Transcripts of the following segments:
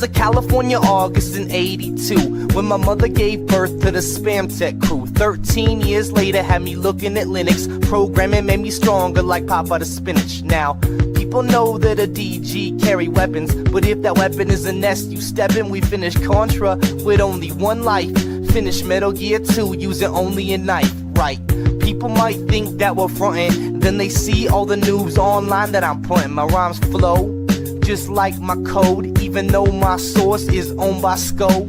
was a California August in 82 when my mother gave birth to the Spam Tech crew. 13 years later had me looking at Linux. Programming made me stronger like Papa the Spinach. Now, people know that a DG carry weapons, but if that weapon is a nest, you step in. We finish Contra with only one life. Finish Metal Gear 2 using only a knife. Right. People might think that we're frontin', then they see all the news online that I'm putting. My rhymes flow just like my code, even though my source is owned by Sko.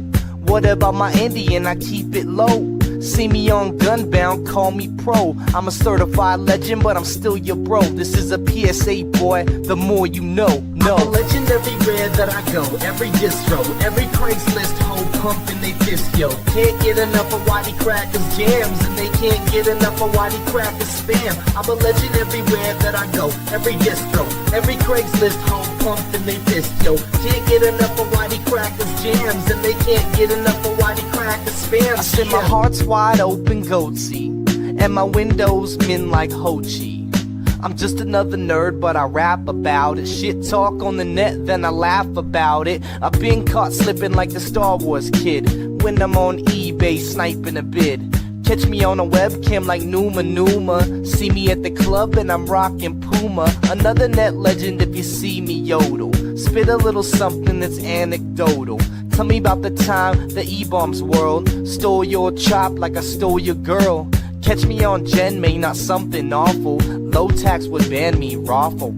What about my Indian? I keep it low. See me on Gunbound, call me pro. I'm a certified legend, but I'm still your bro. This is a PSA, boy, the more you know. No. I'm a legend everywhere that I go, every distro, every Craigslist hoe pumping they fist, yo. Can't get enough of Whitey Cracker's jams, and they can't get enough of Whitey Cracker's spam. I'm a legend everywhere that I go, every distro, every Craigslist hoe pumping they fist, yo. Can't get enough of Whitey Cracker's jams, and they can't get enough of Whitey Cracker's spam. I said my heart's wide open, goatsy, and my windows min like Ho Chi. I'm just another nerd, but I rap about it. Shit talk on the net, then I laugh about it. I've been caught slipping like the Star Wars kid when I'm on eBay sniping a bid. Catch me on a webcam like Numa. See me at the club and I'm rocking Puma. Another net legend if you see me yodel. Spit a little something that's anecdotal. Tell me about the time the E-Bombs world stole your chop like I stole your girl. Catch me on Gen May, not something awful. Low tax would ban me, raffle.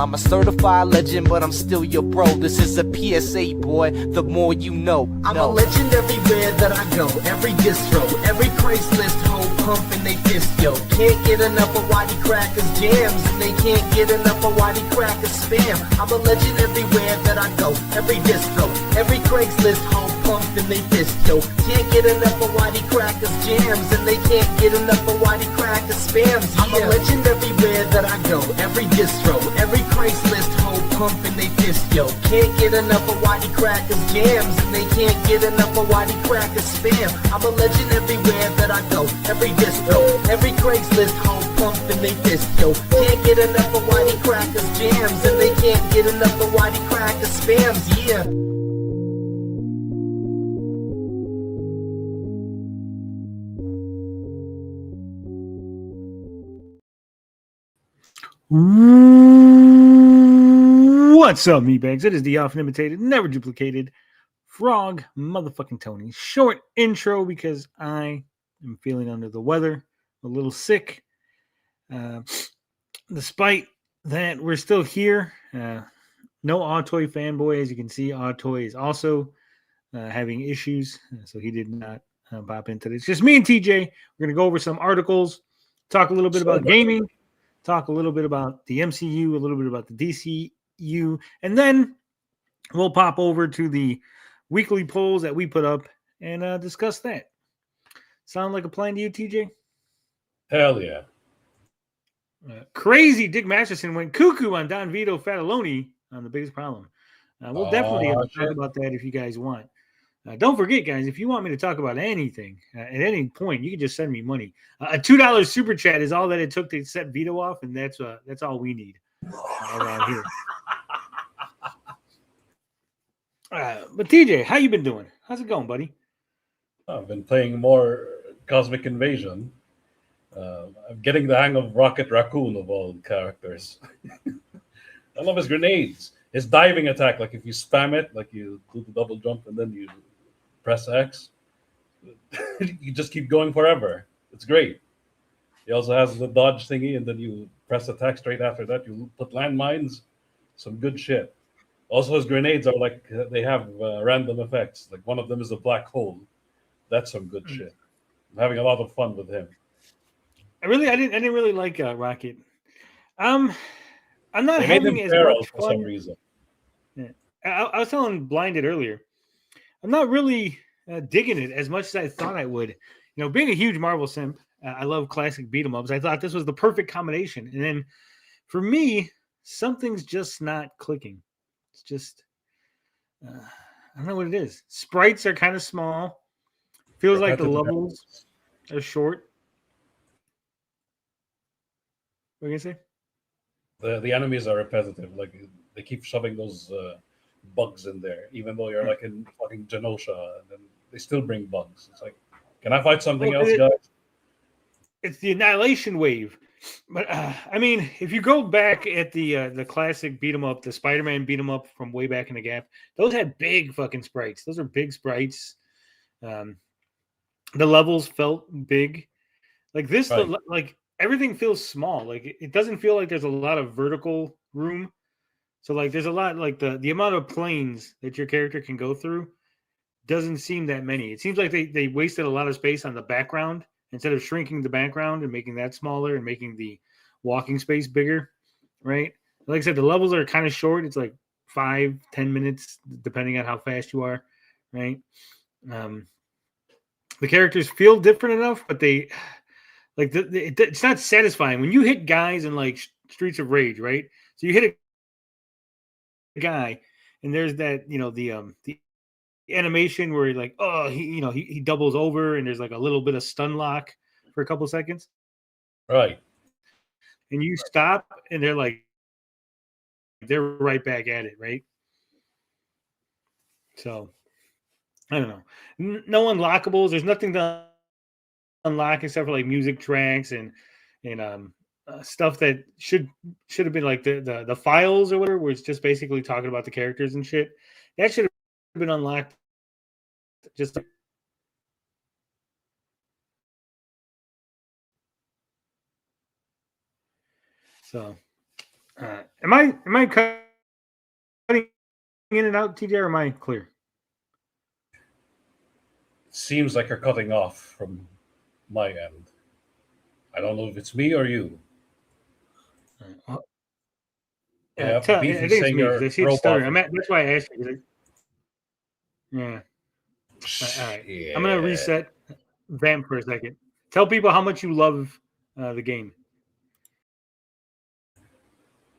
I'm a certified legend, but I'm still your bro. This is a PSA, boy, the more you know. I'm a legend everywhere that I go, every distro, every Craigslist hoe pumping they fist, yo. Can't get enough of Whitey Cracker's jams, and they can't get enough of Whitey Cracker's spam. I'm a legend everywhere that I go, every distro, every Craigslist hoe pumping they fist, yo. Can't get enough of Whitey Cracker's jams, and they can't get enough of Whitey Cracker's spams. I'm a legend everywhere that I go, every distro, every Craigslist hoe pumping they fist, yo. Can't get enough of Whitey Cracker's jams, and they can't get enough of Whitey Cracker's spam. I'm a legend everywhere that I go, every distro, every Craigslist hoe pumping they fist, yo. Can't get enough of Whitey Cracker's jams, and they can't get enough of Whitey Cracker's spams, yeah. What's up, meatbags? It is the often imitated, never duplicated Frog motherfucking Tony. Short intro because I am feeling under the weather, a little sick. Despite that, we're still here. No Autoy fanboy, as you can see. Autoy is also having issues, so he did not pop into this. It's just me and TJ. We're going to go over some articles, talk a little bit about gaming, talk a little bit about the MCU, a little bit about the DCU, and then we'll pop over to the weekly polls that we put up and discuss that. Sound like a plan to you, TJ? Hell yeah. Crazy Dick Masterson went cuckoo on Don Vito Fataloni on The Biggest Problem. We'll definitely talk about that if you guys want. Don't forget, guys, if you want me to talk about anything at any point, you can just send me money. A $2 super chat is all that it took to set Vito off, and that's all we need around here. But TJ, how you been doing? How's it going, buddy? I've been playing more Cosmic Invasion. I'm getting the hang of Rocket Raccoon of all characters. I love his grenades. His diving attack, like if you spam it, like you do the double jump and then you press X, you just keep going forever. It's great. He also has the dodge thingy, and then you press attack straight after that. You put landmines, some good shit. Also, his grenades are like, they have random effects. Like one of them is a black hole. That's some good shit. I'm having a lot of fun with him. I didn't really like Rocket. I'm not they having made him as feral much for fun. some reason. Yeah. I was telling Blinded earlier, I'm not really digging it as much as I thought I would. You know, being a huge Marvel simp, I love classic beat 'em ups. I thought this was the perfect combination, and then for me, something's just not clicking. It's just I don't know what it is. Sprites are kind of small. Feels like the levels are short. What are you gonna say? The enemies are repetitive. Like they keep shoving those bugs in there, even though you're like in fucking Genosha, and then they still bring bugs. It's like, can I fight something else, guys? It's the Annihilation Wave. But I mean, if you go back at the classic beat 'em up, the Spider-Man beat 'em up from way back in the gap, those had big fucking sprites. Those are big sprites. The levels felt big. Like this, Right. like everything feels small. Like it doesn't feel like there's a lot of vertical room. So like there's a lot, like the amount of planes that your character can go through doesn't seem that many. It seems like they wasted a lot of space on the background instead of shrinking the background and making that smaller and making the walking space bigger, right? Like I said, the levels are kind of short. It's like 5-10 minutes, depending on how fast you are, right? The characters feel different enough, but they like it's not satisfying when you hit guys in like Streets of Rage, right? So you hit a guy, and there's that the animation where like he doubles over, and there's like a little bit of stun lock for a couple seconds, Right. and you stop, and they're right back at it, right? So I don't know. No unlockables. There's nothing to unlock except for like music tracks and stuff that should have been like the files or whatever, where it's just basically talking about the characters and shit. That should have been unlocked. Just so. Am I cutting in and out, TJ, or am I clear? It seems like you're cutting off from my end. I don't know if it's me or you. I Yeah, think Beefy it's saying me because you're I see it stuttering. robot. That's why I asked you. Yeah. All right. Yeah. I'm gonna reset Vamp for a second. Tell people how much you love the game.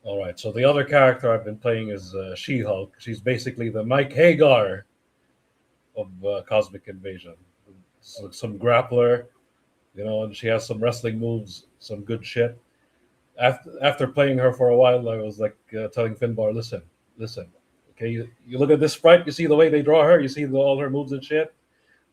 All right. So the other character I've been playing is She-Hulk. She's basically the Mike Hagar of Cosmic Invasion. Some grappler, and she has some wrestling moves, some good shit. After playing her for a while, I was like telling Finbar, listen. Okay, you look at this sprite, you see the way they draw her, you see all her moves and shit.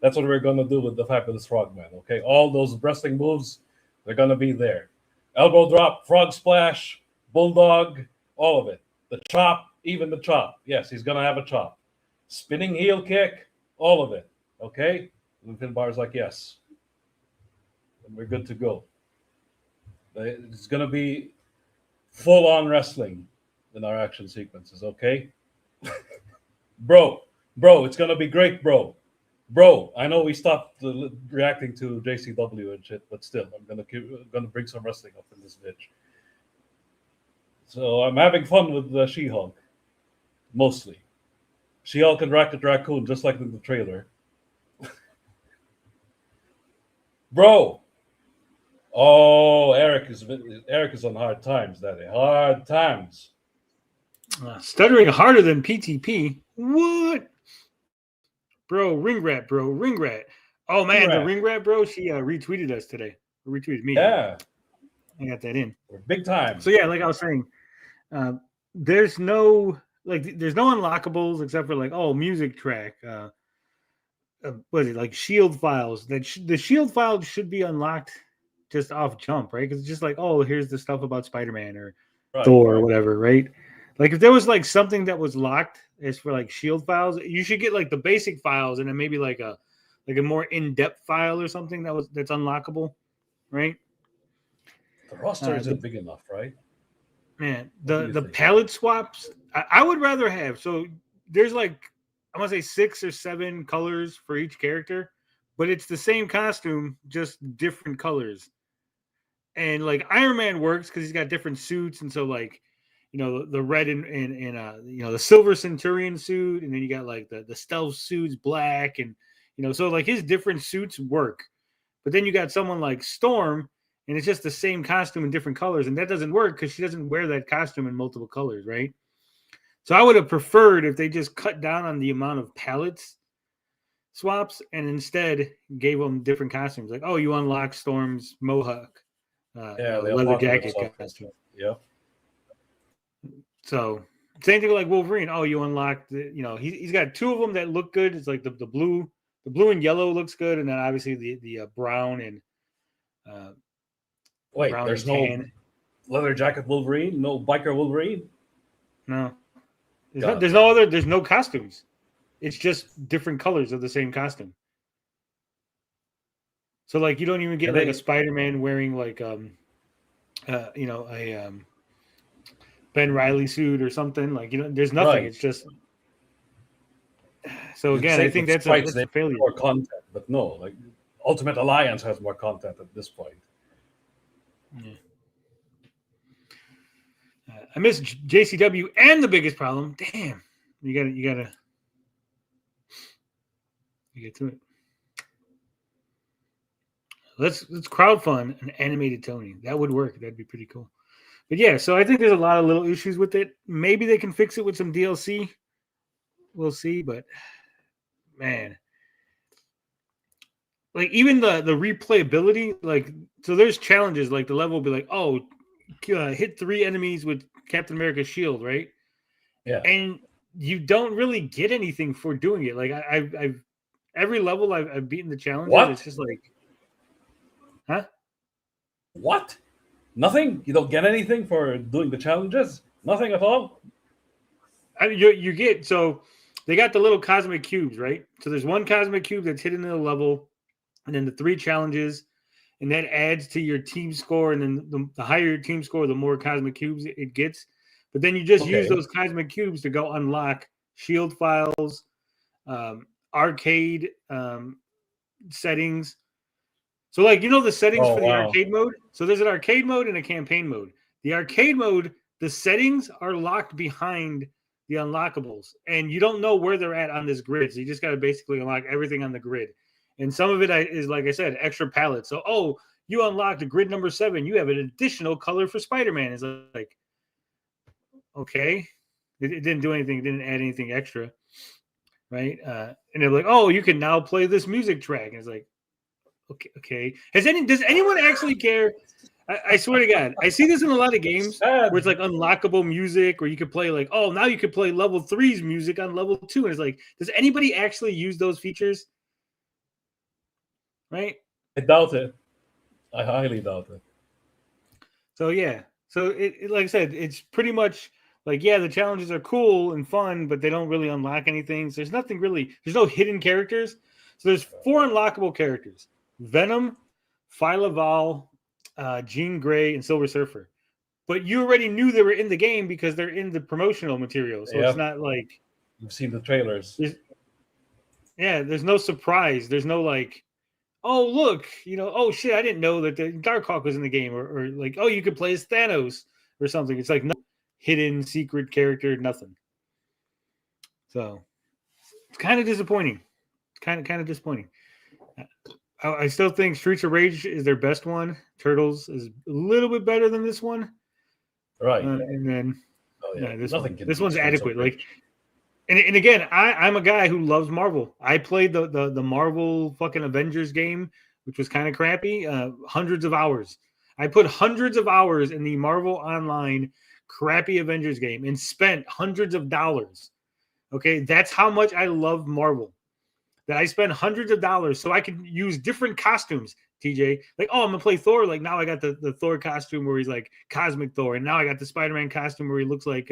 That's what we're gonna do with the Fabulous Frogman. Okay, all those wrestling moves, they're gonna be there. Elbow drop, frog splash, bulldog, all of it. The chop, even the chop. Yes, he's gonna have a chop. Spinning heel kick, all of it. Okay, and Finbar's like, yes, and we're good to go. It's gonna be full-on wrestling in our action sequences. Okay. bro, it's gonna be great, bro. I know we stopped reacting to JCW and shit, but still, I'm gonna bring some wrestling up in this bitch. So I'm having fun with She-Hulk, mostly. She-Hulk and Rocket Raccoon, just like in the trailer. Bro. Oh, Eric is on hard times, Daddy. Hard times. Stuttering harder than PTP. What? Bro, ring rat. Oh man, the ring rat, bro. She retweeted us today. Retweeted me. Yeah, I got that in. we're big time. So yeah, like I was saying, there's no unlockables except for like music track. What is it, like shield files? The shield files should be unlocked just off jump, right? Because it's just like, oh, here's the stuff about Spider-Man or Thor or whatever, right? Like if there was like something that was locked as for like shield files, you should get like the basic files and then maybe like a more in-depth file or something that's unlockable, right? The roster isn't big enough, right? Man, the palette swaps, I would rather have. So there's like, I want to say 6 or 7 colors for each character, but it's the same costume, just different colors. And like Iron Man works because he's got different suits, and so like, the red and the silver Centurion suit, and then you got like the stealth suits, black, and so like his different suits work. But then you got someone like Storm, and it's just the same costume in different colors, and that doesn't work because she doesn't wear that costume in multiple colors, right? So I would have preferred if they just cut down on the amount of palettes swaps and instead gave them different costumes. Like, oh, you unlock Storm's mohawk, the leather jacket costume. Yeah. So Same thing like Wolverine. Oh, you unlocked he's got two of them that look good. It's like the blue and yellow looks good, and then obviously the brown and Wait, brown there's and tan. no leather jacket Wolverine, no biker Wolverine. No, there's no costumes. It's just different colors of the same costume. So like you don't even get like a Spider-Man wearing like a Ben Reilly suit or something. Like there's nothing. Right. It's just so again. I think that's a failure. More content, but no, like Ultimate Alliance has more content at this point. Yeah. I miss JCW, and the biggest problem. Damn, you gotta get to it. Let's crowdfund an animated Tony. That would work. That'd be pretty cool. But yeah, so I think there's a lot of little issues with it. Maybe they can fix it with some DLC. We'll see, but man, like even the replayability, like so there's challenges, like the level will be like, oh, hit 3 enemies with Captain America's shield, right? Yeah. And you don't really get anything for doing it. Like I've every level I've beaten the challenges. What? It's just like, huh? What? Nothing? You don't get anything for doing the challenges? Nothing at all? You get, so they got the little cosmic cubes, right? So there's one cosmic cube that's hidden in the level, and then the 3 challenges, and that adds to your team score. And then the higher your team score, the more cosmic cubes it gets. But then you just use those cosmic cubes to go unlock shield files, arcade settings. So like, the settings for the arcade mode. So there's an arcade mode and a campaign mode. The arcade mode, the settings are locked behind the unlockables, and you don't know where they're at on this grid. So you just got to basically unlock everything on the grid. And some of it is, like I said, extra palettes. So, you unlocked a grid number 7. You have an additional color for Spider-Man. It's like, okay. It didn't do anything. It didn't add anything extra, right? And they're like, oh, you can now play this music track. And it's like, okay. Does anyone actually care? I swear to God, I see this in a lot of games where it's like unlockable music, where you could play like, oh, now you could play level 3's music on level 2. And it's like, does anybody actually use those features? Right? I doubt it. I highly doubt it. So yeah. So it like I said, it's pretty much like, yeah, the challenges are cool and fun, but they don't really unlock anything. So there's no hidden characters. So there's 4 unlockable characters: Venom, Phyla-Vell, Jean Grey, and Silver Surfer. But you already knew they were in the game because they're in the promotional material. So it's not like you've seen the trailers. There's no surprise. There's no like, oh, look, oh, shit, I didn't know that the Darkhawk was in the game. Or like, oh, you could play as Thanos or something. It's like no hidden secret character, nothing. So it's kind of disappointing. Kind of disappointing. I still think Streets of Rage is their best one. Turtles is a little bit better than this one. Right. And then this one's adequate. Like, and again, I'm a guy who loves Marvel. I played the Marvel fucking Avengers game, which was kind of crappy. Hundreds of hours. I put hundreds of hours in the Marvel Online crappy Avengers game and spent hundreds of dollars. Okay, that's how much I love Marvel. That I spend hundreds of dollars so I can use different costumes, TJ. Like, oh, I'm going to play Thor. Like, now I got the Thor costume where he's like Cosmic Thor. And now I got the Spider-Man costume where he looks like,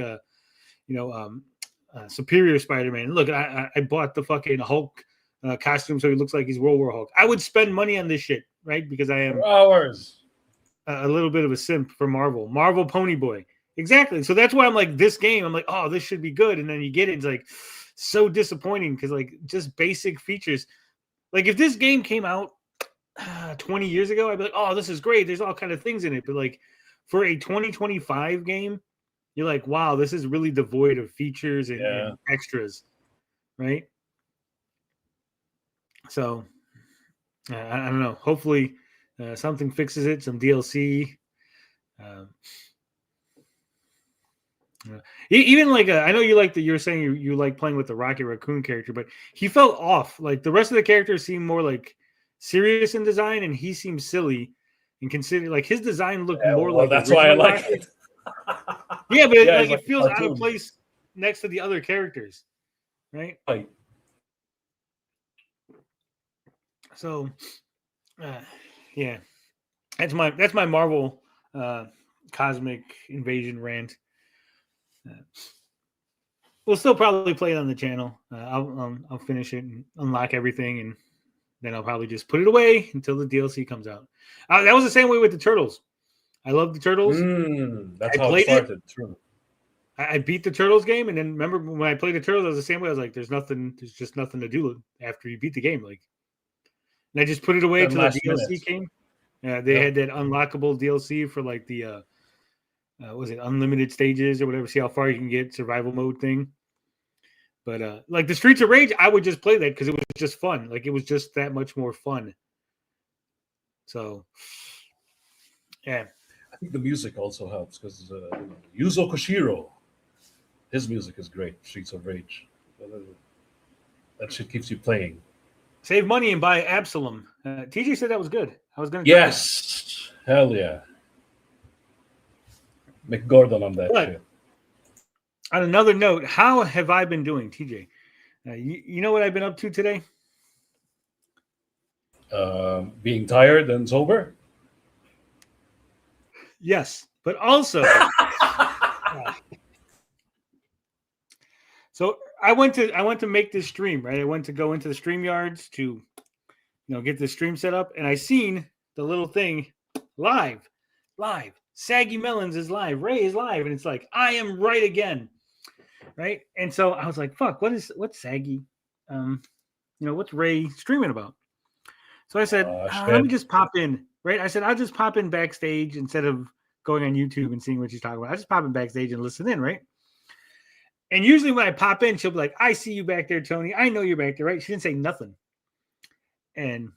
Superior Spider-Man. Look, I bought the fucking Hulk costume so he looks like he's World War Hulk. I would spend money on this shit, right? Because I am hours. A little bit of a simp for Marvel. Marvel Pony Boy. Exactly. So that's why I'm like, this game, I'm like, oh, this should be good. And then you get it, it's like, so disappointing because like just basic features. Like if this game came out 20 years ago, I'd be like, oh, this is great. There's all kind of things in it. But like for a 2025 game, you're like, wow, this is really devoid of features and extras, right? So I don't know. Hopefully something fixes it. Some DLC. Even like I know you like you're saying you like playing with the Rocket Raccoon character, but he felt off. Like the rest of the characters seemed more like serious in design, and he seemed silly. And consider like his design looked more like that's why I like it. Yeah, but like it feels out of place. next to the other characters, right? Right. So, yeah, that's my Marvel cosmic invasion rant. We'll still probably play it on the channel. I'll finish it and unlock everything, and then I'll probably just put it away until the DLC comes out. That was the same way with the Turtles. I love the Turtles. That's I how it played started. True. I beat the Turtles game, and then remember when I played the Turtles, I was the same way. I was like, "There's just nothing to do after you beat the game." Like, and I just put it away Then until the last DLC minute. came. They had that unlockable DLC for like the was it unlimited stages or whatever? See how far you can get, survival mode thing. But like the Streets of Rage, I would just play that because it was just fun. Like it was just that much more fun. So, yeah. I think the music also helps because Yuzo Koshiro, his music is great. Streets of Rage. That shit keeps you playing. Save money and buy Absalom. TJ said that was good. I was going to. Yes, hell yeah. McGordon on that shit. On another note, how have I been doing, TJ? You know what I've been up to today? Being tired and sober. Yes, but also. So I went to make this stream, right? I went to go into the StreamYards to, get the stream set up, and I seen the little thing live. Saggy Melons is live. Ray is live, and it's like I am right again, right? And so I was like, "Fuck, what's Saggy? What's Ray streaming about?" So I said, "Let me just pop in." Right? I said, "I'll just pop in backstage instead of going on YouTube and seeing what she's talking about. I just pop in backstage and listen in, right?" And usually when I pop in, she'll be like, "I see you back there, Tony. I know you're back there, right?" She didn't say nothing. And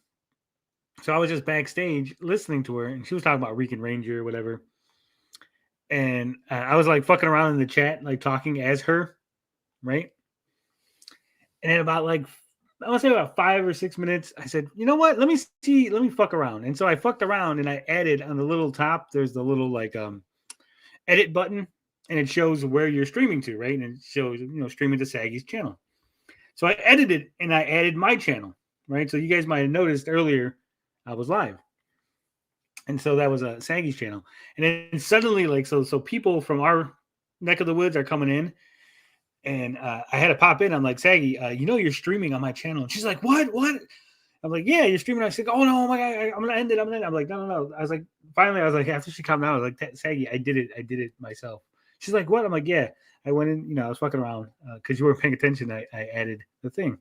so I was just backstage listening to her, and she was talking about Rican Ranger or whatever. And I was like fucking around in the chat, like talking as her, right? And then about I want to say about 5 or 6 minutes, I said, "You know what? Let me fuck around." And so I fucked around, and I added on the little top, there's the little edit button, and it shows where you're streaming to, right? And it shows, streaming to Saggy's channel. So I edited and I added my channel, right? So you guys might have noticed earlier I was live. And so that was a Saggy's channel. And then suddenly, so people from our neck of the woods are coming in. And I had to pop in. I'm like, "Saggy, you're streaming on my channel." And she's like, "What? I'm like, "Yeah, you're streaming." I said, "Oh, no, my God, I'm going to end it. I'm like, no. I was like, finally, after she calmed down, I was like, "Saggy, I did it myself." She's like, "What?" I'm like, "Yeah, I went in, I was fucking around because you weren't paying attention. I added the thing."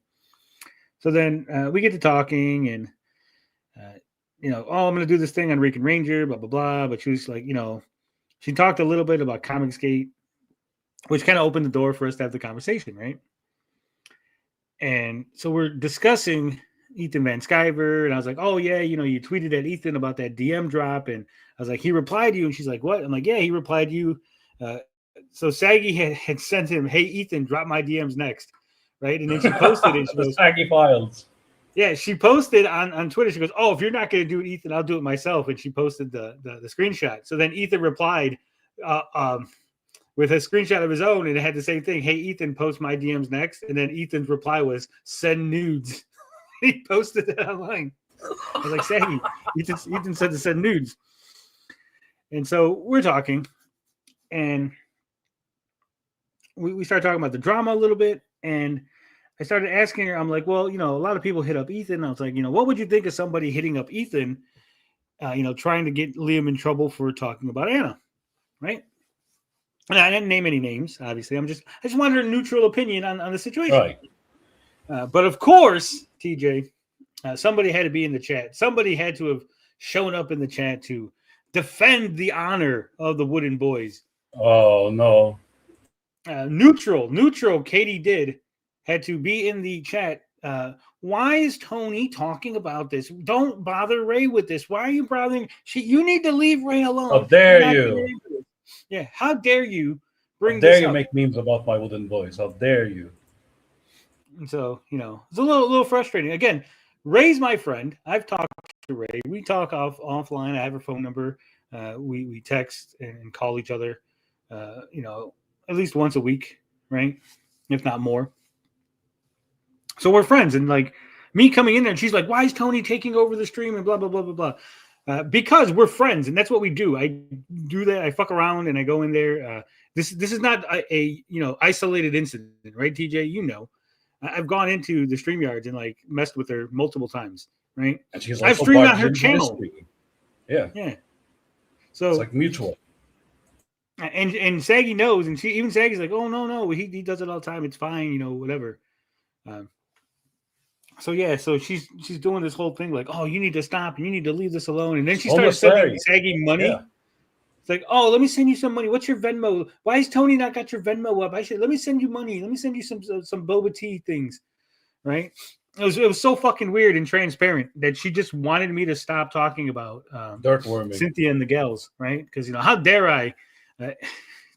So then we get to talking and, "Oh, I'm going to do this thing on Rican Ranger, blah, blah, blah." But she was like, she talked a little bit about Comicsgate, which kind of opened the door for us to have the conversation, right? And so we're discussing Ethan Van Sciver, and I was like, "Oh, yeah, you tweeted at Ethan about that DM drop." And I was like, "He replied to you?" And she's like, "What?" I'm like, "Yeah, he replied to you." So Saggy had sent him, "Hey, Ethan, drop my DMs next." Right? And then she posted it. She goes, Saggy Files. Yeah, she posted on Twitter. She goes, "Oh, if you're not going to do it, Ethan, I'll do it myself." And she posted the screenshot. So then Ethan replied with a screenshot of his own, and it had the same thing. "Hey, Ethan, post my DMs next." And then Ethan's reply was, "Send nudes." He posted it online. I was like, "Saggy, Ethan said to send nudes." And so we're talking, and we started talking about the drama a little bit, and I started asking her, I'm like, "Well, a lot of people hit up Ethan." I was like, "What would you think of somebody hitting up Ethan, trying to get Liam in trouble for talking about Anna?" Right? And I didn't name any names, obviously. I just wanted a neutral opinion on the situation. Right. But of course, TJ, somebody had to be in the chat. Somebody had to have shown up in the chat to defend the honor of the Wooden Boys. Oh, no. Neutral, Katie did, had to be in the chat. Why is Tony talking about this? Don't bother Ray with this. Why are you bothering? You need to leave Ray alone. How dare you? Yeah, how dare you bring this up? How dare you make memes about my Wooden Boys? How dare you? And so, it's a little frustrating. Again, Ray's my friend. I've talked to Ray. We talk offline. I have her phone number. We text and call each other, at least once a week. right? If not more. So we're friends, and like me coming in there, and she's like, "Why is Tony taking over the stream?" and blah blah blah blah blah. Because we're friends, and that's what we do. I do that. I fuck around, and I go in there. This is not a isolated incident, right, TJ? You know, I've gone into the StreamYards and like messed with her multiple times, right? And she's I've also streamed on barged her into channel. this stream. Yeah. So it's like mutual. And Saggy knows, and Saggy's like, "Oh no, he does it all the time. It's fine, whatever." So she's doing this whole thing like, "Oh, you need to stop. You need to leave this alone." And then she starts sending Saggy money. Yeah. It's like, "Oh, let me send you some money. What's your Venmo? Why has Tony not got your Venmo up? Let me send you money. Let me send you some boba tea things." Right? It was so fucking weird and transparent that she just wanted me to stop talking about Cynthia and the gals, right? Because how dare I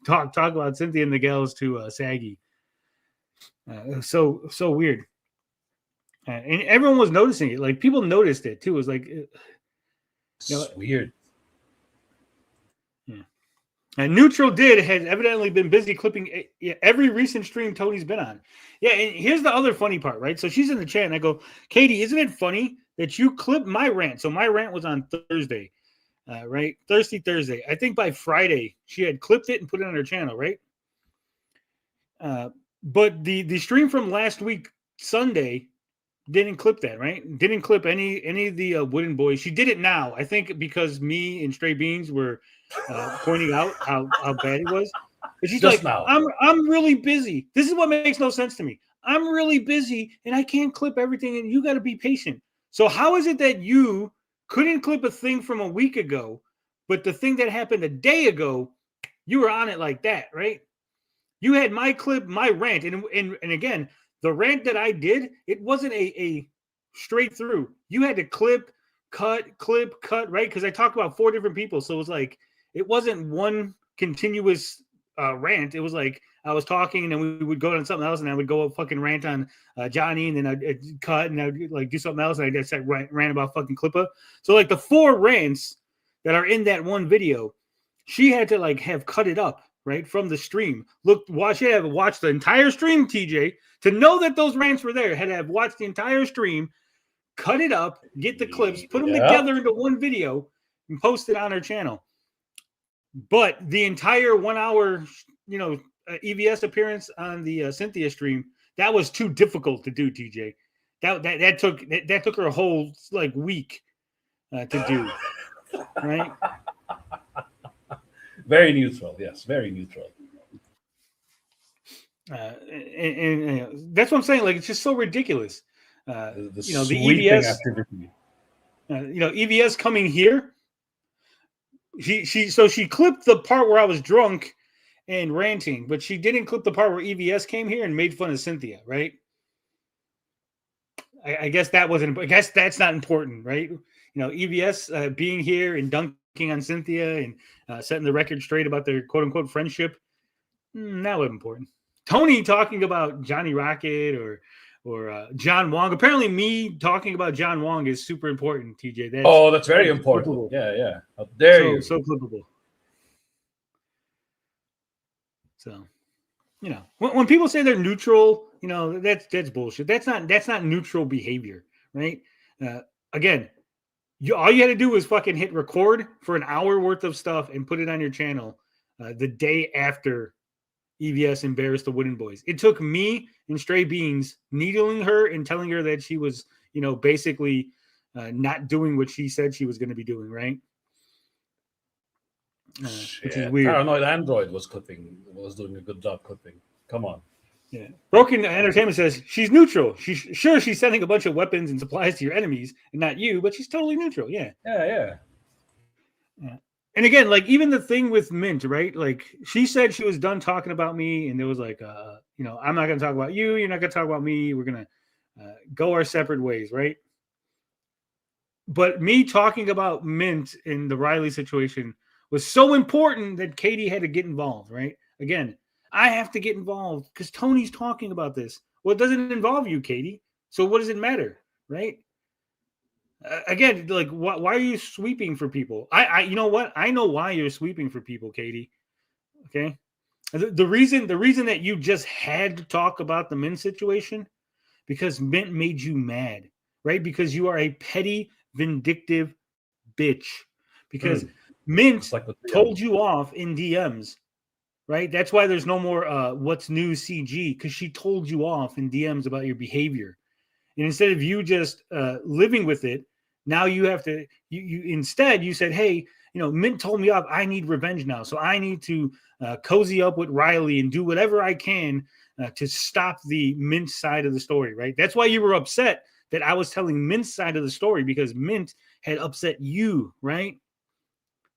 talk about Cynthia and the gals to Saggy? So weird. And everyone was noticing it. Like people noticed it too. It was like, it's weird. Yeah. And Neutral has evidently been busy clipping every recent stream Tony's been on. Yeah. And here's the other funny part, right? So she's in the chat, and I go, "Katie, isn't it funny that you clipped my rant?" So my rant was on Thursday, right? Thursday. I think by Friday she had clipped it and put it on her channel, right? But the stream from last week, Sunday, didn't clip that, right? Didn't clip any of the Wooden Boys. She did it now, I think, because me and Stray Beans were pointing out how bad it was. But she's just like, I'm really busy. This is what makes no sense to me. I'm really busy and I can't clip everything, and you got to be patient. So how is it that you couldn't clip a thing from a week ago, but the thing that happened a day ago, you were on it like that, right? You had my clip, my rant, and again, the rant that I did, it wasn't a straight through. You had to clip, cut, right? Because I talked about 4 different people. So it was like, it wasn't one continuous rant. It was like I was talking, and then we would go on something else, and I would go fucking rant on Johnny, and then I'd cut, and I'd like do something else, and I'd just rant about fucking Clippa. So like the 4 rants that are in that one video, she had to like have cut it up, right, from the stream. She had to have watched the entire stream, TJ, to know that those rants were there. Had to have watched the entire stream, cut it up, get the clips, put them together into one video, and post it on her channel. But the entire 1 hour, EVS appearance on the Cynthia stream, that was too difficult to do, TJ. That took her a whole like week to do, right? Very neutral, yes, very neutral. And that's what I'm saying. Like, it's just so ridiculous. The EVS activity. EVS coming here. She clipped the part where I was drunk and ranting, but she didn't clip the part where EVS came here and made fun of Cynthia, right? I guess that wasn't. I guess that's not important, right? EVS being here and dunking on Cynthia and setting the record straight about their quote unquote friendship. That wasn't important. Tony talking about Johnny Rocket or John Wong. Apparently, me talking about John Wong is super important, TJ. That's very important. Clippable. Yeah. How dare you? So clippable. So, when people say they're neutral, that's bullshit. That's not neutral behavior, right? Again, all you had to do was fucking hit record for an hour worth of stuff and put it on your channel the day after EVS embarrassed the Wooden Boys. It took me and Stray Beans needling her and telling her that she was, basically not doing what she said she was going to be doing, right? Which is weird. Paranoid Android was doing a good job clipping. Come on. Yeah. Broken Entertainment says she's neutral. She's sending a bunch of weapons and supplies to your enemies and not you, but she's totally neutral. Yeah. Yeah. And again, like even the thing with Mint, right? Like she said she was done talking about me, and there was like, I'm not going to talk about you. You're not going to talk about me. We're going to go our separate ways, right? But me talking about Mint in the Riley situation was so important that Katie had to get involved, right? Again, I have to get involved because Tony's talking about this. Well, it doesn't involve you, Katie. So what does it matter, right? Again, like, why are you sweeping for people? You know what? I know why you're sweeping for people, Katie. Okay? The reason that you just had to talk about the Mint situation, because Mint made you mad, right? Because you are a petty, vindictive bitch. Because Mint Like told you off in DMs, right? That's why there's no more what's new CG, because she told you off in DMs about your behavior. And instead of you just living with it, now you have to, you instead you said, hey, Mint told me off. I need revenge now. So I need to cozy up with Riley and do whatever I can to stop the Mint side of the story, right? That's why you were upset that I was telling Mint's side of the story, because Mint had upset you, right?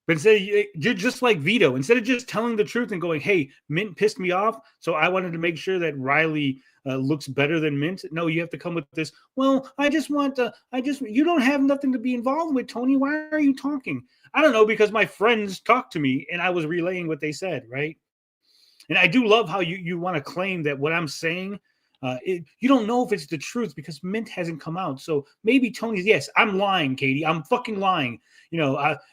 But instead, you're just like Vito. Instead of just telling the truth and going, hey, Mint pissed me off, so I wanted to make sure that Riley looks better than Mint. No, you have to come with this. Well, you don't have nothing to be involved with, Tony. Why are you talking? I don't know, because my friends talked to me and I was relaying what they said, right? And I do love how you want to claim that what I'm saying, you don't know if it's the truth because Mint hasn't come out. So maybe Tony's, yes, I'm lying, Katie. I'm fucking lying.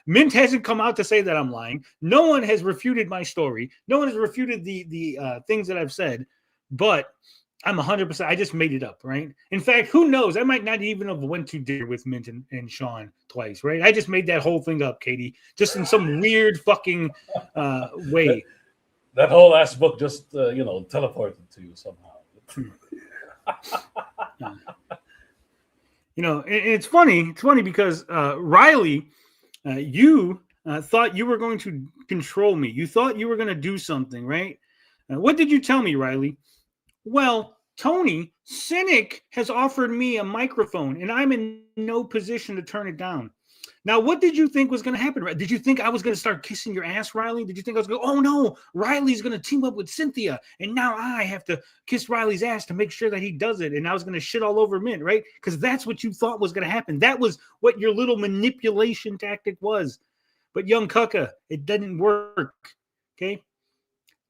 Mint hasn't come out to say that I'm lying. No one has refuted my story. No one has refuted the things that I've said, but I'm 100%. I just made it up, right? In fact, who knows? I might not even have went to dinner with Mint and Sean twice, right? I just made that whole thing up, Katie, just in some weird fucking way. That whole ass book just, teleported to you somehow. It's funny. It's funny because Riley, you thought you were going to control me. You thought you were going to do something, right? What did you tell me, Riley? Well, Tony, Cynic has offered me a microphone, and I'm in no position to turn it down. Now, what did you think was going to happen? Did you think I was going to start kissing your ass, Riley? Did you think I was going to go, oh, no, Riley's going to team up with Cynthia, and now I have to kiss Riley's ass to make sure that he does it, and I was going to shit all over Mint, right? Because that's what you thought was going to happen. That was what your little manipulation tactic was. But young Cucka, it didn't work, okay?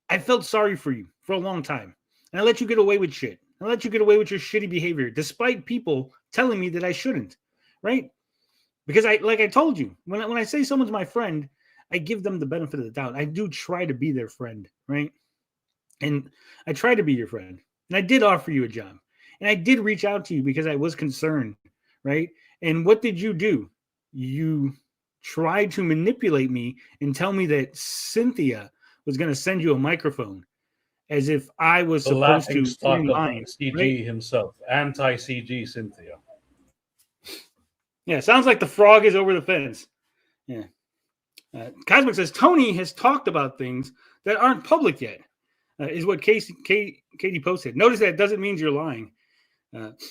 I felt sorry for you for a long time, and I let you get away with shit. I let you get away with your shitty behavior, despite people telling me that I shouldn't, right? Because like I told you, when I say someone's my friend, I give them the benefit of the doubt. I do try to be their friend, right? And I try to be your friend. And I did offer you a job. And I did reach out to you because I was concerned, right? And what did you do? You tried to manipulate me and tell me that Cynthia was going to send you a microphone as if I was supposed to. CG, right? Himself, anti-CG Cynthia. Yeah, sounds like the frog is over the fence. Yeah. Cosmic says, Tony has talked about things that aren't public yet, is what Katie posted. Notice that doesn't mean you're lying.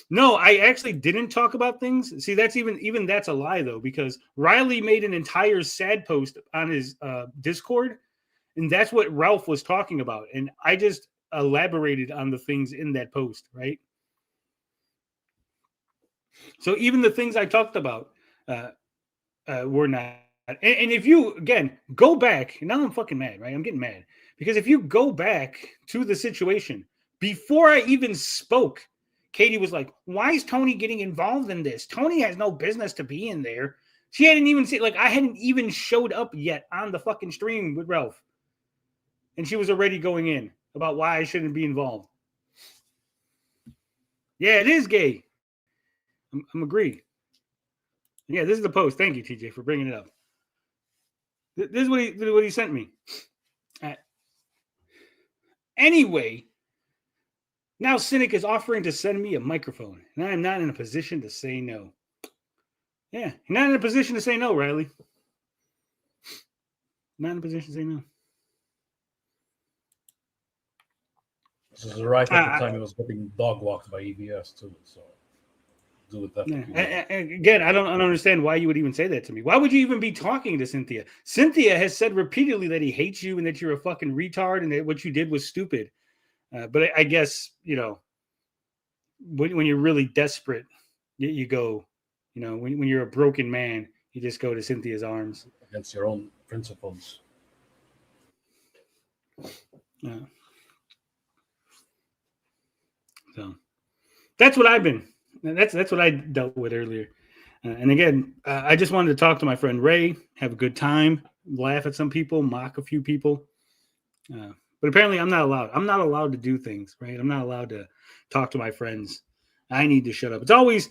No, I actually didn't talk about things. See, that's even that's a lie, though, because Riley made an entire sad post on his Discord, and that's what Ralph was talking about. And I just elaborated on the things in that post, right? So even the things I talked about were not. And if you, again, go back, now I'm fucking mad, right? I'm getting mad. Because if you go back to the situation, before I even spoke, Katie was like, why is Tony getting involved in this? Tony has no business to be in there. She hadn't even seen, I hadn't even showed up yet on the fucking stream with Ralph. And she was already going in about why I shouldn't be involved. Yeah, it is gay. I'm agreed. Yeah, this is the post. Thank you, TJ, for bringing it up. This is what he sent me. Anyway, now Cynic is offering to send me a microphone, and I am not in a position to say no. Yeah, you're not in a position to say no, Riley. Not in a position to say no. This is right at the time he was getting dog walked by EBS too, so do it that way. Again, I don't understand why you would even say that to me. Why would you even be talking to Cynthia? Cynthia has said repeatedly that he hates you and that you're a fucking retard and that what you did was stupid. But I guess, when you're really desperate, you go, when you're a broken man, you just go to Cynthia's arms. Against your own principles. Yeah. So that's what I've been. That's what I dealt with earlier. And again, I just wanted to talk to my friend Ray, have a good time, laugh at some people, mock a few people. But apparently I'm not allowed. I'm not allowed to do things, right? I'm not allowed to talk to my friends. I need to shut up. It's always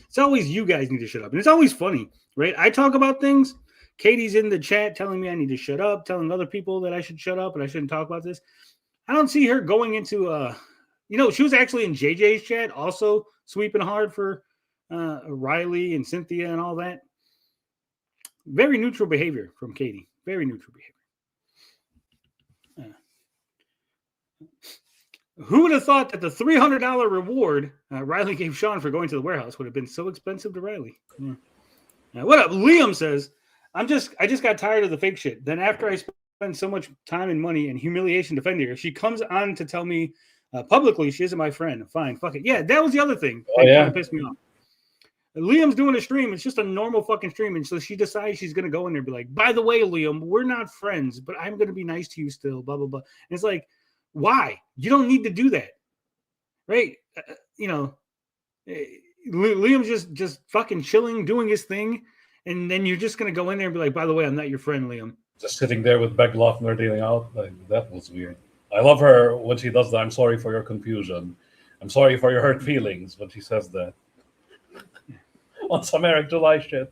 you guys need to shut up. And it's always funny, right? I talk about things. Katie's in the chat telling me I need to shut up, telling other people that I should shut up and I shouldn't talk about this. I don't see her going into she was actually in JJ's chat also sweeping hard for Riley and Cynthia and all that. Very neutral behavior from Katie. Very neutral behavior. Who would have thought that the $300 reward Riley gave Sean for going to the warehouse would have been so expensive to Riley? Yeah. What up? Liam says, I just got tired of the fake shit. Then after I spend so much time and money and humiliation defending her, she comes on to tell me publicly she isn't my friend. Fine, fuck it. Yeah, that was the other thing that kind of pissed me off. Liam's doing a stream. It's just a normal fucking stream. And so she decides she's going to go in there and be like, by the way, Liam, we're not friends, but I'm going to be nice to you still, blah, blah, blah. And it's like, why? You don't need to do that. Right? Liam's just fucking chilling, doing his thing. And then you're just going to go in there and be like, by the way, I'm not your friend, Liam. Just sitting there with Begloffner dealing out. Like, that was weird. I love her when she does that. I'm sorry for your confusion. I'm sorry for your hurt feelings when she says that. On some Eric July shit.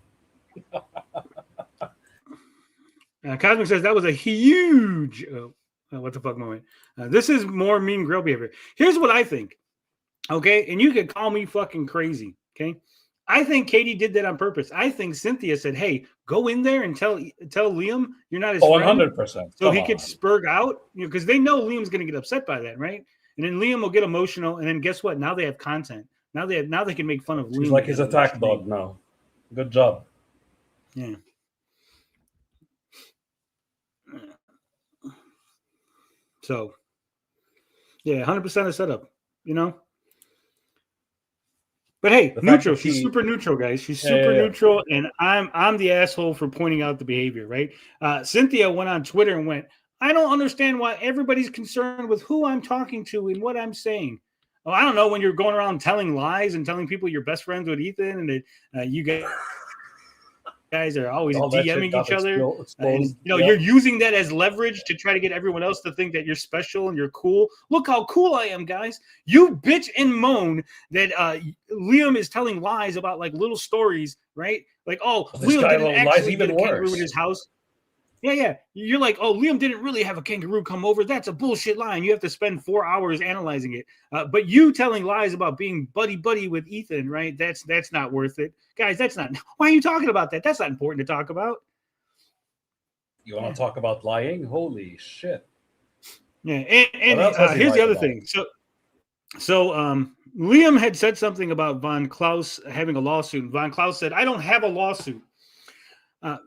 Cosmic says that was a huge what the fuck moment. This is more mean girl behavior. Here's what I think. Okay, and you can call me fucking crazy. Okay, I think Katie did that on purpose. I think Cynthia said, "Hey, go in there and tell Liam you're not his friend." 100%. So he could spurg out, because they know Liam's going to get upset by that, right? And then Liam will get emotional, and then guess what? Now they have content. Now they can make fun of Liam. He's like his attack dog now. Good job. Yeah. So, yeah, 100% a setup, But hey, neutral. She's super neutral, guys. She's super neutral, and I'm the asshole for pointing out the behavior, right? Cynthia went on Twitter and went, I don't understand why everybody's concerned with who I'm talking to and what I'm saying. Oh, I don't know, when you're going around telling lies and telling people you're best friends with Ethan and that you guys are always DMing each other. You're using that as leverage to try to get everyone else to think that you're special and you're cool. Look how cool I am, guys. You bitch and moan that Liam is telling lies about like little stories, right? Like, Liam didn't actually get a kangaroo in his house. Yeah. You're like, Liam didn't really have a kangaroo come over. That's a bullshit lie. And you have to spend 4 hours analyzing it. But you telling lies about being buddy with Ethan, right? That's not worth it. Guys, that's not. Why are you talking about that? That's not important to talk about. You want to talk about lying? Holy shit. Yeah. And here's the other thing. So Liam had said something about Von Klaus having a lawsuit. Von Klaus said, I don't have a lawsuit.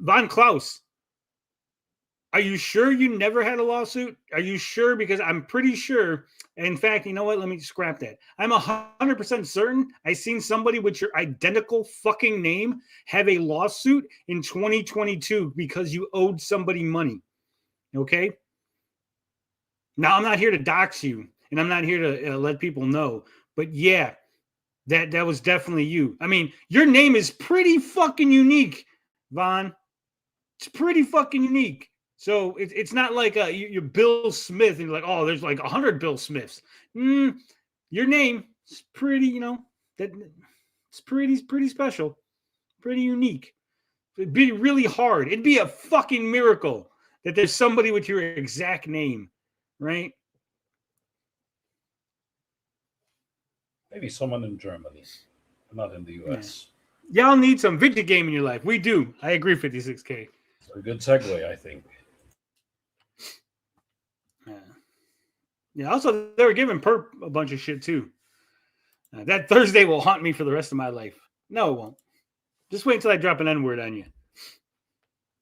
Von Klaus, are you sure you never had a lawsuit? Are you sure? Because I'm pretty sure. In fact, you know what? Let me scrap that. I'm 100% certain I seen somebody with your identical fucking name have a lawsuit in 2022 because you owed somebody money. Okay? Now, I'm not here to dox you, and I'm not here to let people know. But yeah, that was definitely you. I mean, your name is pretty fucking unique, Von. It's pretty fucking unique. So it's not like you're Bill Smith and you're like, there's like 100 Bill Smiths. Your name is pretty, it's pretty special, pretty unique. It'd be really hard. It'd be a fucking miracle that there's somebody with your exact name, right? Maybe someone in Germany, not in the US. Yeah. Y'all need some video game in your life. We do. I agree, 56K. It's a good segue, I think. Yeah. Also, they were giving Perp a bunch of shit too. That Thursday will haunt me for the rest of my life. No, it won't. Just wait until I drop an N-word on you.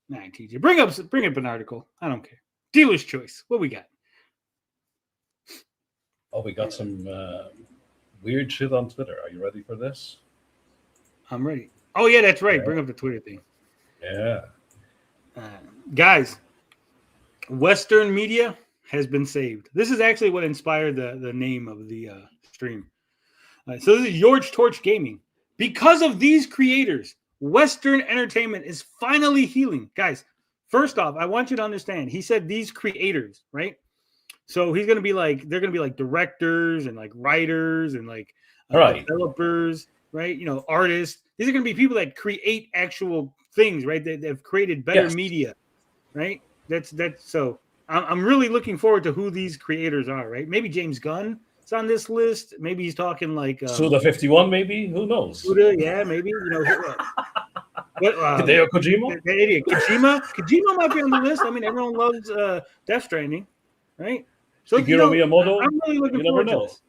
Nah, TJ, bring up an article. I don't care. Dealer's choice. What we got? We got some weird shit on Twitter. Are you ready for this? I'm ready. Oh yeah, that's right. Bring up the Twitter thing. Yeah. Guys, Western media has been saved. This is actually what inspired the name of the stream. So this is George Torch Gaming. Because of these creators, Western entertainment is finally healing. Guys, first off, I want you to understand, he said these creators, right? So he's gonna be like, they're gonna be like directors and like writers and like Right. developers, right? You know, artists. These are gonna be people that create actual things, right? They've created better Yes. media, right? That's so. I'm really looking forward to who these creators are, right? Maybe James Gunn is on this list. Maybe he's talking like Suda51, maybe? Who knows? Suda, yeah, maybe. You know, Hideo Kojima? that idiot Kojima might be on the list. I mean, everyone loves Death Stranding, right? So Shigeru Miyamoto? I'm really looking You never forward to know. this.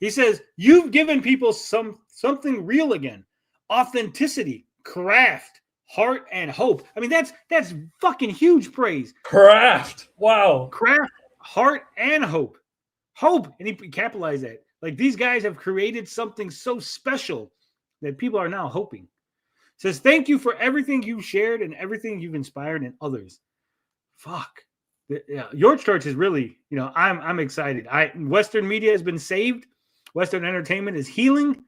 He says, "You've given people something real again, authenticity, craft, heart, and hope." I mean, that's fucking huge praise. Craft. Wow. Craft, heart, and hope. Hope, and he capitalized that. Like, these guys have created something so special that people are now hoping. Says, "Thank you for everything you shared and everything you've inspired in others." Fuck. Yeah, George Church is really, you know, I'm excited. Western media has been saved. Western entertainment is healing.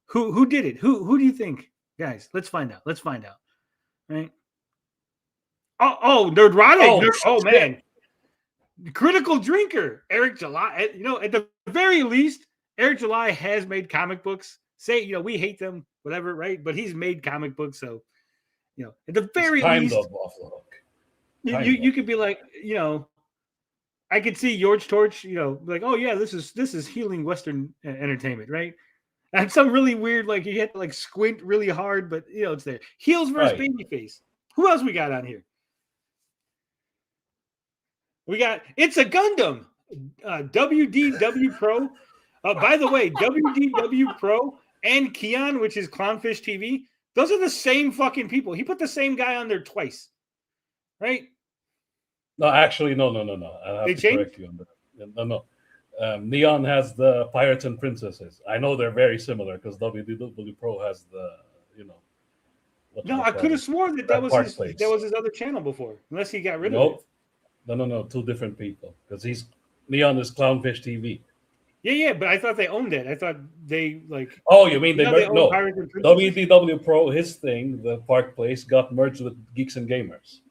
Who did it? Who do you think, guys? Let's find out. Right? Oh, Nerdrotic. Oh man, critical drinker Eric July. You know, at the very least, Eric July has made comic books. Say, you know, we hate them, whatever, right? But he's made comic books, so you know, at the very Kind least, of off the hook. you could be like, you know, I could see George Torch, you know, like, oh yeah, this is healing Western entertainment, right? And some really weird, like you have to like squint really hard, but you know it's there. Heels versus babyface. Who else we got on here? We got It's a Gundam, WDW Pro. By the way, WDW Pro and Keon, which is Clownfish TV, those are the same fucking people. He put the same guy on there twice, right? No, actually, no. I have to correct you on that. No. Neon has the Pirates and Princesses. I know they're very similar because WDW Pro has the, you know. No, I could have sworn that was his other channel before, unless he got rid of it. No. Two different people because Neon is Clownfish TV. Yeah, but I thought they owned it. I thought they like. Oh, you mean they no? WDW Pro, his thing, the Park Place, got merged with Geeks and Gamers.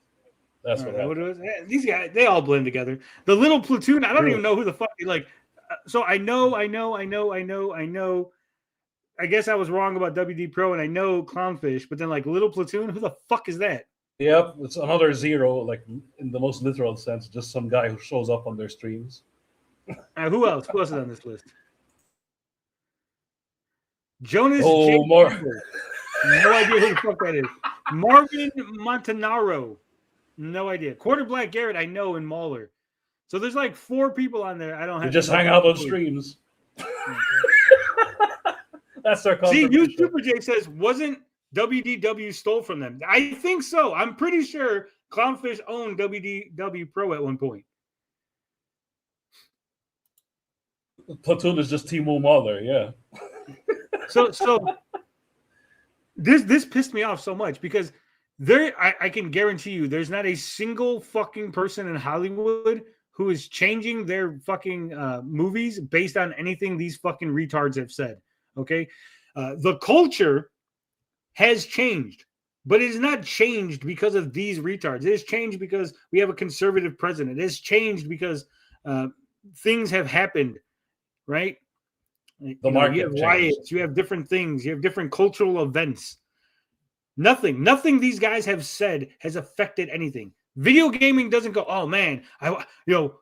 That's what it was. These guys, they all blend together. The little platoon, I don't even know who the fuck. Like, so I know. I guess I was wrong about WD Pro, and I know Clownfish, but then like little platoon, who the fuck is that? Yep, it's another zero, like in the most literal sense, just some guy who shows up on their streams. Who else? Who else is on this list? Jonas. Oh, more. No idea who the fuck that is. Marvin Montanaro. No idea. Quarter Black Garrett, I know, in Mauler. So there's like 4 people on there. I don't have. They just hang out on streams. That's their contribution. See, you Super J says, wasn't WDW stole from them? I think so. I'm pretty sure Clownfish owned WDW Pro at one point. Platoon is just Timo Mauler, yeah. So this pissed me off so much because I can guarantee you there's not a single fucking person in Hollywood who is changing their fucking movies based on anything these fucking retards have said. Okay, the culture has changed, but it is not changed because of these retards. It has changed because we have a conservative president. It has changed because things have happened, right? You have riots, you have different things, you have different cultural events. Nothing these guys have said has affected anything. Video gaming doesn't go, oh man,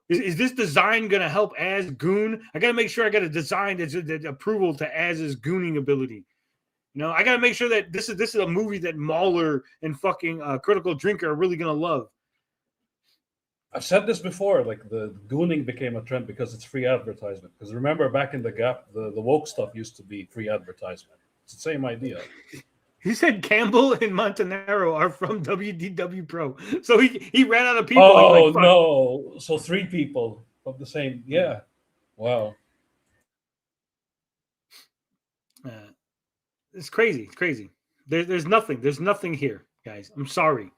is this design gonna help Az goon? I gotta make sure I got a design that's approval to Az's gooning ability. I gotta make sure that this is a movie that Mauler and fucking Critical Drinker are really gonna love. I've said this before, like the gooning became a trend because it's free advertisement. Because remember back in the Gap, the woke stuff used to be free advertisement. It's the same idea. He said Campbell and Montanaro are from WDW Pro. So he ran out of people. Oh, no. So 3 people of the same. Yeah. Wow. It's crazy. It's crazy. There's nothing. There's nothing here, guys. I'm sorry.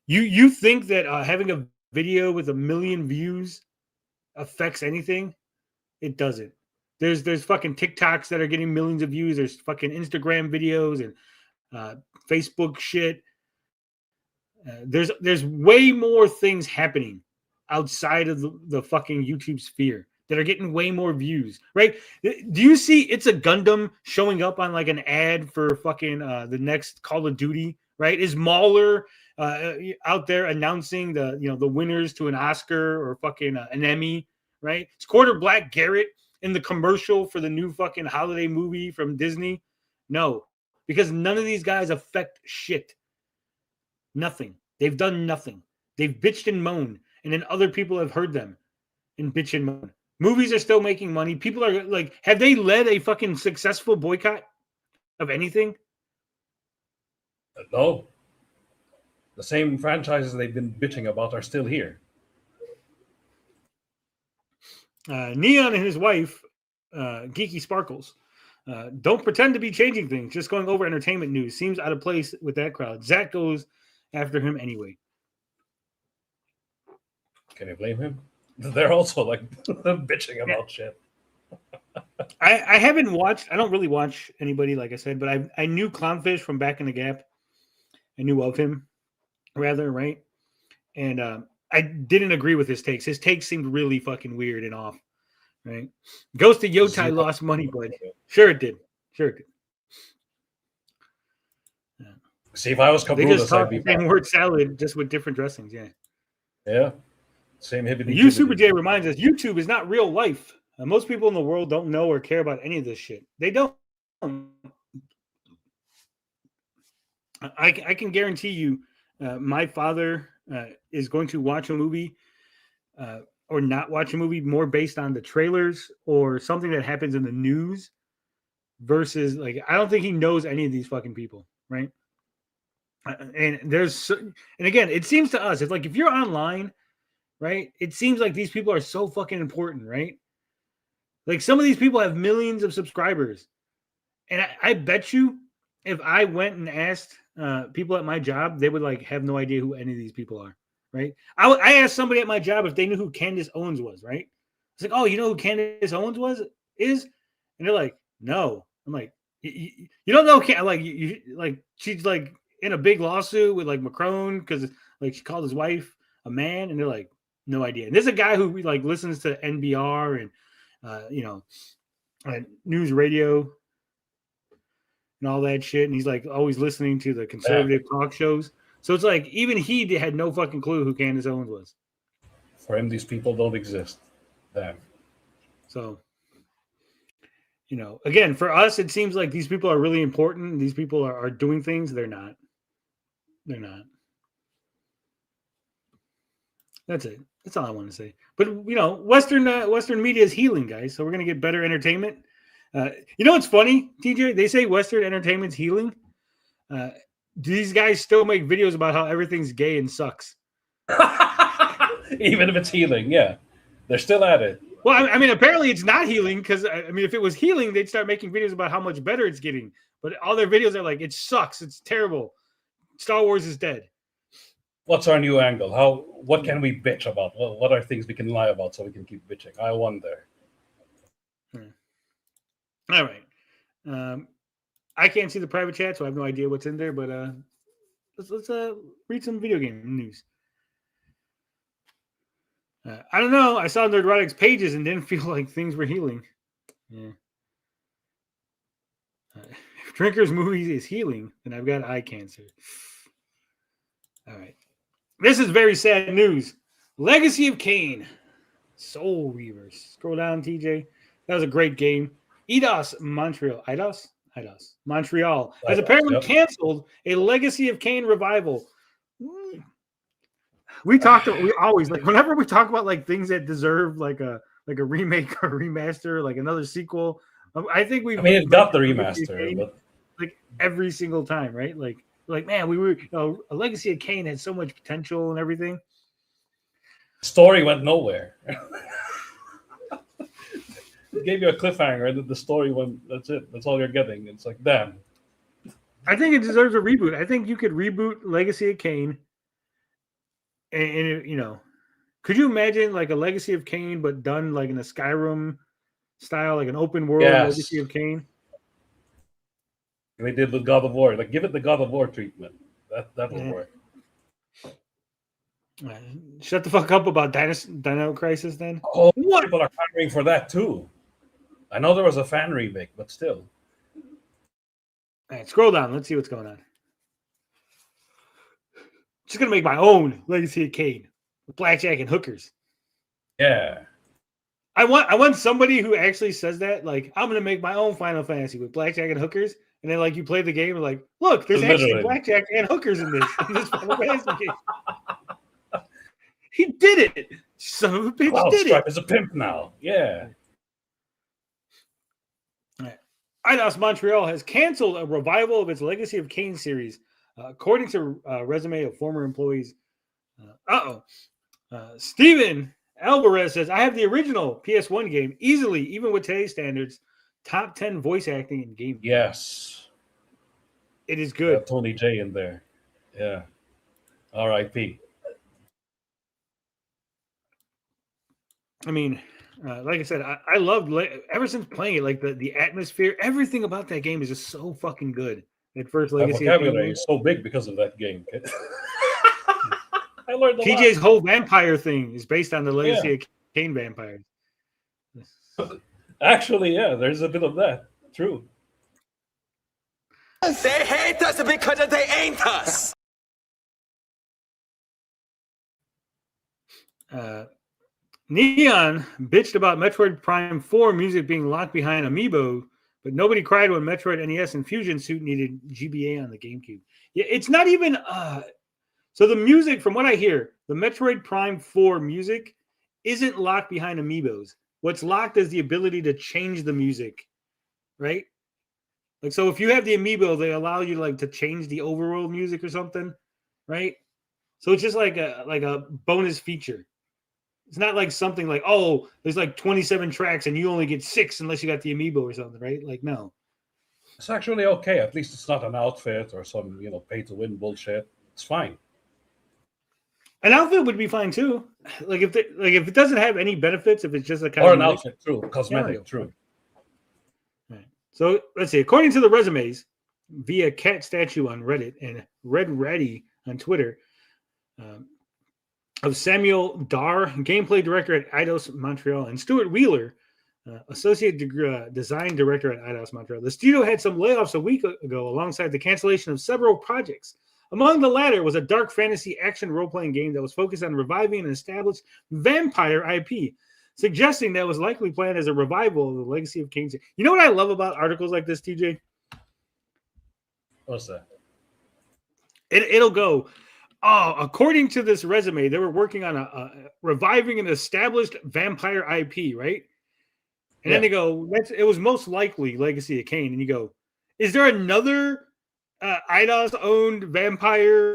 You think that having a video with 1 million views affects anything? It doesn't. There's fucking TikToks that are getting millions of views. There's fucking Instagram videos and Facebook shit. There's way more things happening outside of the fucking YouTube sphere that are getting way more views, right? Do you see It's a Gundam showing up on like an ad for fucking the next Call of Duty, right? Is Mauler out there announcing the winners to an Oscar or fucking an Emmy, right? It's Quarter Black Garrett in the commercial for the new fucking holiday movie from Disney. No, because none of these guys affect shit. Nothing. They've done nothing. They've bitched and moaned, and then other people have heard them and bitch and moan. Movies are still making money. People are like, have they led a fucking successful boycott of anything? No. The same franchises they've been bitching about are still here. Neon and his wife, Geeky Sparkles, don't pretend to be changing things, just going over entertainment news. Seems out of place with that crowd. Zach goes after him anyway. Can you blame him? They're also like bitching about shit. I haven't watched, I don't really watch anybody, like I said, but I knew Clownfish from back in the Gap. I knew of him, rather, right? And I didn't agree with his takes. His takes seemed really fucking weird and off, right? Ghost of Yotai lost money, but sure it did. Sure it did. Yeah. See, if I was They just Cabrulus, talk I'd be the same word salad, just with different dressings, yeah. Yeah. Same hibbity. You Super J reminds us YouTube is not real life. Most people in the world don't know or care about any of this shit. They don't. I can guarantee you, my father is going to watch a movie or not watch a movie more based on the trailers or something that happens in the news versus like, I don't think he knows any of these fucking people, right? And again, it seems to us, it's like if you're online, right? It seems like these people are so fucking important, right? Like some of these people have millions of subscribers. And I bet you if I went and asked people at my job, they would like have no idea who any of these people are, right? I asked somebody at my job if they knew who Candace Owens was, right? It's like, oh, you know who Candace Owens is? And they're like, no. I'm like, you don't know, like she's like in a big lawsuit with like Macron because like she called his wife a man, and they're like, no idea. And there's a guy who like listens to NBR and news radio and all that shit, and he's like always listening to the conservative talk shows. So it's like even he had no fucking clue who Candace Owens was. For him, these people don't exist. Damn. So, again, for us, it seems like these people are really important. These people are doing things. They're not. They're not. That's it. That's all I want to say. But Western media is healing, guys. So we're gonna get better entertainment. What's funny, TJ? They say Western entertainment's healing. Do these guys still make videos about how everything's gay and sucks? Even if it's healing, yeah, they're still at it. Well, I mean, apparently it's not healing because I mean, if it was healing, they'd start making videos about how much better it's getting. But all their videos are like, it sucks, it's terrible. Star Wars is dead. What's our new angle? What can we bitch about? What are things we can lie about so we can keep bitching? I wonder. All right. I can't see the private chat, so I have no idea what's in there. But let's read some video game news. I don't know. I saw Nerdrotic's pages and didn't feel like things were healing. Yeah. If Drinker's Movies is healing, then I've got eye cancer. All right. This is very sad news. Legacy of Kain. Soul Reavers. Scroll down, TJ. That was a great game. Eidos Montreal has apparently canceled a Legacy of Kain revival. We always like whenever we talk about like things that deserve like a remake or remaster, like another sequel. I think it got the remaster, but like every single time, right? Like man, a Legacy of Kain had so much potential and everything. Story went nowhere. It gave you a cliffhanger, and the story went. That's it. That's all you're getting. It's like, damn. I think it deserves a reboot. I think you could reboot Legacy of Kain. And could you imagine like a Legacy of Kain, but done like in a Skyrim style, like an open world Legacy of Kain? They did with God of War. Like, give it the God of War treatment. That will work. Shut the fuck up about Dino Crisis then. Oh, What? people are clamoring for that too. I know there was a fan remake, but still. All right, scroll down. Let's see what's going on. Just gonna make my own Legacy of Kain with blackjack and hookers. Yeah. I want somebody who actually says that. Like, I'm gonna make my own Final Fantasy with blackjack and hookers, and then like you play the game and like, look, there's actually Literally. blackjack and hookers in this Final Fantasy game. He did it. Son of a bitch did Cloudstripe it. is a pimp now. Yeah. Eidos Montreal has canceled a revival of its Legacy of Kain series, according to a resume of former employees. Steven Alvarez says, I have the original PS1 game easily, even with today's standards, top 10 voice acting in game. Yes. It is good. Tony J in there. Yeah. R.I.P. I mean, like I said, I loved ever since playing it, like the atmosphere, everything about that game is just so fucking good. That first My Legacy vocabulary is so big because of that game. I learned a lot. TJ's whole vampire thing is based on the Legacy of Kain vampires. Actually, yeah, there's a bit of that. True. They hate us because they ain't us. Neon bitched about Metroid Prime 4 music being locked behind Amiibo, but nobody cried when Metroid NES and Fusion Suit needed GBA on the GameCube. Yeah, it's not even... So the music, from what I hear, the Metroid Prime 4 music isn't locked behind Amiibos. What's locked is the ability to change the music, right? Like, so if you have the Amiibo, they allow you like to change the overworld music or something, right? So it's just like a bonus feature. It's not like something like, oh, there's like 27 tracks and you only get 6 unless you got the Amiibo or something, right? Like, no. It's actually okay. At least it's not an outfit or some, pay-to-win bullshit. It's fine. An outfit would be fine too. Like if it doesn't have any benefits, if it's just a or an outfit, true, cosmetic, true. Right. So let's see. According to the resumes, via Cat Statue on Reddit and Red Reddy on Twitter, of Samuel Dar, gameplay director at Eidos Montreal, and Stuart Wheeler, associate design director at Eidos Montreal. The studio had some layoffs a week ago alongside the cancellation of several projects. Among the latter was a dark fantasy action role-playing game that was focused on reviving an established vampire IP, suggesting that it was likely planned as a revival of the Legacy of Kain. You know what I love about articles like this, TJ? What's that? It'll go, oh, according to this resume, they were working on a reviving an established vampire IP, right? And then they go, it was most likely Legacy of Kain. And you go, is there another Eidos-owned vampire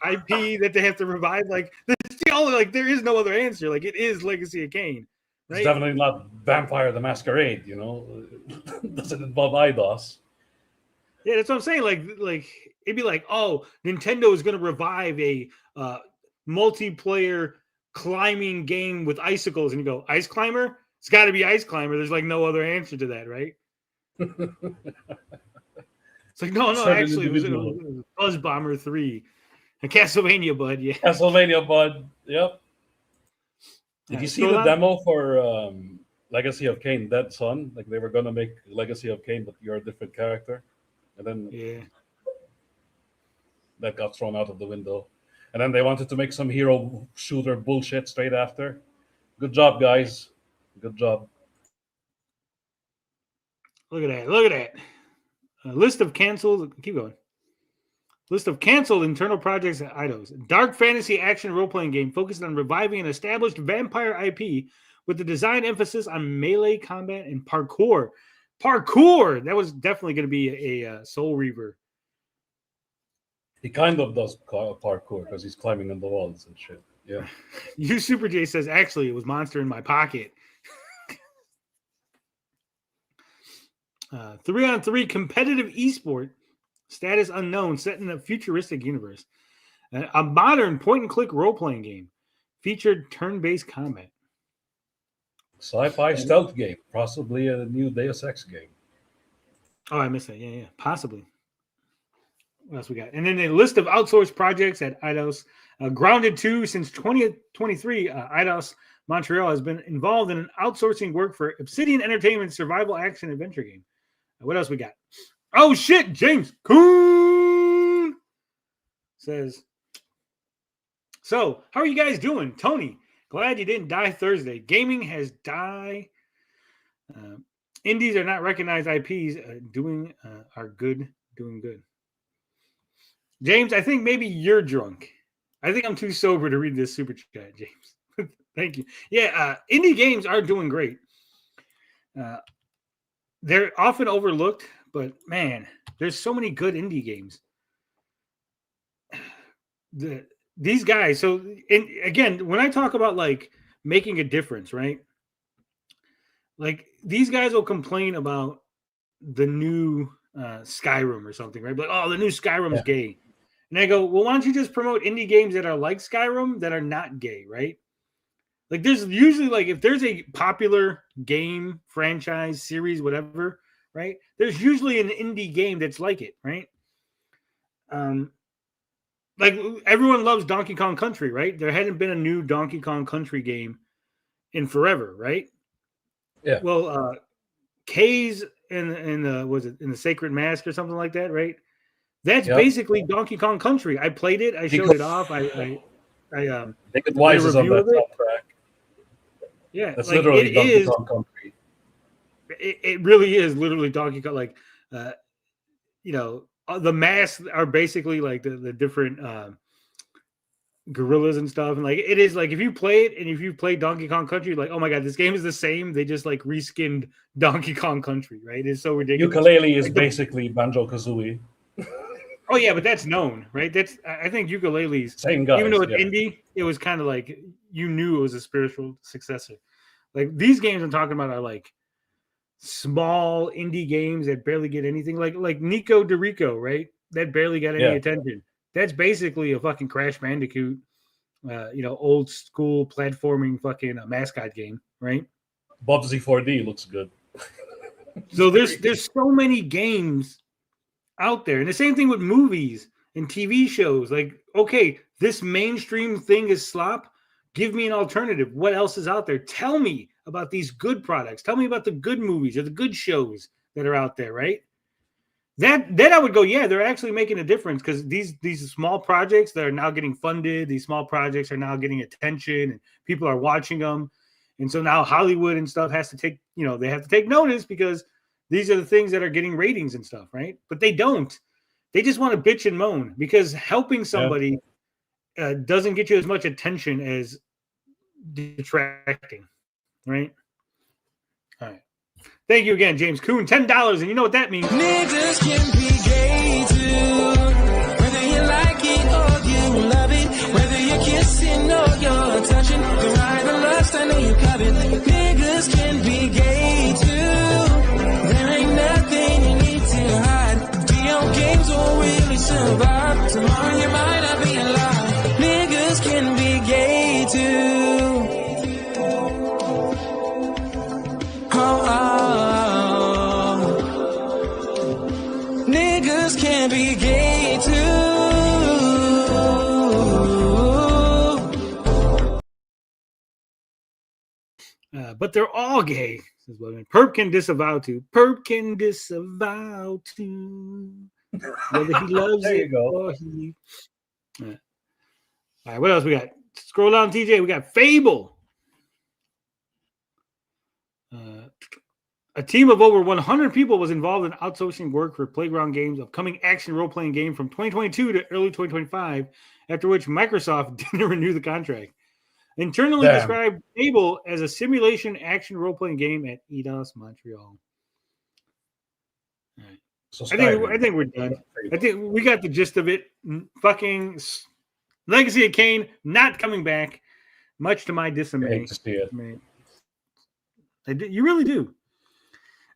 IP that they have to revive? Like, there is no other answer. Like, it is Legacy of Kain. Right? It's definitely not Vampire the Masquerade, Doesn't involve Eidos. Yeah, that's what I'm saying. Like it'd be like, oh, Nintendo is going to revive a multiplayer climbing game with icicles, and you go, Ice Climber? It's got to be Ice Climber. There's like no other answer to that, right? It's like, no, actually, it was Buzz Bomber 3. And Castlevania, bud, yeah. Castlevania, bud, yep. Did you see the demo for Legacy of Kain, Dead Son? Like, they were going to make Legacy of Kain, but you're a different character. And then that got thrown out of the window. And then they wanted to make some hero shooter bullshit straight after. Good job, guys. Good job. Look at that. List of canceled. Keep going. List of canceled internal projects at Eidos. Dark fantasy action role-playing game focused on reviving an established vampire IP with the design emphasis on melee combat and parkour. Parkour! That was definitely going to be a Soul Reaver. He kind of does parkour because he's climbing on the walls and shit. Yeah. You Super J says, actually, it was Monster in My Pocket. 3-on-3 competitive esport, status unknown, set in a futuristic universe. A modern point-and-click role-playing game featured turn-based combat. Sci-fi stealth game, possibly a new Deus Ex game. Oh, I missed that. Yeah, possibly. What else we got? And then a list of outsourced projects at Eidos. Grounded 2, since 2023, Eidos Montreal has been involved in an outsourcing work for Obsidian Entertainment's survival action adventure game. What else we got? Oh, shit, James Kuhn says, so, how are you guys doing? Tony, glad you didn't die Thursday. Gaming has died. Indies are not recognized IPs. Doing good. James, I think maybe you're drunk. I think I'm too sober to read this super chat, James. Thank you. Yeah, indie games are doing great. They're often overlooked, but man, there's so many good indie games. These guys, so again, when I talk about like making a difference, right? Like these guys will complain about the new Skyrim or something, right? Like, oh, the new Skyrim's gay. And I go, well, why don't you just promote indie games that are like Skyrim that are not gay, right? Like there's usually like if there's a popular game, franchise, series, whatever, right? There's usually an indie game that's like it, right? Like everyone loves Donkey Kong Country, right? There hadn't been a new Donkey Kong Country game in forever, right? Yeah. Well, K's in the was it in the Sacred Mask or something like that, right? That's basically Donkey Kong Country. I played it. I showed it off. David Wise is on that soundtrack. Yeah, that's like, literally Donkey Kong Country. It really is literally Donkey Kong. Like, you know, the masks are basically like the different gorillas and stuff. And like, it is like if you play it and if you play Donkey Kong Country, like, oh my god, this game is the same. They just like reskinned Donkey Kong Country, right? It's so ridiculous. Ukulele is basically Banjo-Kazooie. Oh yeah, but that's known, right? That's I think Ukulele's same guys, even though it's indie, it was kind of like you knew it was a spiritual successor. Like these games I'm talking about are like small indie games that barely get anything. Like Nico DeRico, right? That barely got any attention. That's basically a fucking Crash Bandicoot, you know, old school platforming fucking mascot game, right? Bubsy 4D looks good. So there's so many games out there, and the same thing with movies and TV shows. Like, okay, this mainstream thing is slop. Give me an alternative. What else is out there? Tell me about these good products. Tell me about the good movies or the good shows that are out there, right? Then I would go, yeah, they're actually making a difference because these small projects that are now getting funded, these small projects are now getting attention and people are watching them. And so now Hollywood and stuff has to take, you know, they have to take notice because these are the things that are getting ratings and stuff, right? But they don't. They just want to bitch and moan because helping somebody doesn't get you as much attention as detracting, right? All right. Thank you again, James Kuhn. $10, and you know what that means. Niggas can be gay too. Whether you like it or you love it, whether you're kissing or you're touching, the right or lust, I know you covet. Niggas can be gay too. There ain't nothing you need to hide. Video games won't really survive. Tomorrow you might not be alive. Niggas can be gay too. Niggas can be gay too. But they're all gay. Perp can disavow to. Perp can disavow to. Whether he loves it or he. All right, what else we got? Scroll down, TJ. We got Fable. A team of over 100 people was involved in outsourcing work for Playground Games' upcoming action role-playing game from 2022 to early 2025, after which Microsoft didn't renew the contract. Internally described Fable as a simulation action role-playing game at Eidos Montreal. All right. So I think we're done. I think we got the gist of it. Fucking Legacy of Kain not coming back, much to my dismay. I hate to see it. You really do.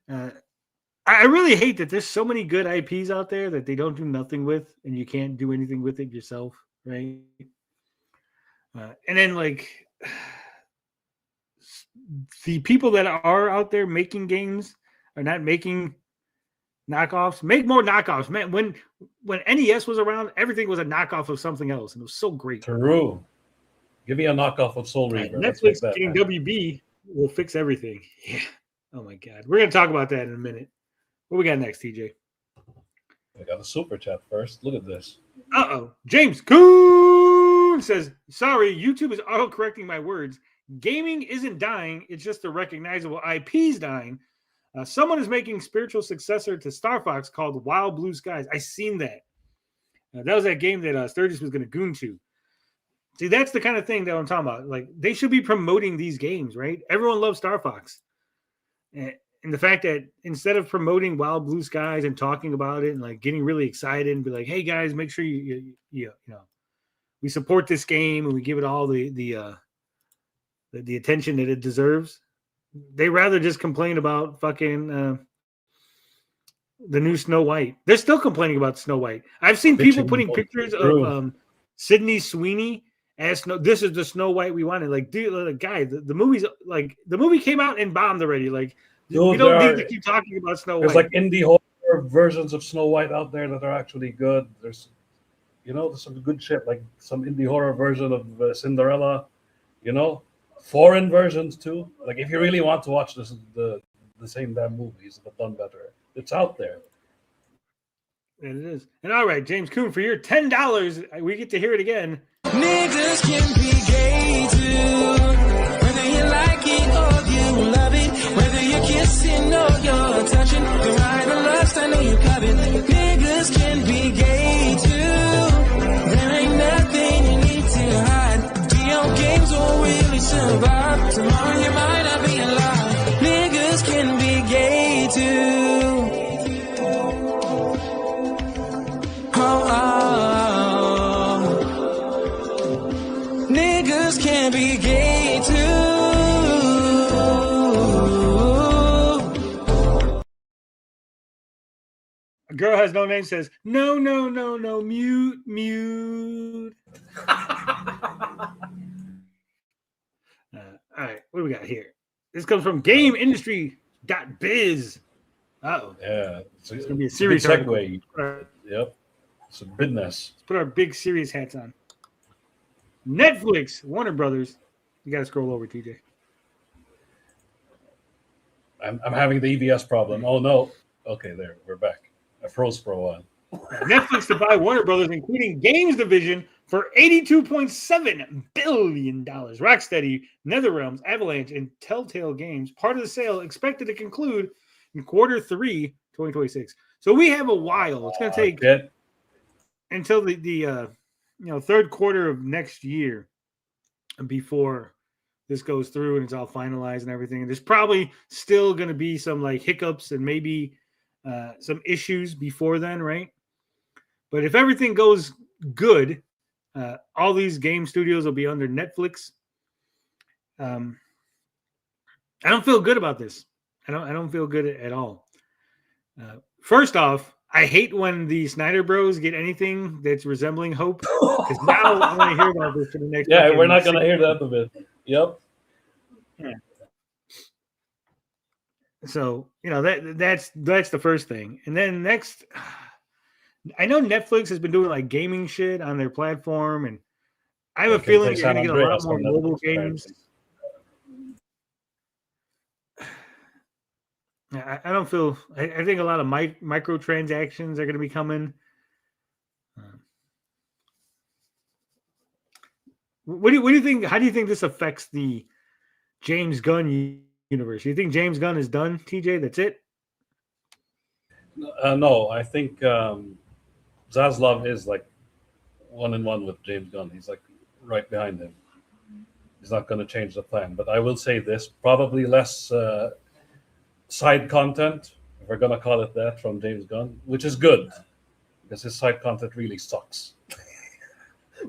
I really hate that there's so many good IPs out there that they don't do nothing with, and you can't do anything with it yourself, right? And then, like, the people that are out there making games are not making knockoffs. Make more knockoffs, man. When NES was around, everything was a knockoff of something else, and it was so great. True. Give me a knockoff of Soul Reaver. Let's Netflix make that getting happen. WB will fix everything. Yeah. Oh my God. We're gonna talk about that in a minute. What we got next, TJ? We got a super chat first. Look at this. James Coon says, sorry, YouTube is auto-correcting my words. Gaming isn't dying. It's just the recognizable IP's dying. Someone is making spiritual successor to Star Fox called Wild Blue Skies. I seen that. That was that game that Sturgis was going to goon to. See, that's the kind of thing that I'm talking about. Like, they should be promoting these games, right? Everyone loves Star Fox. And the fact that instead of promoting Wild Blue Skies and talking about it and like getting really excited and be like, hey guys, make sure you know we support this game and we give it all the attention that it deserves. They rather just complain about fucking the new Snow White. They're still complaining about Snow White. I've seen people putting pictures of Sydney Sweeney as this is the Snow White we wanted. Like, dude, guy, the movie's like the movie came out and bombed already. Like, dude, we don't need to keep talking about Snow White. There's like indie horror versions of Snow White out there that are actually good. There's some good shit, like some indie horror version of Cinderella. Foreign versions too. Like, if you really want to watch the same damn movies but done better, it's out there. And it is. And all right, James Coon, for your $10, we get to hear it again. Niggas can be gay too. Whether you like it or you love it. Whether you're kissing or you're touching. The right or lust, I know you covet. Niggas can be gay too. There ain't nothing you need to hide. Video games won't really survive. Tomorrow you might not be alive. Niggas can be gay too. Niggas can be gay too. A girl has no name says, no, mute. All right, what do we got here? This comes from GameIndustry.biz. Uh-oh. Yeah, it's going to be a serious segue. Yep, it's a business. Let's put our big serious hats on. Netflix, Warner Brothers. You got to scroll over, TJ. I'm having the EBS problem. Oh, no. Okay, there. We're back. I froze for a while. Netflix to buy Warner Brothers, including games division, for $82.7 billion. Rocksteady, NetherRealms, Avalanche, and Telltale Games. Part of the sale expected to conclude in Q3 2026. So we have a while. It's going to take until the third quarter of next year before this goes through and it's all finalized and everything. And there's probably still going to be some like hiccups and maybe some issues before then, right? But if everything goes good, all these game studios will be under Netflix. I don't feel good about this. I don't feel good at all. First off, I hate when the Snyder Bros get anything that's resembling hope. Because now I want to hear about this for the next. Yeah, we're not going to hear that of it. Yep. Yeah. So that's the first thing, and then next, I know Netflix has been doing like gaming shit on their platform, and I have a feeling you're going to get a lot more mobile games. I don't feel. I think a lot of microtransactions are going to be coming. What do you think? How do you think this affects the James Gunn universe? You think James Gunn is done, TJ? That's it? No, I think Zaslav is like 1-1 with James Gunn. He's like right behind him. He's not going to change the plan. But I will say this: probably less side content, if we're going to call it that, from James Gunn, which is good because his side content really sucks.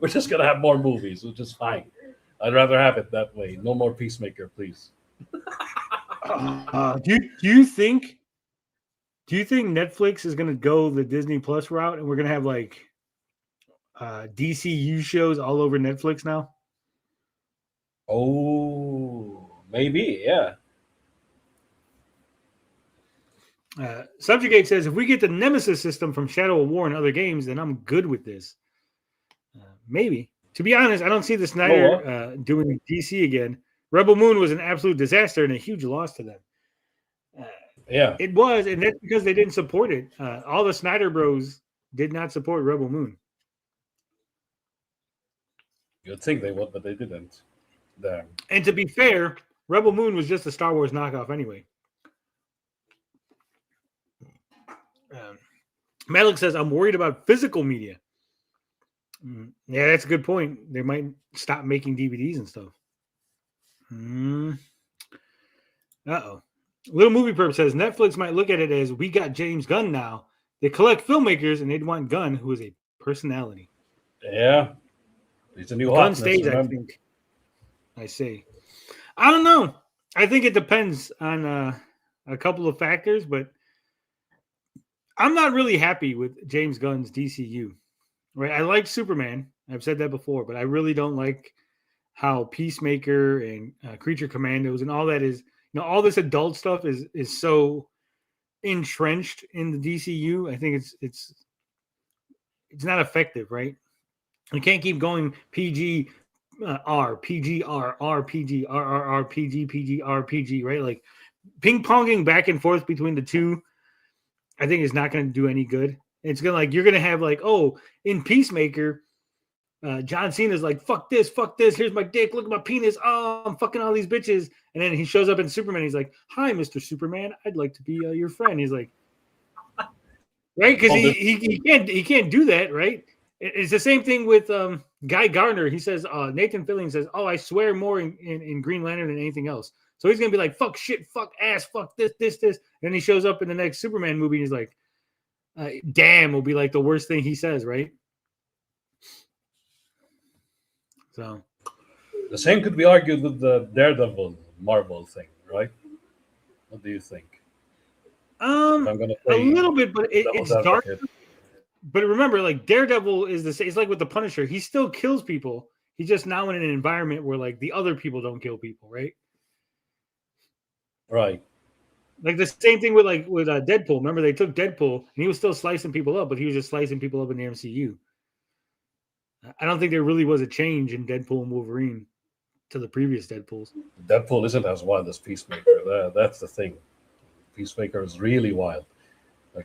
We're just going to have more movies, which is fine. I'd rather have it that way. No more Peacemaker, please. Do you think Netflix is going to go the Disney Plus route and we're going to have like DCU shows all over Netflix now? Oh, maybe, yeah. Subjugate says, if we get the Nemesis system from Shadow of War and other games, then I'm good with this. Maybe. To be honest, I don't see the Snyder doing DC again. Rebel Moon was an absolute disaster and a huge loss to them. Yeah. It was, and that's because they didn't support it. All the Snyder Bros did not support Rebel Moon. You'd think they would, but they didn't. Damn. And to be fair, Rebel Moon was just a Star Wars knockoff anyway. Malik says, I'm worried about physical media. Yeah, that's a good point. They might stop making DVDs and stuff. Uh-oh. Little Movie Perp says, Netflix might look at it as, we got James Gunn now. They collect filmmakers, and they'd want Gunn, who is a personality. Yeah. He's a new Gunn hotness, stays, I remember? think. I say. I don't know. I think it depends on a couple of factors, but I'm not really happy with James Gunn's DCU. Right? I like Superman. I've said that before, but I really don't like how Peacemaker and Creature Commandos and all that is, all this adult stuff is so entrenched in the DCU. I think it's not effective, right? You can't keep going PG R, PG R, R, PG, R, R, R, PG, PG, R, PG, right? Like ping-ponging back and forth between the two, I think is not going to do any good. It's going to you're going to have in Peacemaker, John Cena's like, fuck this, here's my dick, look at my penis, oh, I'm fucking all these bitches. And then he shows up in Superman, he's like, hi, Mr. Superman, I'd like to be your friend. He's like, right? Because he can't do that, right? It's the same thing with Guy Gardner. He says, Nathan Fillion says, oh, I swear more in Green Lantern than anything else. So he's going to be like, fuck shit, fuck ass, fuck this. And then he shows up in the next Superman movie and he's like, damn, will be like the worst thing he says, right? So the same could be argued with the Daredevil Marvel thing, right? What do you think? I'm gonna a little bit, but it's dark. But remember, Daredevil is the same. It's like with the Punisher. He still kills people. He's just now in an environment where the other people don't kill people, right? Right. Like the same thing with Deadpool. Remember, they took Deadpool and he was still slicing people up, but he was just slicing people up in the MCU. I don't think there really was a change in Deadpool and Wolverine to the previous Deadpools. Deadpool isn't as wild as Peacemaker. That's the thing. Peacemaker is really wild.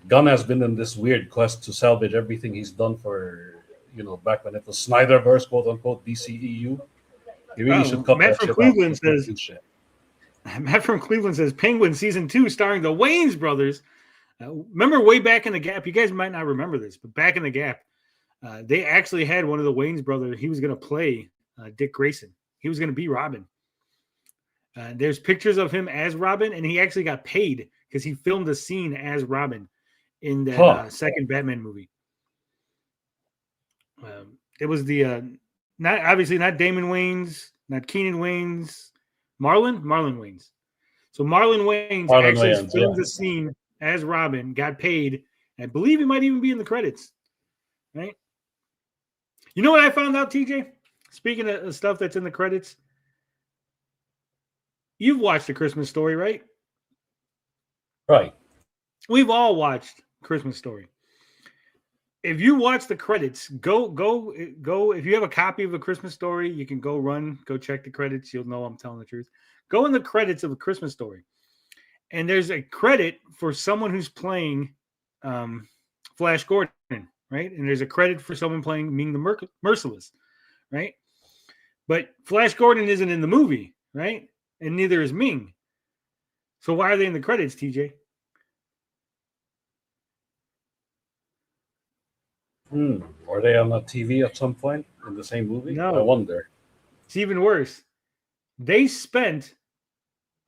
Gunn has been in this weird quest to salvage everything he's done for, back when it was Snyderverse, quote unquote, DCEU. He really should cut Matt that from shit Cleveland out. says, Matt from Cleveland says, Penguin Season 2 starring the Wayans brothers. Remember way back in the Gap, you guys might not remember this, but back in the Gap, they actually had one of the Wayans brothers. He was going to play Dick Grayson. He was going to be Robin. There's pictures of him as Robin, and he actually got paid because he filmed a scene as Robin in that second Batman movie. It was the not Damon Wayans, not Keenan Wayans, Marlon Wayans. So Marlon Wayans filmed the scene as Robin, got paid, and I believe he might even be in the credits. Right? You know what I found out, TJ? Speaking of stuff that's in the credits, you've watched A Christmas Story, right? Right. We've all watched Christmas Story. If you watch the credits, go. If you have a copy of A Christmas Story, you can go check the credits. You'll know I'm telling the truth. Go in the credits of A Christmas Story. And there's a credit for someone who's playing Flash Gordon, right? And there's a credit for someone playing Ming the Merciless, right? But Flash Gordon isn't in the movie, right? And neither is Ming. So why are they in the credits, TJ? Are they on a TV at some point in the same movie? No. I wonder. It's even worse. They spent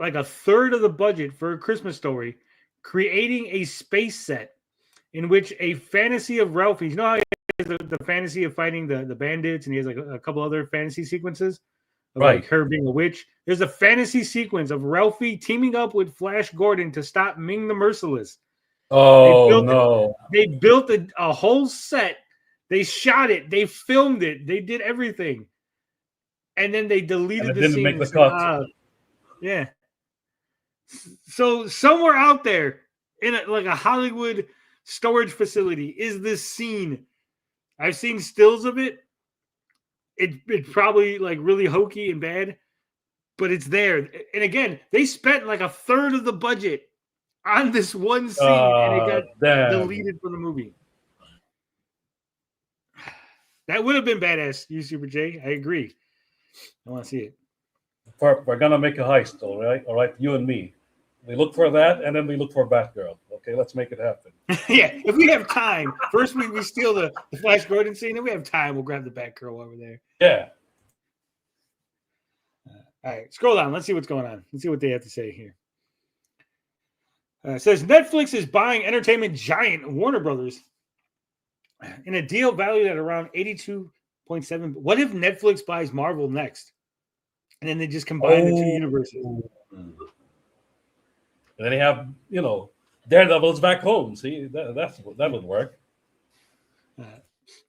a third of the budget for A Christmas Story creating a space set in which a fantasy of Ralphie, you know how he has the fantasy of fighting the bandits, and he has a couple other fantasy sequences of her being a witch. There's a fantasy sequence of Ralphie teaming up with Flash Gordon to stop Ming the Merciless. Oh, They built a whole set. They shot it. They filmed it. They did everything. And then they deleted the scene. Make the cut. Yeah. So somewhere out there in like a Hollywood storage facility is this scene. I've seen stills of it. It's probably like really hokey and bad, but it's there. And again, they spent like a third of the budget on this one scene, and it got deleted from the movie. That would have been badass, you Super J. I agree. I want to see it. We're gonna make a heist, all right? All right, you and me. We look for that, and then we look for Batgirl. Okay, let's make it happen. Yeah, if we have time, first we steal the Flash Gordon scene, and we have time, we'll grab the Batgirl over there. Yeah. All right, scroll down. Let's see what's going on. Let's see what they have to say here. It says Netflix is buying entertainment giant Warner Brothers in a deal valued at around 82.7. What if Netflix buys Marvel next? And then they just combine the two universes. And then you have, Daredevil's back home. See, that would work.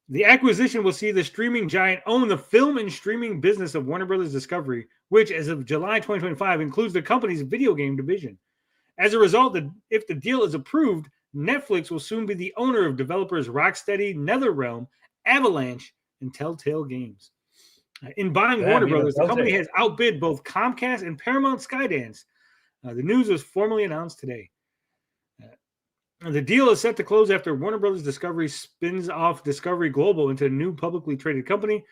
The acquisition will see the streaming giant own the film and streaming business of Warner Brothers Discovery, which, as of July 2025, includes the company's video game division. As a result, if the deal is approved, Netflix will soon be the owner of developers Rocksteady, NetherRealm, Avalanche, and Telltale Games. In buying Warner Brothers, the company has outbid both Comcast and Paramount Skydance. The news was formally announced today. The deal is set to close after Warner Brothers Discovery spins off Discovery Global into a new publicly traded company.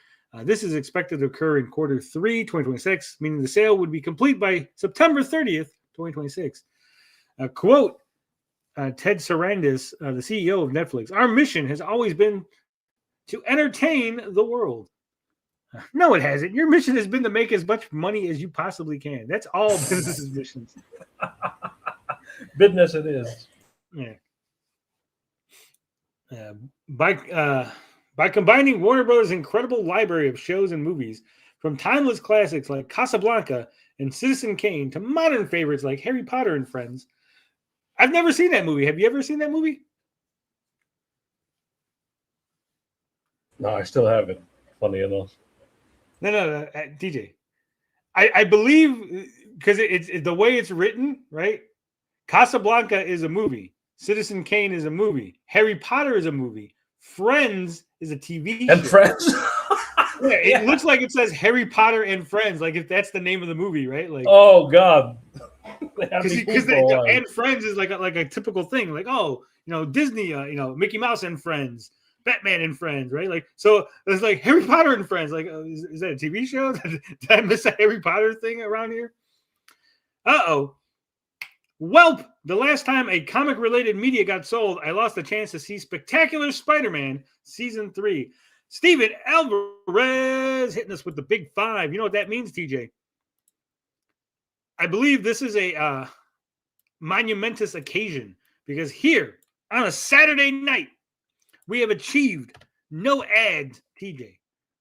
This is expected to occur in quarter 3, 2026, meaning the sale would be complete by September 30th, 2026. Quote, Ted Sarandos, the CEO of Netflix, "Our mission has always been to entertain the world." No, it hasn't. Your mission has been to make as much money as you possibly can. That's all business missions. Business it is. Yeah. By combining Warner Brothers' incredible library of shows and movies, from timeless classics like Casablanca and Citizen Kane to modern favorites like Harry Potter and Friends. I've never seen that movie. Have you ever seen that movie? No, I still haven't. Funny enough. No, DJ. I believe because it's the way it's written, right? Casablanca is a movie. Citizen Kane is a movie. Harry Potter is a movie. Friends is a TV show. And Friends? It looks like it says Harry Potter and Friends, like if that's the name of the movie, right? Like, oh God, because and Friends is like a typical thing, like Disney, Mickey Mouse and Friends, Batman and Friends, right? Like so, it's like Harry Potter and Friends. Like, is that a TV show? Did I miss a Harry Potter thing around here? Welp, the last time a comic-related media got sold, I lost the chance to see Spectacular Spider-Man Season 3. Steven Alvarez hitting us with the big 5. You know what that means, TJ? I believe this is a monumentous occasion because here on a Saturday night, we have achieved no ads, TJ.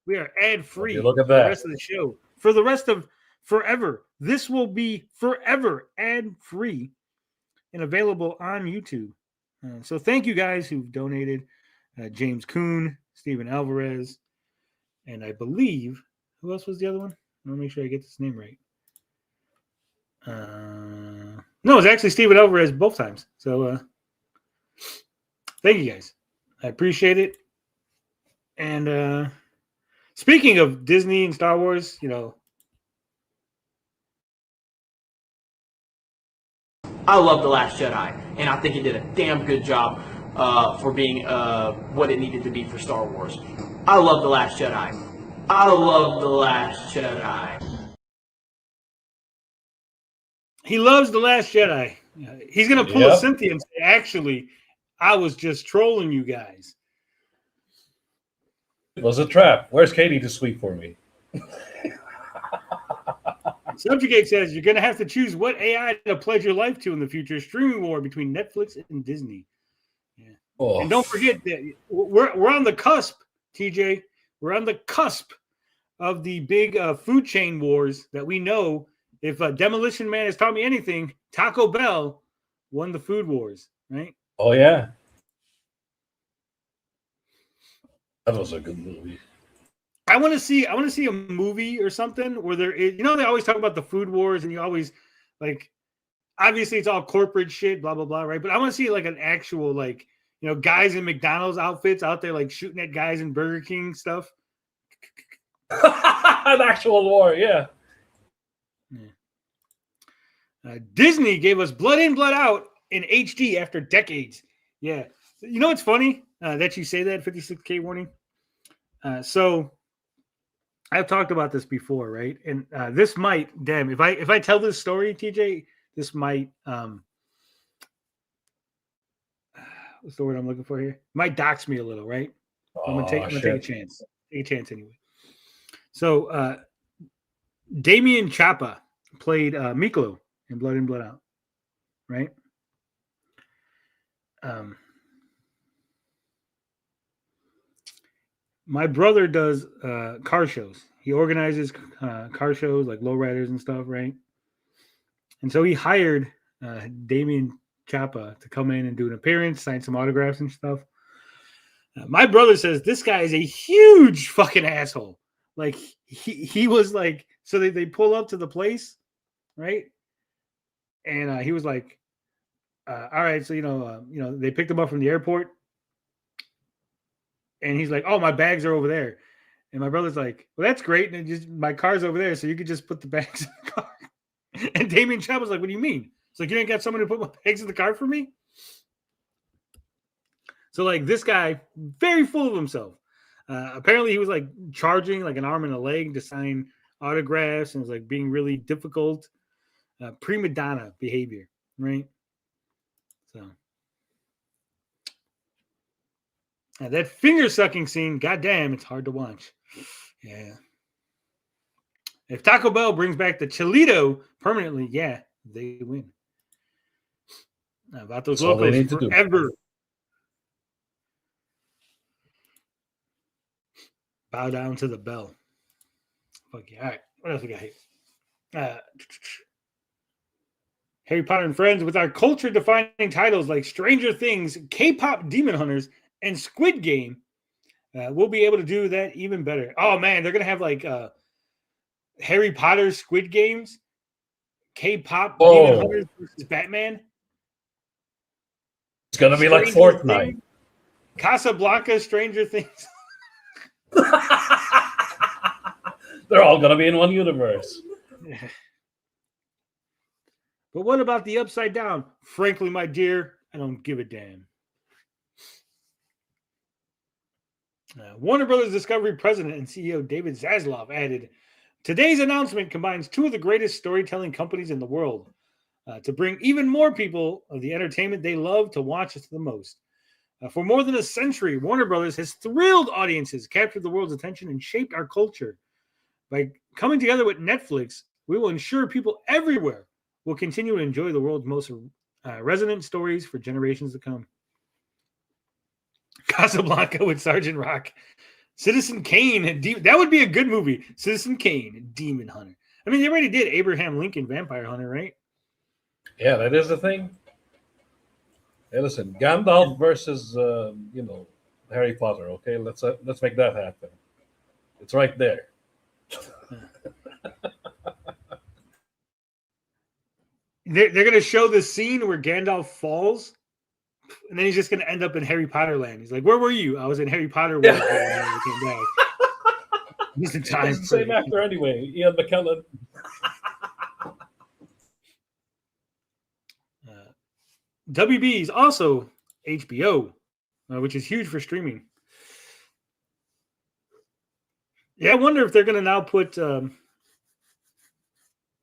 We are ad-free look at for that. the rest of the show. For the rest of forever. This will be forever ad-free and available on YouTube. So thank you guys who've donated. James Kuhn, Steven Alvarez, and I believe, who else was the other one? I want to make sure I get this name right. No, it's actually Steven Alvarez both times. So thank you guys. I appreciate it. And speaking of Disney and Star Wars, I love The Last Jedi, and I think it did a damn good job for being what it needed to be for Star Wars. I love The Last Jedi. I love The Last Jedi. He loves The Last Jedi. He's going to pull a Cynthia and say, actually, I was just trolling you guys. It was a trap. Where's Katie to sweep for me? Subjugate says you're going to have to choose what AI to pledge your life to in the future. Streaming war between Netflix and Disney. Yeah. Oh. And don't forget that we're on the cusp, TJ. We're on the cusp of the big food chain wars that we know. If Demolition Man has taught me anything, Taco Bell won the food wars, right? Oh yeah, that was a good movie. I want to see a movie or something where there is, they always talk about the food wars, and you always like, obviously it's all corporate shit, blah blah blah, right? But I want to see like an actual like guys in McDonald's outfits out there like shooting at guys in Burger King stuff. An actual war, yeah. Disney gave us Blood In, Blood Out in HD after decades. Yeah. You know what's funny that you say that, 56K warning? So I've talked about this before, right? And this might, damn, if I tell this story, TJ, this might, what's the word I'm looking for here? Might dox me a little, right? I'm gonna take a chance. Take a chance anyway. So Damian Chapa played Miklo in Blood In, Blood Out, right? My brother does car shows. He organizes car shows like lowriders and stuff, right? And so he hired Damian Chapa to come in and do an appearance, sign some autographs and stuff. My brother says this guy is a huge fucking asshole. Like he was like, so they pull up to the place, right? And he was like, all right, so they picked him up from the airport, and he's like, oh, my bags are over there. And my brother's like, well, that's great. And just my car's over there, so you could just put the bags in the car. And Damian Chapa was like, what do you mean? It's like, you ain't got someone to put my bags in the car for me? So like this guy, very full of himself. Apparently he was like charging like an arm and a leg to sign autographs and was like being really difficult. Prima donna behavior, right? So that finger sucking scene, goddamn, it's hard to watch. Yeah. If Taco Bell brings back the Chilito permanently, yeah, they win. About those locals forever. Bow down to the bell. Fuck yeah. All right. What else we got here? Harry Potter and Friends with our culture-defining titles like Stranger Things, K-pop Demon Hunters, and Squid Game. We'll be able to do that even better. Oh, man, they're going to have like Harry Potter Squid Games, K-pop Demon Hunters versus Batman. It's going to be like Fortnite. Casablanca, Stranger Things. They're all going to be in one universe. But what about the upside down? Frankly, my dear, I don't give a damn. Warner Brothers Discovery president and CEO David Zaslav added, today's announcement combines two of the greatest storytelling companies in the world to bring even more people of the entertainment they love to watch us the most. For more than a century, Warner Brothers has thrilled audiences, captured the world's attention, and shaped our culture. By coming together with Netflix, we will ensure people everywhere will continue to enjoy the world's most resonant stories for generations to come. Casablanca with Sergeant Rock. Citizen Kane. That would be a good movie. Citizen Kane, Demon Hunter. I mean, they already did Abraham Lincoln, Vampire Hunter, right? Yeah, that is the thing. Hey, listen, Gandalf versus Harry Potter. Okay, let's make that happen. It's right there. They're going to show the scene where Gandalf falls, and then he's just going to end up in Harry Potter land. He's like, "Where were you? I was in Harry Potter world." He's in time. It's the same actor anyway, Ian McKellen. WB is also HBO, which is huge for streaming. Yeah, I wonder if they're going to now put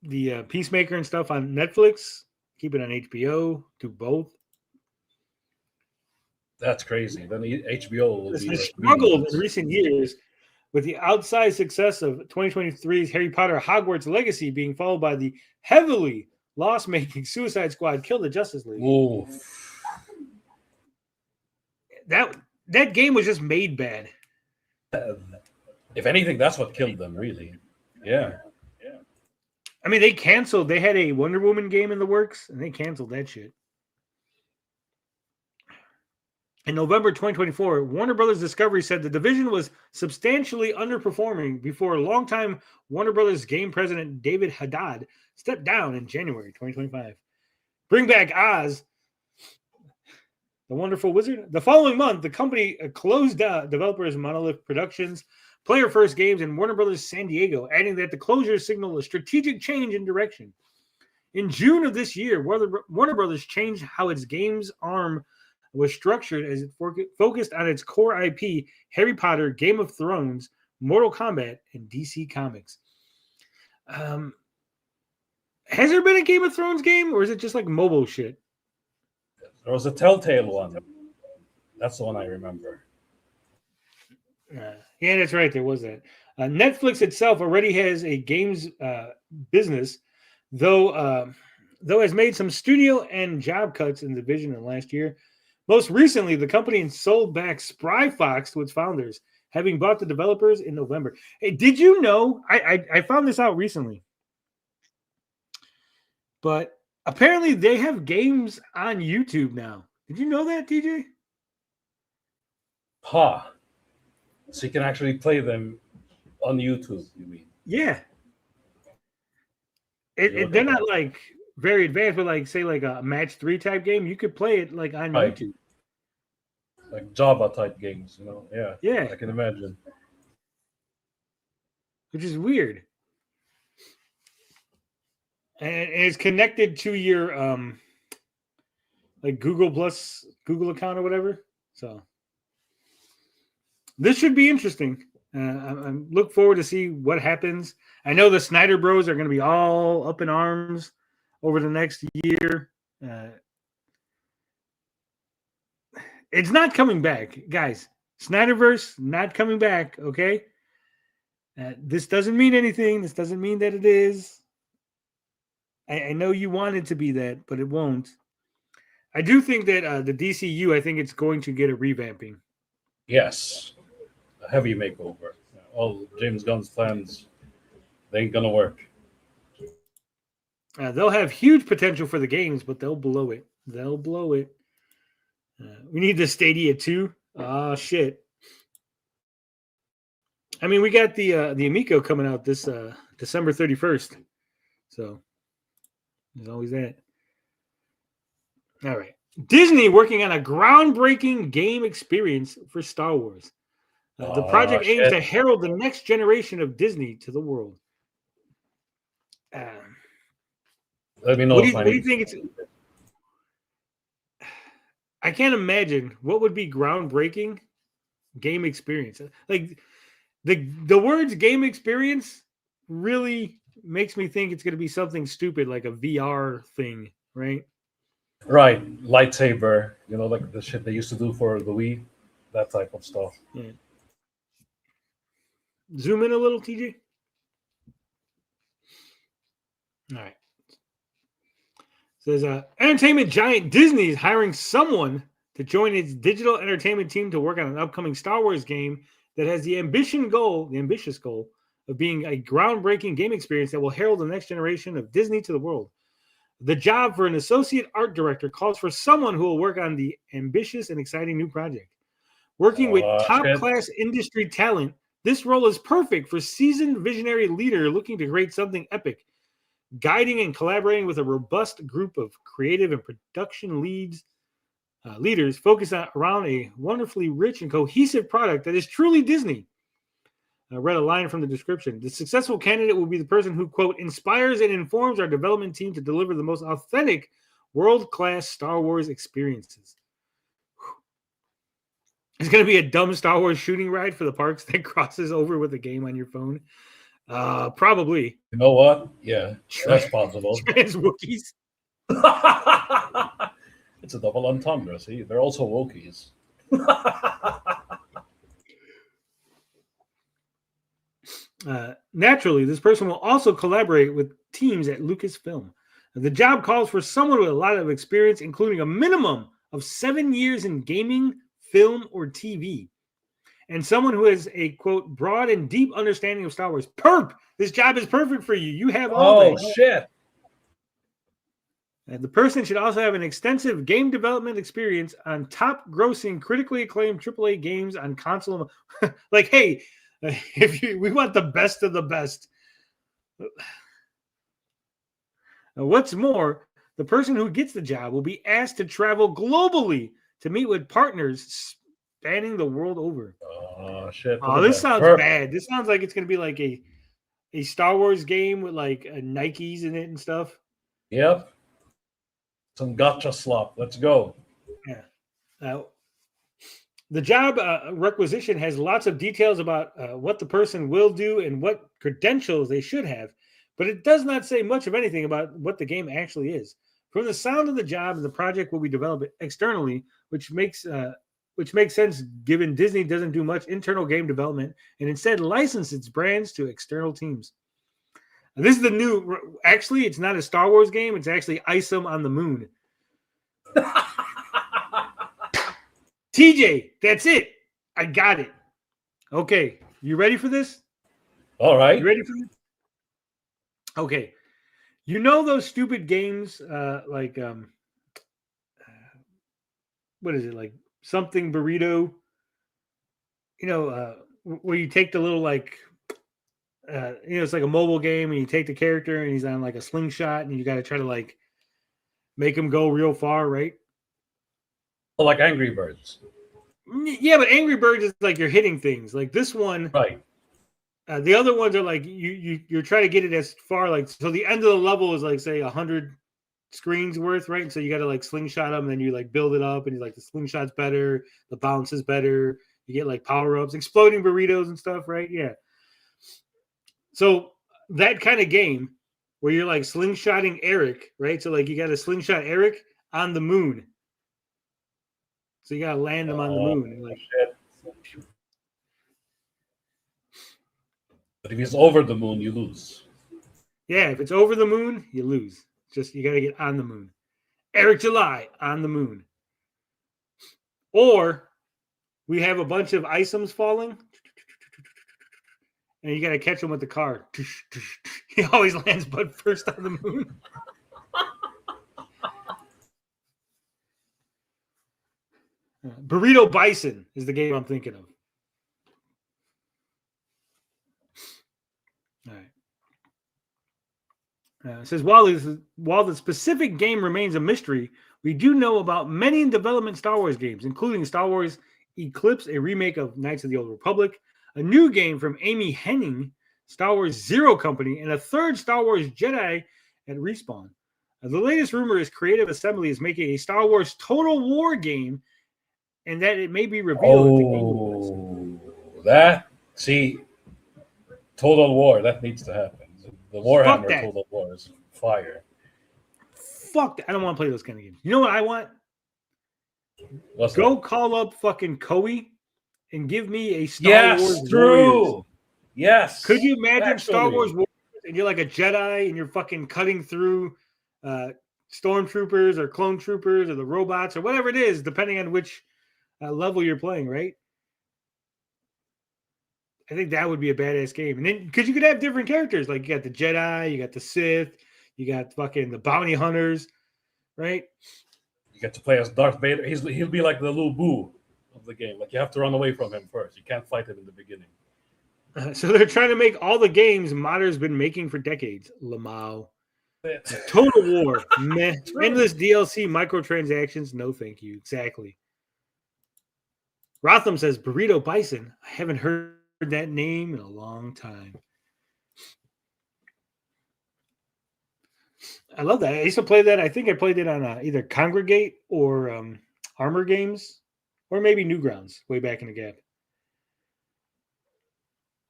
the Peacemaker and stuff on Netflix, keep it on HBO, do both. That's crazy. Then HBO will be struggled in recent years with the outsized success of 2023's Harry Potter Hogwarts Legacy being followed by the heavily loss-making Suicide Squad Kill the Justice League. Ooh. That game was just made bad. If anything, that's what killed them, really. Yeah. I mean, they had a Wonder Woman game in the works, and they canceled that shit. In November 2024, Warner Brothers Discovery said the division was substantially underperforming before longtime Warner Brothers game president David Haddad stepped down in January 2025. Bring back Oz, the Wonderful Wizard. The following month, the company closed developers Monolith Productions, Player First Games, and Warner Brothers San Diego, adding that the closure signaled a strategic change in direction. In June of this year, Warner Brothers changed how its games arm was structured as it focused on its core IP, Harry Potter, Game of Thrones, Mortal Kombat, and DC Comics. Has there been a Game of Thrones game, or is it just like mobile shit? There was a Telltale one. That's the one I remember. Yeah, that's right. There was that. Netflix itself already has a games business, though has made some studio and job cuts in the division in the last year. Most recently, the company sold back Spry Fox to its founders, having bought the developers in November. Hey, did you know? I found this out recently, but apparently they have games on YouTube now. Did you know that, TJ? Ha! So you can actually play them on YouTube, you mean? Yeah. They're not like very advanced, but like say like a match 3 type game, you could play it like on YouTube. Like Java type games, you know? Yeah. I can imagine. Which is weird. And it's connected to your like Google account or whatever. So this should be interesting. I look forward to see what happens. I know the Snyder Bros are going to be all up in arms over the next year. It's not coming back, guys. Snyderverse not coming back. Okay. This doesn't mean anything. This doesn't mean that it is. I know you want it to be that, but it won't. I do think that the DCU, I think it's going to get a revamping. Yes. A heavy makeover. All James Gunn's plans, they ain't gonna work. They'll have huge potential for the games, but they'll blow it. They'll blow it. We need the Stadia too. Oh, shit. I mean, we got the Amico coming out this December 31st. So there's always that. All right. Disney working on a groundbreaking game experience for Star Wars. The project aims to herald the next generation of Disney to the world. Let me know. What do you think it's? I can't imagine what would be groundbreaking game experience. Like the words game experience really makes me think it's going to be something stupid like a VR thing, right? Right, lightsaber, you know, like the shit they used to do for the Wii, that type of stuff. Yeah. Zoom in a little, TJ. All right. Says entertainment giant Disney is hiring someone to join its digital entertainment team to work on an upcoming Star Wars game that has the ambitious goal of being a groundbreaking game experience that will herald the next generation of Disney to the world. The job for an associate art director calls for someone who will work on the ambitious and exciting new project. Working with top-class industry talent, this role is perfect for seasoned visionary leader looking to create something epic. Guiding and collaborating with a robust group of creative and production leaders focused around a wonderfully rich and cohesive product that is truly Disney. I read a line from the description. The successful candidate will be the person who, quote, inspires and informs our development team to deliver the most authentic, world-class Star Wars experiences. It's going to be a dumb Star Wars shooting ride for the parks that crosses over with a game on your phone. Probably. You know what? Yeah, that's possible. Trans Wookiees. It's a double entendre. See, they're also Wokies. Naturally, this person will also collaborate with teams at Lucasfilm. The job calls for someone with a lot of experience, including a minimum of 7 years in gaming, film, or TV. And someone who has a, quote, broad and deep understanding of Star Wars. Perp! This job is perfect for you. You have all that. Oh, shit. And the person should also have an extensive game development experience on top-grossing, critically acclaimed AAA games on console. Like, hey, we want the best of the best. What's more, The person who gets the job will be asked to travel globally to meet with partners spanning the world over. Oh shit! Oh, Look at this that. sounds Perfect. bad. This sounds like it's going to be like a Star Wars game with like Nikes in it and stuff. Yep. Some gotcha slop. Let's go. Yeah. The job requisition has lots of details about what the person will do and what credentials they should have, but it does not say much of anything about what the game actually is. From the sound of the job, the project will be developed externally, which makes sense given Disney doesn't do much internal game development and instead license its brands to external teams. Now, this is the new. Actually, it's not a Star Wars game. It's actually Isom on the Moon. TJ, that's it. I got it. Okay, you ready for this? All right. You ready for this? Okay. You know those stupid games like what is it, like something burrito? You know, where you take the little like it's like a mobile game and you take the character and he's on like a slingshot and you got to try to like make him go real far, right? Oh, like Angry Birds. Yeah, but Angry Birds is like you're hitting things. Like this one, Right. the other ones are like you're trying to get it as far, like, so the end of the level is like say 100 screens worth, right? And so you got to like slingshot them, and then you like build it up, and you like the slingshot's better, the bounce is better, you get like power ups, exploding burritos and stuff, right? Yeah. So that kind of game where you're like slingshotting Eric, right? So like you got to slingshot Eric on the moon. So you got to land him on the moon. And like, Shit. But if he's over the moon, you lose. yeah, if it's over the moon, you lose. Just you got to get on the moon. Eric July on the moon. Or we have a bunch of Isoms falling, and you got to catch him with the car. He always lands butt first on the moon. Burrito Bison is the game I'm thinking of. All right. It says, while the specific game remains a mystery, we do know about many in development Star Wars games, including Star Wars Eclipse, a remake of Knights of the Old Republic, a new game from Amy Hennig, Star Wars Zero Company, and a third Star Wars Jedi at Respawn. The latest rumor is Creative Assembly is making a Star Wars Total War game, and that it may be revealed at the Game Awards. That, see, Total War, that needs to happen. The Warhammer that. Total War is fire. Fuck that. I don't want to play those kind of games. You know what I want? What's Go that? call up fucking Koei and give me a Star Wars Yes, true. Warriors. Yes. Could you imagine actually. Star Wars Warriors and you're like a Jedi and you're fucking cutting through stormtroopers or clone troopers or the robots or whatever it is, depending on which level you're playing, right? I think that would be a badass game. And then because you could have different characters, like you got the Jedi, you got the Sith, you got fucking the bounty hunters, right? You get to play as Darth Vader. He'll be like the little boo of the game. Like you have to run away from him first. You can't fight him in the beginning. So they're trying to make all the games Modder's been making for decades. Lamau. Total War. Meh. Endless DLC, microtransactions. No, thank you. Exactly. Rotham says, Burrito Bison. I haven't heard that name in a long time. I love that. I used to play that. I think I played it on either Congregate or Armor Games, or maybe Newgrounds way back in the gap.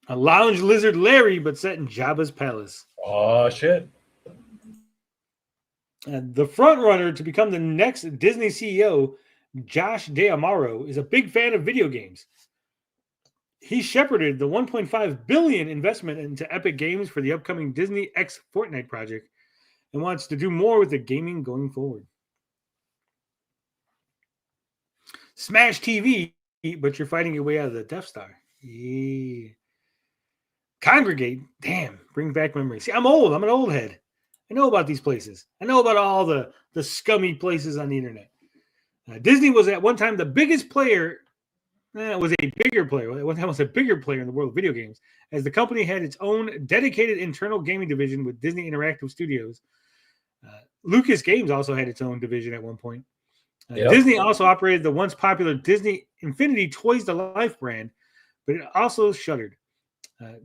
A Lounge Lizard Larry, but set in Jabba's palace. Oh shit! The front runner to become the next Disney CEO, Josh D'Amaro, is a big fan of video games. He shepherded the $1.5 billion investment into Epic Games for the upcoming Disney X Fortnite project and wants to do more with the gaming going forward. Smash TV, but you're fighting your way out of the Death Star. Yeah. Congregate, damn, bring back memories. See, I'm old. I'm an old head. I know about these places. I know about all the scummy places on the internet. Disney was at one time the biggest player. It was a bigger player. At one time, it was a bigger player in the world of video games, as the company had its own dedicated internal gaming division with Disney Interactive Studios. Lucas Games also had its own division at one point. Yep. Disney also operated the once popular Disney Infinity Toys to Life brand, but it also shuttered.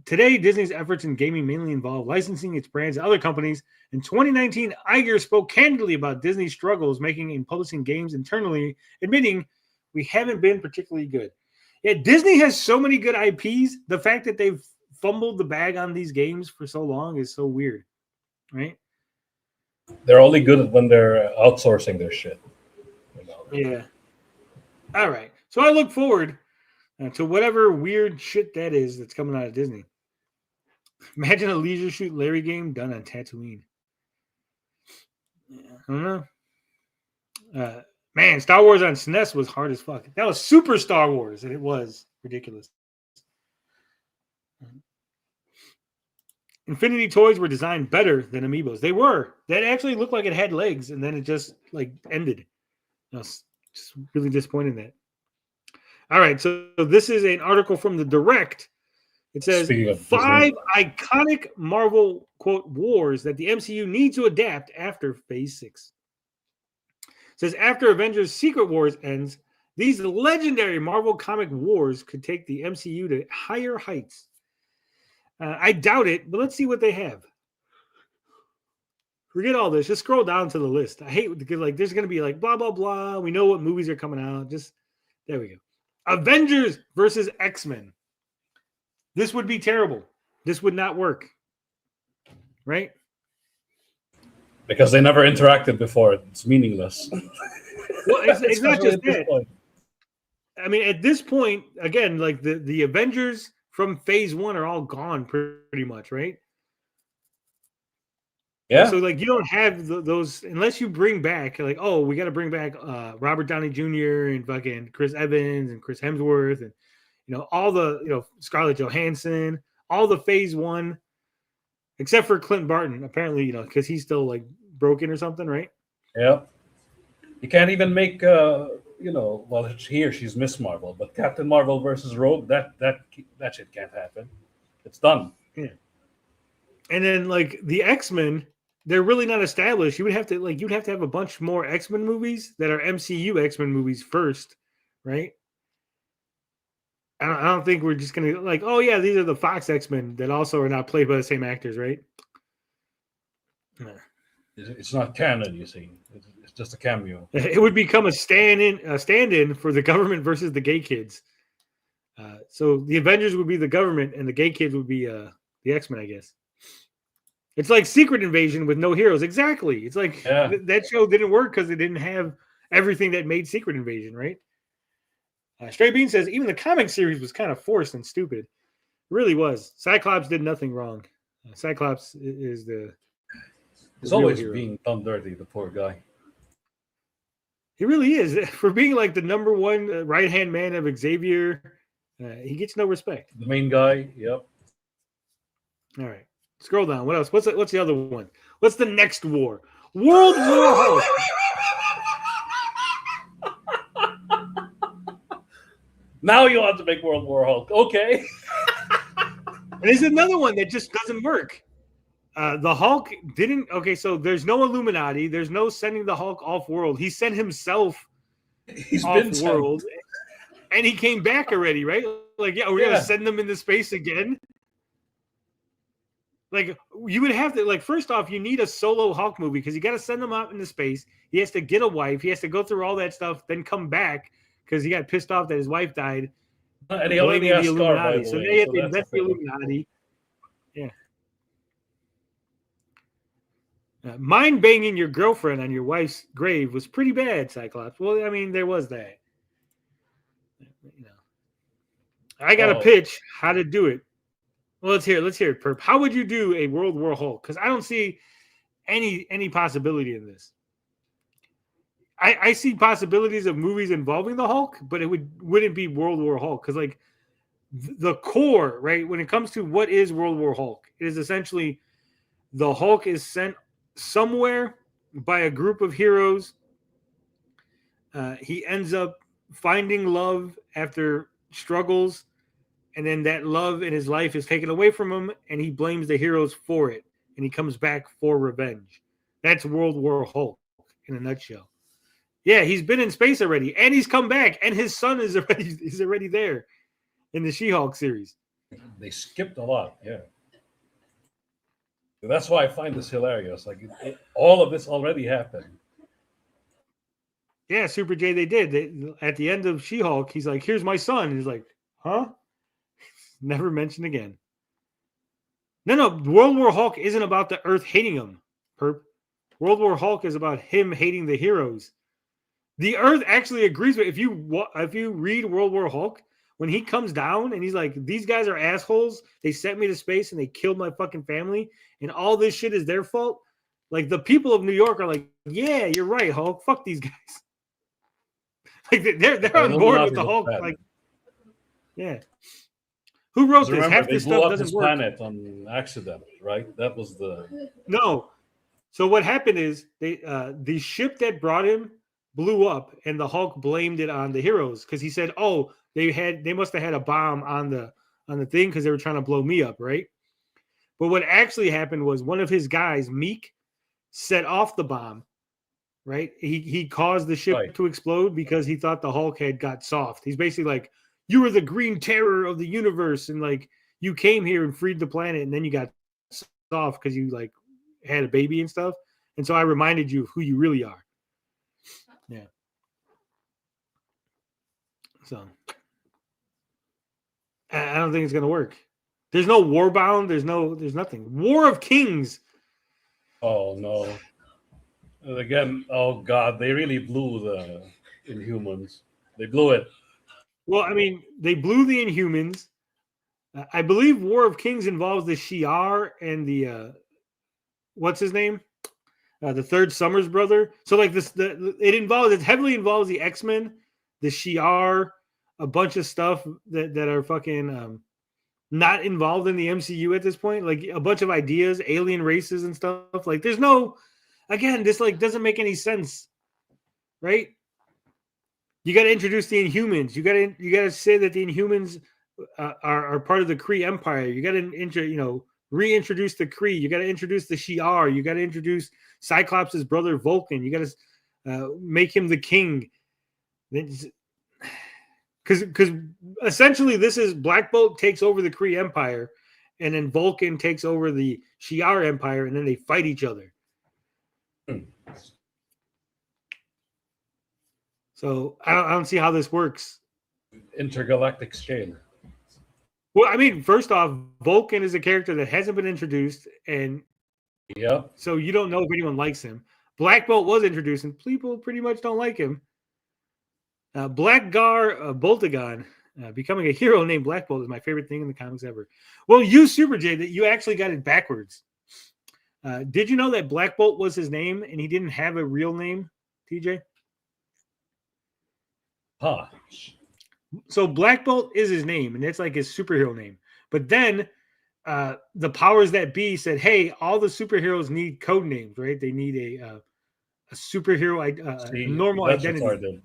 Today, Disney's efforts in gaming mainly involve licensing its brands to other companies. In 2019, Iger spoke candidly about Disney's struggles making and publishing games internally, admitting, "We haven't been particularly good." Yeah, Disney has so many good IPs. The fact that they've fumbled the bag on these games for so long is so weird, right? They're only good when they're outsourcing their shit. You know? Yeah. All right. So I look forward to whatever weird shit that is that's coming out of Disney. Imagine a Leisure Suit Larry game done on Tatooine. Yeah, I don't know. Man, Star Wars on SNES was hard as fuck. That was Super Star Wars, and it was ridiculous. Infinity toys were designed better than Amiibos. They were. That actually looked like it had legs, and then it just like ended. I was just really disappointed in that. All right, so this is an article from the Direct. It says Speaking of 5 Disney. iconic Marvel quote wars that the MCU needs to adapt after Phase 6. It says after Avengers Secret Wars ends, these legendary Marvel comic wars could take the MCU to higher heights. I doubt it, but let's see what they have. Forget all this. Just scroll down to the list. I hate because like there's gonna be like blah blah blah. We know what movies are coming out. Just there we go. Avengers versus X-Men. This would be terrible. This would not work. Right? Because they never interacted before. It's meaningless. Well, it's not Especially just at this that. point. I mean, at this point, again, like the Avengers from Phase 1 are all gone pretty much, right? Yeah. So like you don't have those unless you bring back like, oh, we got to bring back Robert Downey Jr. and fucking Chris Evans and Chris Hemsworth and all the Scarlett Johansson, all the Phase 1, except for Clint Barton, apparently, because he's still like broken or something, right? Yeah. You can't even make well, she's Miss Marvel, but Captain Marvel versus Rogue, that shit can't happen. It's done. Yeah. And then like the X-Men, they're really not established. You'd have to have a bunch more X-Men movies that are MCU X-Men movies first, right? I don't think we're just gonna like, oh yeah, these are the Fox X-Men that also are not played by the same actors, right? It's not canon, you see. It's just a cameo. It would become a stand-in for the government versus the gay kids. So the Avengers would be the government, and the gay kids would be the X-Men, I guess. It's like Secret Invasion with no heroes. Exactly. It's like that show didn't work because it didn't have everything that made Secret Invasion, right? Stray Bean says even the comic series was kind of forced and stupid. It really was. Cyclops did nothing wrong. Cyclops is the He's always hero. being done dirty, the poor guy. He really is. For being like the number one right-hand man of Xavier, he gets no respect. The main guy, yep. All right. Scroll down. What else? What's the other one? What's the next war? World War Hulk. Now you want to make World War Hulk. Okay. And there's another one that just doesn't work. The Hulk didn't. Okay, so there's no Illuminati. There's no sending the Hulk off world. He sent himself off world, and he came back already, right? Like, yeah, we're gonna send them into space again. Like, you would have to, like, first off, you need a solo Hulk movie because you got to send him out into space. He has to get a wife. He has to go through all that stuff, then come back because he got pissed off that his wife died. And he only has Scar, by the way. So they have to invest the Illuminati. Yeah. Mind banging your girlfriend on your wife's grave was pretty bad, Cyclops. Well, I mean, there was that. I got a pitch how to do it. Well, let's hear it, Perp. How would you do a World War Hulk? Because I don't see any possibility in this. I see possibilities of movies involving the Hulk, but it wouldn't be World War Hulk. Because like the core, right? When it comes to what is World War Hulk, it is essentially the Hulk is sent somewhere by a group of heroes. He ends up finding love after struggles. And then that love in his life is taken away from him, and he blames the heroes for it. And he comes back for revenge. That's World War Hulk in a nutshell. Yeah, he's been in space already, and he's come back, and his son is already there in the She-Hulk series. They skipped a lot. Yeah. That's why I find this hilarious. Like all of this already happened. Yeah, Super J, they did. At the end of She-Hulk, he's like, "Here's my son." He's like, "Huh?" Never mentioned again. No. World War Hulk isn't about the Earth hating him. Perp. World War Hulk is about him hating the heroes. The Earth actually agrees with. If you read World War Hulk, when he comes down and he's like, "These guys are assholes. They sent me to space and they killed my fucking family, and all this shit is their fault." Like the people of New York are like, "Yeah, you're right, Hulk. Fuck these guys." Like they're on board with the Hulk. Like, yeah. Who wrote this? Remember, Half they this blew stuff up doesn't this work. planet on accident, right? That was the No. So what happened is the ship that brought him blew up, and the Hulk blamed it on the heroes because he said, "Oh, they must have had a bomb on the thing because they were trying to blow me up, right?" But what actually happened was one of his guys, Meek, set off the bomb. Right? He caused the ship to explode because he thought the Hulk had got soft. He's basically like, "You were the green terror of the universe, and like you came here and freed the planet, and then you got soft because you like had a baby and stuff. And so I reminded you of who you really are." Yeah. So I don't think it's gonna work. There's no Warbound. There's nothing. War of Kings. Oh no. Again, oh god, they really blew the Inhumans. They blew it. Well, I mean, they blew the Inhumans. I believe War of Kings involves the Shi'ar and the what's his name? The third Summers brother. So like this, it heavily involves the X-Men, the Shi'ar, a bunch of stuff that are fucking not involved in the MCU at this point. Like a bunch of ideas, alien races and stuff. Like there's no, again, this like doesn't make any sense, right? You got to introduce the Inhumans. You got to say that the Inhumans are part of the Kree Empire. You got to reintroduce the Kree. You got to introduce the Shi'ar. You got to introduce Cyclops' brother Vulcan. You got to make him the king. Because essentially this is Black Bolt takes over the Kree Empire, and then Vulcan takes over the Shi'ar Empire, and then they fight each other. So I don't see how this works. Intergalactic scale. Well, I mean, first off, Vulcan is a character that hasn't been introduced, and so you don't know if anyone likes him. Black Bolt was introduced, and people pretty much don't like him. Blackgar Boltagon, becoming a hero named Black Bolt, is my favorite thing in the comics ever. Well, you, Super J, that you actually got it backwards. Did you know that Black Bolt was his name, and he didn't have a real name, TJ? Huh. So Black Bolt is his name, and it's like his superhero name. But then the powers that be said, "Hey, all the superheroes need code names, right? They need a superhero, normal identity." Retarded.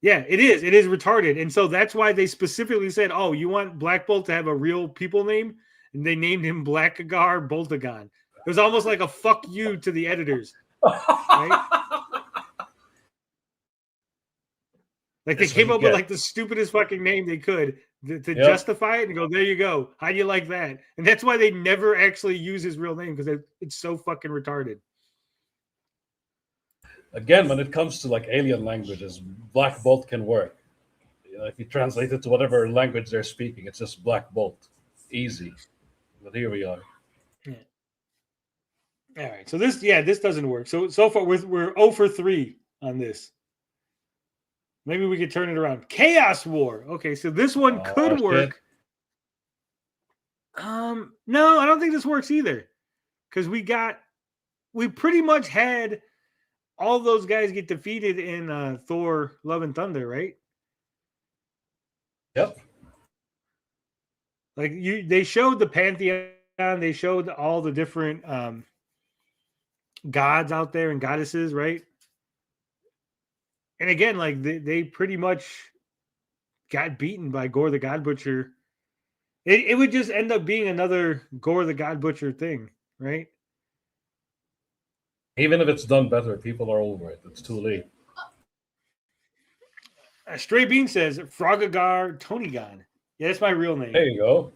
Yeah, it is. It is retarded, and so that's why they specifically said, "Oh, you want Black Bolt to have a real people name?" And they named him Blackagar Boltagon. It was almost like a fuck you to the editors, right? Like they came up with like the stupidest fucking name they could to justify it and go, "There you go. How do you like that?" And that's why they never actually use his real name because it's so fucking retarded. Again, when it comes to like alien languages, Black Bolt can work. If you translate it to whatever language they're speaking, it's just Black Bolt. Easy. But here we are. Yeah. All right. So this doesn't work. So far we're 0 for 3 on this. Maybe we could turn it around. Chaos War. Okay, so this one could work. No, I don't think this works either. Because we pretty much had all those guys get defeated in Thor Love and Thunder, right? Yep. Like they showed the Pantheon, they showed all the different gods out there and goddesses, right? And again, like they pretty much got beaten by Gore the God Butcher. It would just end up being another Gore the God Butcher thing, right? Even if it's done better, people are over it. It's too late. Stray Bean says Frogagar Tonygon. Yeah, that's my real name. There you go.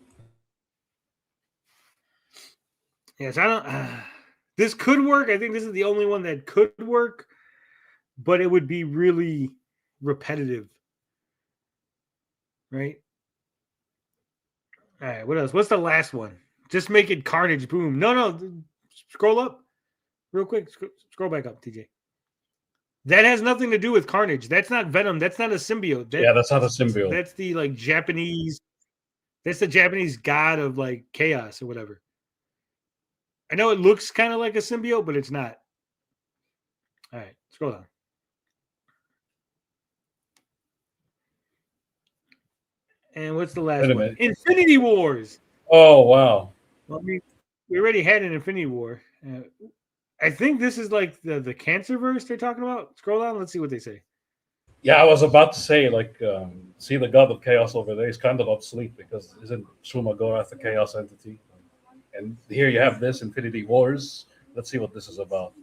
Yes, I don't. This could work. I think this is the only one that could work, but it would be really repetitive, right? All right, what else? What's the last one? Just make it Carnage. Boom. No. Scroll up real quick. Scroll back up, TJ. That has nothing to do with Carnage. That's not Venom. That's not a symbiote. That's not a symbiote. That's the like Japanese. That's the Japanese god of like chaos or whatever. I know it looks kind of like a symbiote, but it's not. All right, scroll down. And what's the last one? Minute. Infinity Wars. Oh, wow. Well, we already had an Infinity War. I think this is like the cancer verse they're talking about. Scroll down. Let's see what they say. Yeah, I was about to say, like, see the god of chaos over there. He's kind of obsolete because isn't Shumagorath the chaos entity? And here you have this Infinity Wars. Let's see what this is about.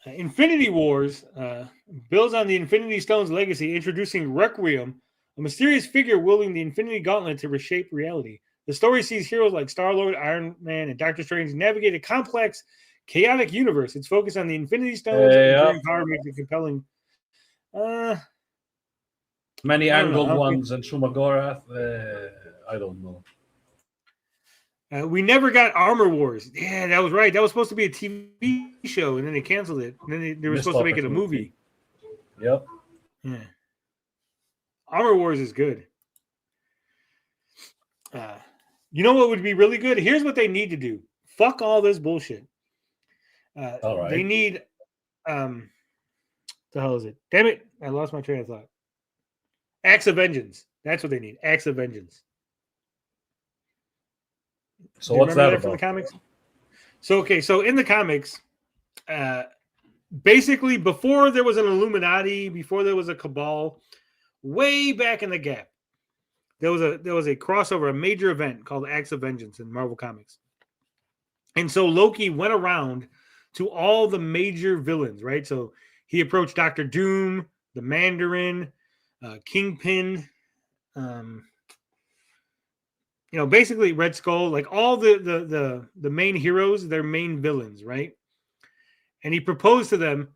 Infinity Wars builds on the Infinity Stone's legacy, introducing Requiem, a mysterious figure wielding the Infinity Gauntlet to reshape reality. The story sees heroes like Star-Lord, Iron Man, and Doctor Strange navigate a complex, chaotic universe. It's focused on the Infinity Stones and power makes it compelling. Many angled ones and Shumagorath. I don't know. We never got Armor Wars. Yeah, that was right. That was supposed to be a TV show, and then they canceled it. And then they were supposed to make it a movie. Yep. Yeah. Armor Wars is good. You know what would be really good? Here's what they need to do. Fuck all this bullshit. All right. They need the hell is it? Damn it. I lost my train of thought. Acts of Vengeance. That's what they need. Acts of Vengeance. So what's that about? From the comics? So in the comics, basically before there was an Illuminati, before there was a Cabal, way back in the gap, there was a crossover, a major event called Acts of Vengeance in Marvel Comics. And so Loki went around to all the major villains, right? So he approached Doctor Doom, the Mandarin, Kingpin, basically Red Skull, like all the main heroes, their main villains, right? And he proposed to them,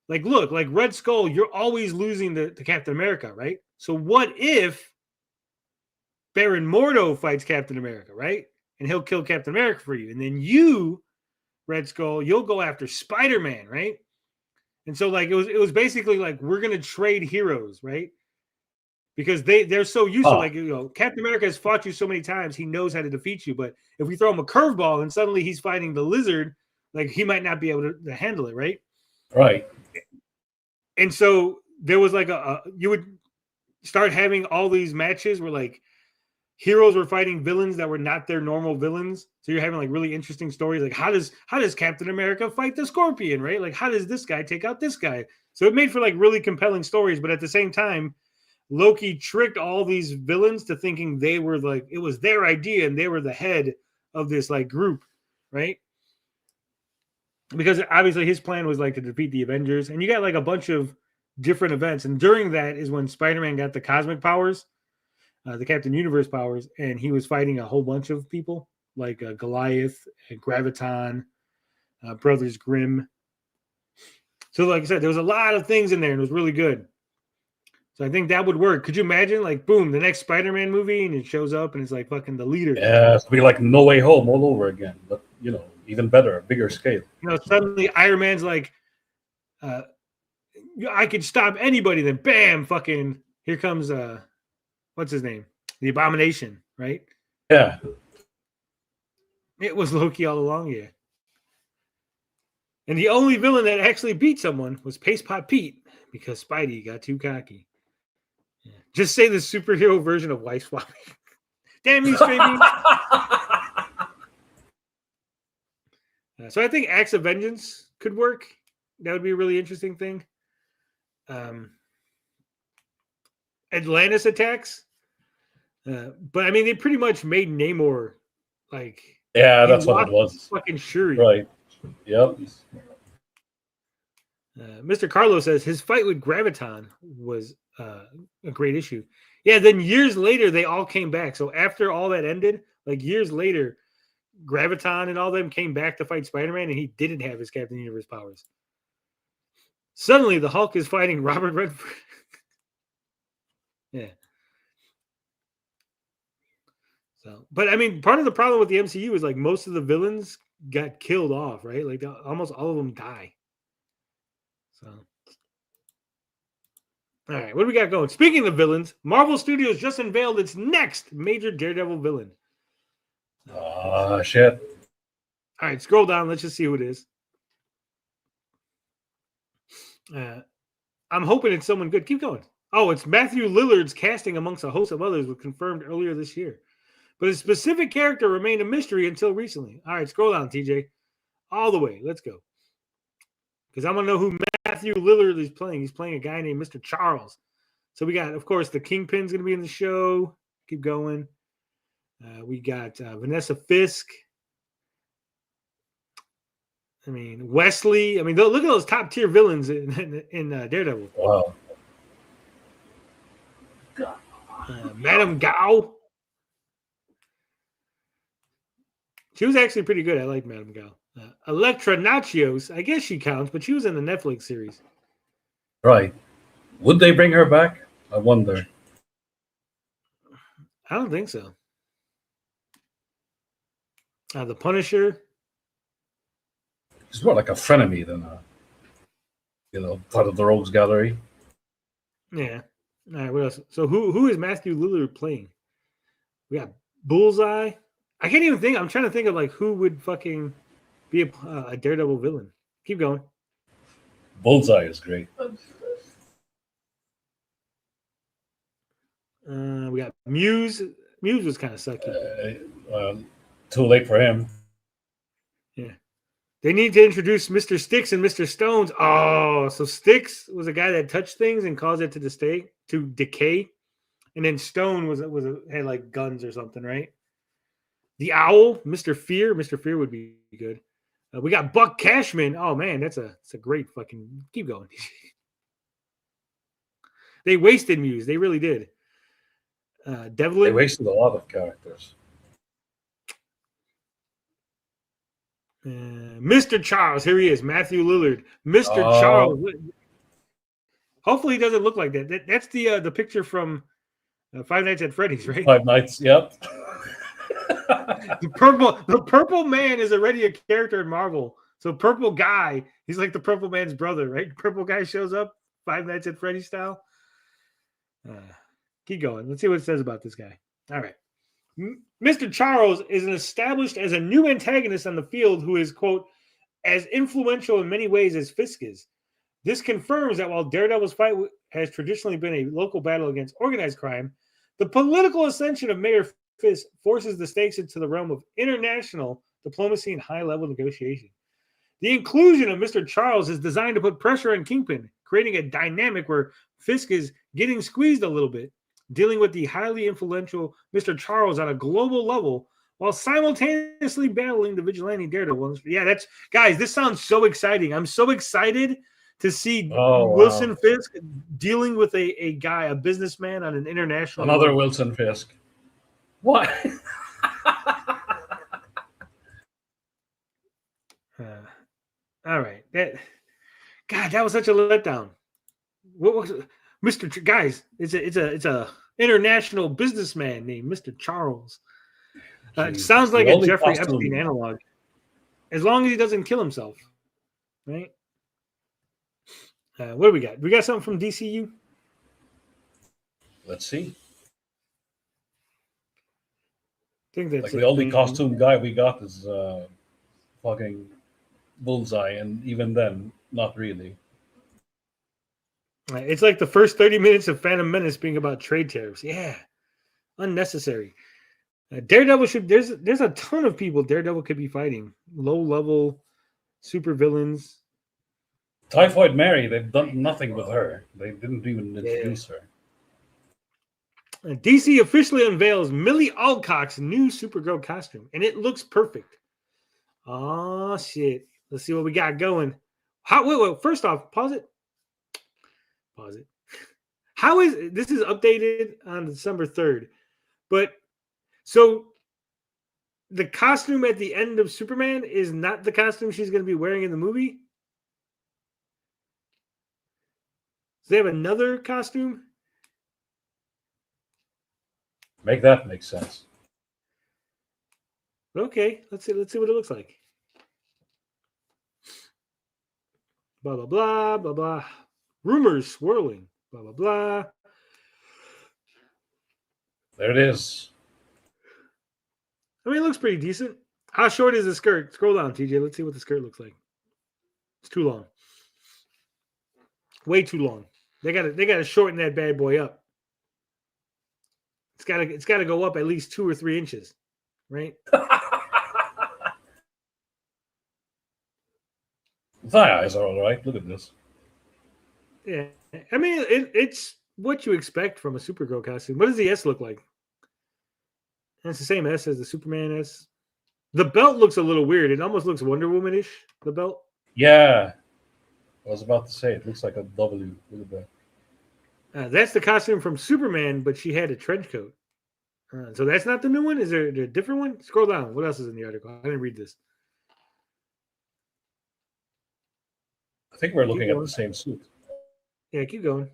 like, look, like Red Skull, you're always losing to Captain America, right? So what if Baron Mordo fights Captain America, right? And he'll kill Captain America for you. And then you, Red Skull, you'll go after Spider-Man, right? And so like it was basically like we're gonna trade heroes, right? Because they're so used to, like, Captain America has fought you so many times, he knows how to defeat you. But if we throw him a curveball and suddenly he's fighting the Lizard, like he might not be able to handle it, right? Right. And so there was like you would start having all these matches where like heroes were fighting villains that were not their normal villains. So you're having like really interesting stories. Like how does Captain America fight the Scorpion, right? Like how does this guy take out this guy? So it made for like really compelling stories. But at the same time, Loki tricked all these villains to thinking they were like, it was their idea and they were the head of this like group, right? Because obviously his plan was like to defeat the Avengers, and you got like a bunch of different events. And during that is when Spider-Man got the cosmic powers, the Captain Universe powers, and he was fighting a whole bunch of people like Goliath, and Graviton, Brothers Grimm. So like I said, there was a lot of things in there, and it was really good. So I think that would work. Could you imagine, like, boom, the next Spider-Man movie, and it shows up, and it's like fucking the leader. Yeah, it'd be like No Way Home all over again, but even better, bigger scale. Suddenly Iron Man's like, I could stop anybody. Then bam, fucking here comes what's his name, the Abomination, right? Yeah, it was Loki all along, yeah. And the only villain that actually beat someone was Paste Pot Pete because Spidey got too cocky. Yeah. Just say the superhero version of wife swapping. Damn you, Stray. So I think Acts of Vengeance could work. That would be a really interesting thing. Atlantis attacks. But I mean, they pretty much made Namor like. Yeah, that's what it was. Fucking Shuri. Right. Yep. Mr. Carlos says his fight with Graviton was a great issue. Yeah, then years later, they all came back. So after all that ended, like years later, Graviton and all them came back to fight Spider-Man, and he didn't have his Captain Universe powers. Suddenly, the Hulk is fighting Robert Redford. Yeah. So, but I mean, part of the problem with the MCU is like most of the villains got killed off, right? Like almost all of them die. So, all right, what do we got going? Speaking of villains, Marvel Studios just unveiled its next major Daredevil villain. Shit. All right, scroll down. Let's just see who it is. I'm hoping it's someone good. Keep going. Oh, it's Matthew Lillard's casting amongst a host of others was confirmed earlier this year. But a specific character remained a mystery until recently. All right, scroll down, TJ. All the way. Let's go. Because I want to know who Matthew Lillard is playing. He's playing a guy named Mr. Charles. So we got, of course, the Kingpin's going to be in the show. Keep going. We got Vanessa Fisk. I mean, Wesley. I mean, look at those top tier villains in Daredevil. Wow. Madame Gao. She was actually pretty good. I like Madame Gao. Electra Nachios. I guess she counts, but she was in the Netflix series. Right. Would they bring her back? I wonder. I don't think so. The Punisher. She's more like a frenemy than part of the Rogues Gallery. Yeah. All right, what else? So who is Matthew Lillard playing? We got Bullseye. I can't even think. I'm trying to think of like who would fucking be a Daredevil villain. Keep going. Bullseye is great. We got Muse. Muse was kind of sucky. Too late for him. Yeah. They need to introduce Mr. Sticks and Mr. Stones. Oh, so Sticks was a guy that touched things and caused it to decay. And then Stone had like guns or something, right? The Owl, Mr. Fear. Mr. Fear would be good. We got Buck Cashman. Oh man, that's a great fucking. Keep going. They wasted Muse. They really did. Devlin. They wasted a lot of characters. Mr. Charles, here he is, Matthew Lillard. Mr. Charles. Hopefully, he doesn't look like that. That's the picture from Five Nights at Freddy's, right? Five Nights, yep. The purple man is already a character in Marvel. So Purple Guy, he's like the Purple Man's brother, right? Purple Guy shows up, Five Nights at Freddy's style. Keep going. Let's see what it says about this guy. All right. Mr. Charles is established as a new antagonist on the field who is, quote, as influential in many ways as Fisk is. This confirms that while Daredevil's fight has traditionally been a local battle against organized crime, the political ascension of Mayor Fisk forces the stakes into the realm of international diplomacy and high-level negotiation. The inclusion of Mr. Charles is designed to put pressure on Kingpin, creating a dynamic where Fisk is getting squeezed a little bit, dealing with the highly influential Mr. Charles on a global level while simultaneously battling the vigilante Daredevil. Yeah, guys, this sounds so exciting. I'm so excited to see Wilson Fisk dealing with a guy, a businessman on an international Another level. Wilson Fisk. What? All right. That was such a letdown. What was Mr. Guys, it's a international businessman named Mr. Charles. It sounds like a Jeffrey Epstein analog. As long as he doesn't kill himself. Right? What do we got? We got something from DCU? Let's see. I think that's like the only costume guy we got is fucking Bullseye, and even then, not really. It's like the first 30 minutes of Phantom Menace being about trade tariffs. Yeah, unnecessary. Daredevil there's a ton of people Daredevil could be fighting. Low level super villains. Typhoid Mary, they've done nothing with her. They didn't even introduce her. DC officially unveils Millie Alcock's new Supergirl costume, and it looks perfect. Oh shit! Let's see what we got going. Wait. First off, pause it. Pause it. How is this is updated on December 3rd, but so the costume at the end of Superman is not the costume she's going to be wearing in the movie. So they have another costume. Make that make sense. Okay, let's see what it looks like. Blah blah blah blah blah. Rumors swirling. Blah blah blah. There it is. I mean, it looks pretty decent. How short is the skirt? Scroll down, TJ. Let's see what the skirt looks like. It's too long. Way too long. They gotta shorten that bad boy up. It's gotta go up at least 2 or 3 inches, right? Thigh eyes are all right. Look at this. Yeah, I mean it's what you expect from a Supergirl costume. What does the S look like? And it's the same S as the Superman S. The belt looks a little weird. It almost looks Wonder Woman-ish. The belt. Yeah. I was about to say it looks like a W. Look at that. That's the costume from Superman, but she had a trench coat. So that's not the new one. Is there a different one? Scroll down. What else is in the article? I didn't read this. I think we're looking at the same suit. Yeah, keep going.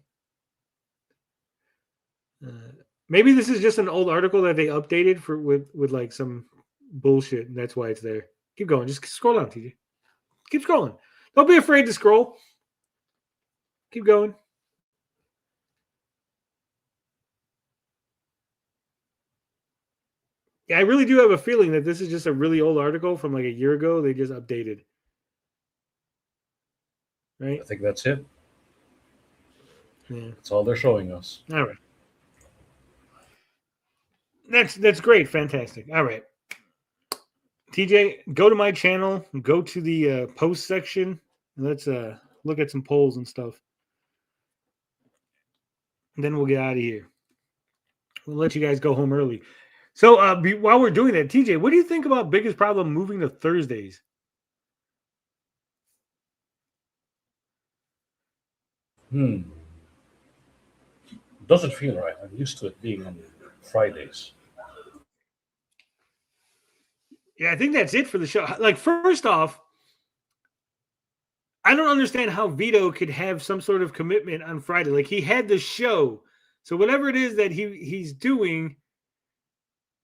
Maybe this is just an old article that they updated for with like some bullshit, and that's why it's there. Keep going. Just scroll down, TJ. Keep scrolling. Don't be afraid to scroll. Keep going. Yeah, I really do have a feeling that this is just a really old article from like a year ago. They just updated. Right? I think that's it. Yeah. That's all they're showing us. All right. That's great. Fantastic. All right. TJ, go to my channel, go to the post section, and let's look at some polls and stuff. And then we'll get out of here. We'll let you guys go home early. So while we're doing that, TJ, what do you think about biggest problem moving to Thursdays? Doesn't feel right. I'm used to it being on Fridays. Yeah, I think that's it for the show. Like, first off, I don't understand how Vito could have some sort of commitment on Friday. Like, he had the show. So whatever it is that he's doing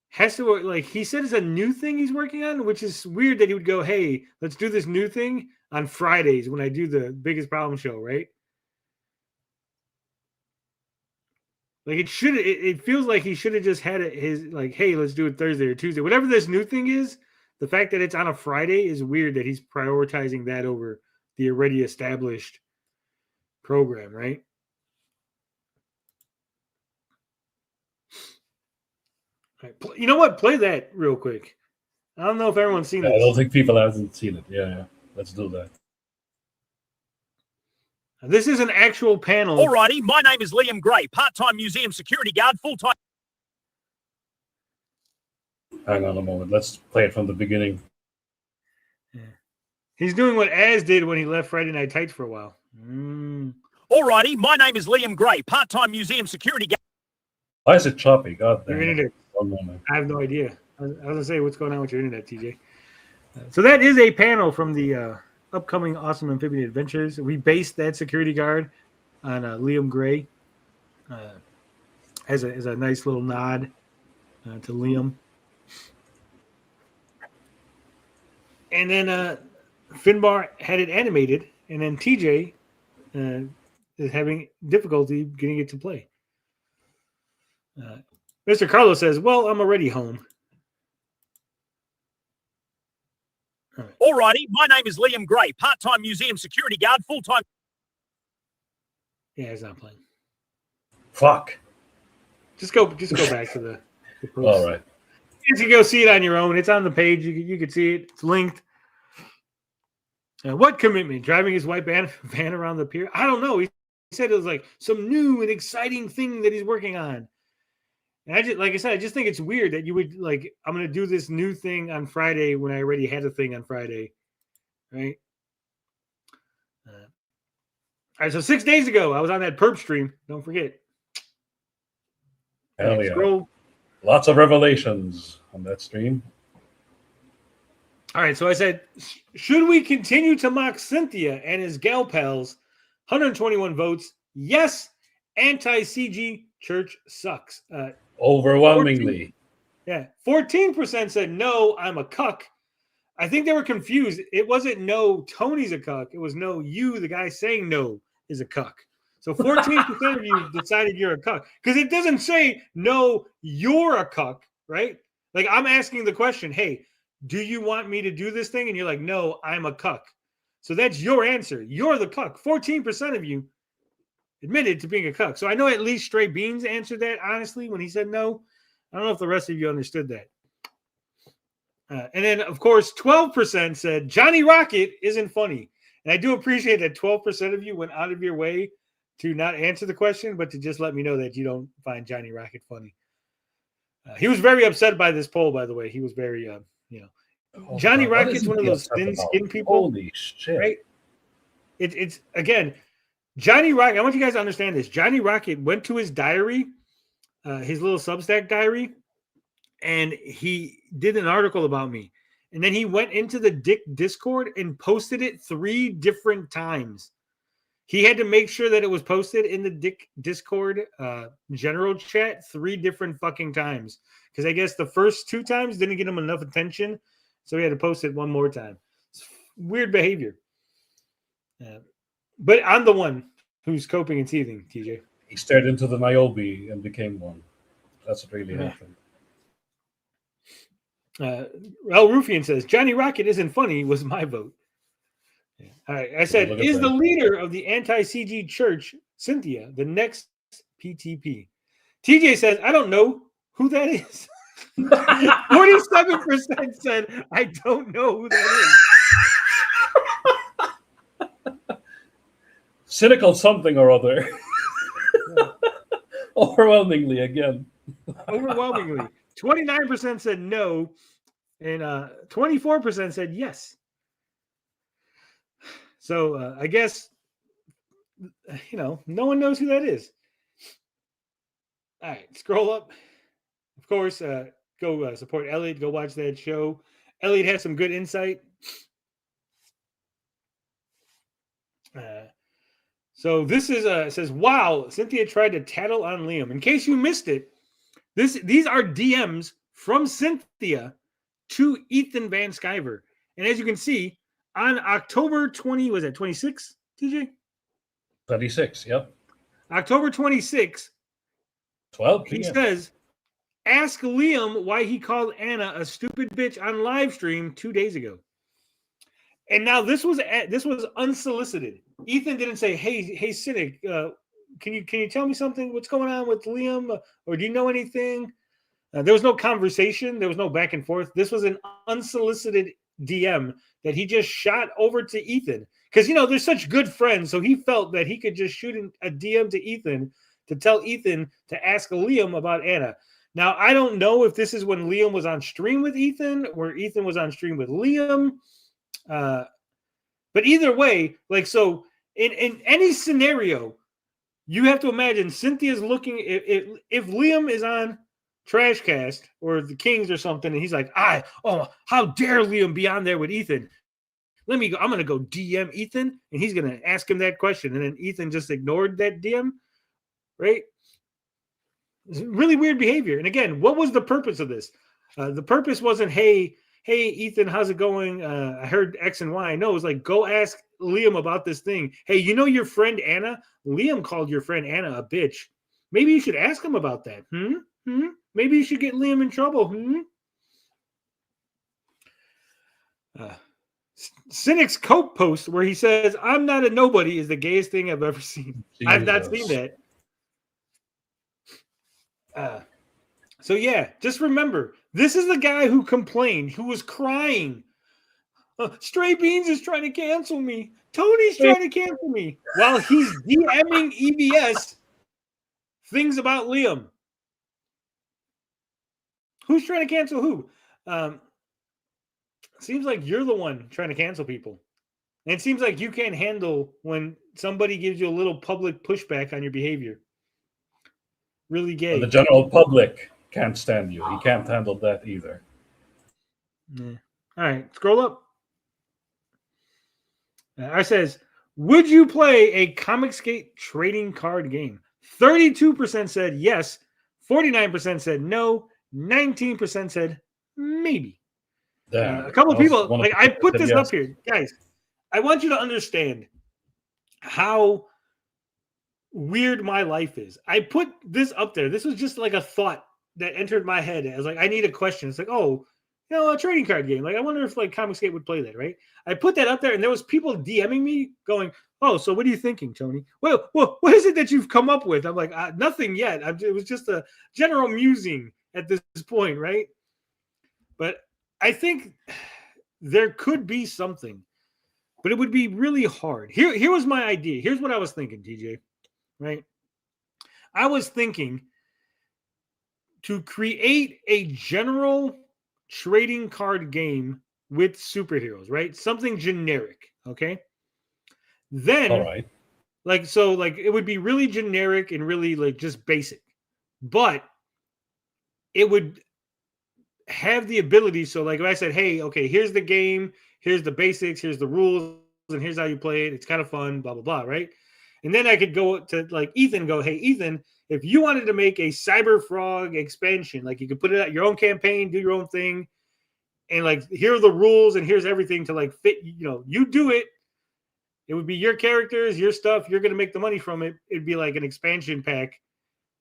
has to work. Like, he said it's a new thing he's working on, which is weird that he would go, hey, let's do this new thing on Fridays when I do the biggest problem show, right? Like, it feels like he should have just had his, like, hey, let's do it Thursday or Tuesday. Whatever this new thing is, the fact that it's on a Friday is weird that he's prioritizing that over the already established program, right? All right. You know what? Play that real quick. I don't know if everyone's seen it. I don't think people haven't seen it. Yeah. Let's do that. This is an actual panel. Alrighty, my name is Liam Gray, part-time museum security guard, full-time. Hang on a moment. Let's play it from the beginning. Yeah. He's doing what Az did when he left Friday Night Tights for a while. Alrighty, my name is Liam Gray, part-time museum security guard. Why is it choppy? God damn. Your internet. 1 moment. I have no idea. I was going to say, what's going on with your internet, TJ? So that is a panel from the upcoming Awesome Amphibian Adventures. We based that security guard on Liam Gray as a nice little nod to Liam. And then Finbar had it animated, and then TJ is having difficulty getting it to play. Mr. Carlos says, well, I'm already home. Alrighty, my name is Liam Gray, part-time museum security guard, full-time. Yeah, it's not playing. Fuck. Just go back to the post. All right. You can go see it on your own. It's on the page. You can see it. It's linked. What commitment? Driving his white van around the pier? I don't know. He said it was like some new and exciting thing that he's working on. And I just think it's weird that you would like, I'm going to do this new thing on Friday when I already had a thing on Friday. Right? right, so 6 days ago, I was on that perp stream. Don't forget. Hell Right, yeah. scroll. Lots of revelations on that stream. All right, so I said, should we continue to mock Cynthia and his gal pals? 121 votes. Yes. Anti-CG church sucks. Overwhelmingly. 14% said no, I'm a cuck. I think they were confused. It wasn't no, Tony's a cuck. It was no, you, the guy saying no, is a cuck. So 14% of you decided you're a cuck. Because it doesn't say no, you're a cuck, right? Like I'm asking the question, hey, do you want me to do this thing? And you're like, no, I'm a cuck. So that's your answer. You're the cuck. 14% of you admitted to being a cuck. So I know at least Stray Beans answered that, honestly, when he said no. I don't know if the rest of you understood that. And then, of course, 12% said Johnny Rocket isn't funny. And I do appreciate that 12% of you went out of your way to not answer the question, but to just let me know that you don't find Johnny Rocket funny. He was very upset by this poll, by the way. He was very, Johnny Rocket's one of those thin-skinned people. Holy shit. Right? It's again, Johnny Rocket. I want you guys to understand this. Johnny Rocket went to his diary, his little Substack diary, and he did an article about me. And then he went into the Dick Discord and posted it 3 different times. He had to make sure that it was posted in the Dick Discord general chat 3 different fucking times. Because I guess the first 2 times didn't get him enough attention. So he had to post it 1 more time. It's weird behavior. But I'm the one who's coping and teething, TJ. He stared into the Niobe and became one. That's what really happened. El Rufian says, Johnny Rocket isn't funny was my vote. Yeah. All right. I said, is the leader of the anti-CG church, Cynthia, the next PTP? TJ says, I don't know who that is. 47% said, I don't know who that is. Cynical something or other. Overwhelmingly, again. Overwhelmingly. 29% said no, and 24% said yes. So I guess, no one knows who that is. All right, scroll up. Of course, go support Elliot. Go watch that show. Elliot has some good insight. So this is says, wow, Cynthia tried to tattle on Liam. In case you missed it, these are DMs from Cynthia to Ethan Van Sciver. And as you can see, on October 20, was that 26, TJ? 26, yep. October 26, 12 he p.m. says, ask Liam why he called Anna a stupid bitch on live stream 2 days ago. And now this was unsolicited. Ethan didn't say, hey, Cynic, can you tell me something? What's going on with Liam? Or do you know anything? There was no conversation. There was no back and forth. This was an unsolicited DM that he just shot over to Ethan. Because, they're such good friends. So he felt that he could just shoot a DM to Ethan to tell Ethan to ask Liam about Anna. Now, I don't know if this is when Liam was on stream with Ethan or Ethan was on stream with Liam. But either way, so in any scenario, you have to imagine Cynthia's looking, if Liam is on Trashcast or the Kings or something, and he's like, how dare Liam be on there with Ethan? Let me go. I'm going to go DM Ethan, and he's going to ask him that question. And then Ethan just ignored that DM, right? It's really weird behavior. And again, what was the purpose of this? The purpose wasn't, hey, Ethan, how's it going? I heard X and Y. No, it was like, go ask Liam about this thing. Hey, your friend Anna? Liam called your friend Anna a bitch. Maybe you should ask him about that. Maybe you should get Liam in trouble. Cynic's Cope post where he says, I'm not a nobody is the gayest thing I've ever seen. Jesus. I've not seen that. So yeah, just remember, this is the guy who complained, who was crying. Stray Beans is trying to cancel me. Tony's trying to cancel me. While he's DMing EBS things about Liam. Who's trying to cancel who? Seems like you're the one trying to cancel people. And it seems like you can't handle when somebody gives you a little public pushback on your behavior. Really gay. And the general public can't stand you. He can't handle that either. Yeah. All right, scroll up. I says, would you play a Comicsgate trading card game? 32% said yes, 49% said no, 19% said maybe. Damn. A couple of I was people, one of like the I people put that this said up here, guys. I want you to understand how weird my life is. I put this up there. This was just like a thought that entered my head. I was like, I need a question. It's like, oh, a trading card game. Like, I wonder if like Comicsgate would play that, right? I put that up there, and there was people DMing me going, "Oh, so what are you thinking, Tony? Well, what is it that you've come up with?" I'm like, nothing yet. It was just a general musing at this point, right? But I think there could be something, but it would be really hard. Here was my idea. Here's what I was thinking, TJ. Right? I was thinking to create a general trading card game with superheroes, right? Something generic, okay? Then, All right. like it would be really generic and really like just basic, but it would have the ability. So, like if I said, "Hey, okay, here's the game, here's the basics, here's the rules, and here's how you play it. It's kind of fun, blah blah blah," right? And then I could go to like Ethan, go, "Hey, Ethan, if you wanted to make a Cyber Frog expansion, like you could put it out your own campaign, do your own thing, and like here are the rules and here's everything to like fit, you do it. It would be your characters, your stuff, you're gonna make the money from it. It'd be like an expansion pack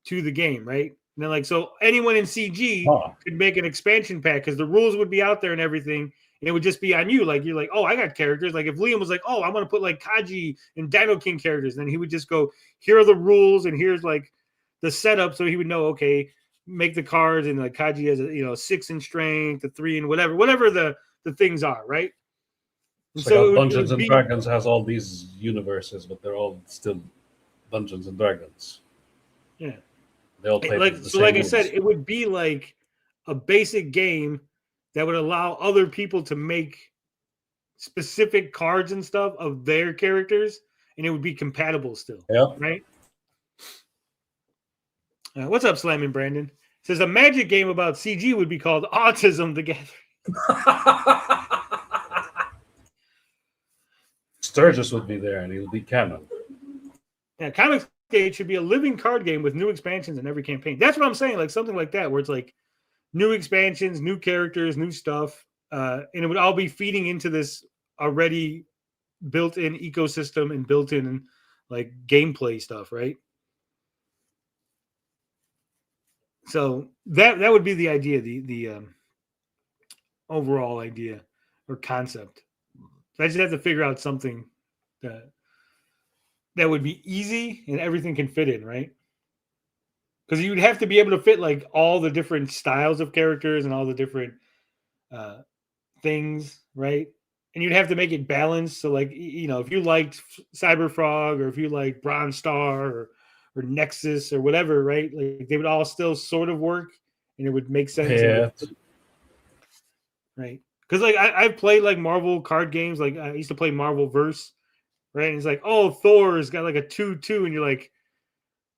to the game, right? And then like so anyone in CG could make an expansion pack because the rules would be out there and everything. And it would just be on you. Like, you're like, oh, I got characters. Like, if Liam was like, oh, I want to put like Kaji and Dino King characters, then he would just go, here are the rules and here's like the setup. So he would know, okay, make the cards and like Kaji has a 6 in strength, a 3 in whatever the things are, right? And So Dungeons and Dragons has all these universes, but they're all still Dungeons and Dragons. Yeah. They all play like the so. same Like rules. I said, it would be like a basic game that would allow other people to make specific cards and stuff of their characters, and it would be compatible still. Yeah. Right. What's up, Slamming Brandon? Says a Magic game about CG would be called Autism the Gathering. Sturgis would be there, and he'll be canon. Yeah, Comicsgate should be a living card game with new expansions in every campaign. That's what I'm saying, like something like that, where it's like new expansions, new characters, new stuff, and it would all be feeding into this already built-in ecosystem and built-in like gameplay stuff, right? So that would be the idea, the overall idea or concept. So I just have to figure out something that would be easy and everything can fit in, right? Because you'd have to be able to fit like all the different styles of characters and all the different things, right? And you'd have to make it balanced. So, like, if you liked Cyber Frog or if you like Bronze Star or Nexus or whatever, right? Like, they would all still sort of work, and it would make sense. Yeah. Right. Because like I've played like Marvel card games. Like I used to play Marvel Verse, right? And it's like, oh, Thor's got like a 2/2, and you're like,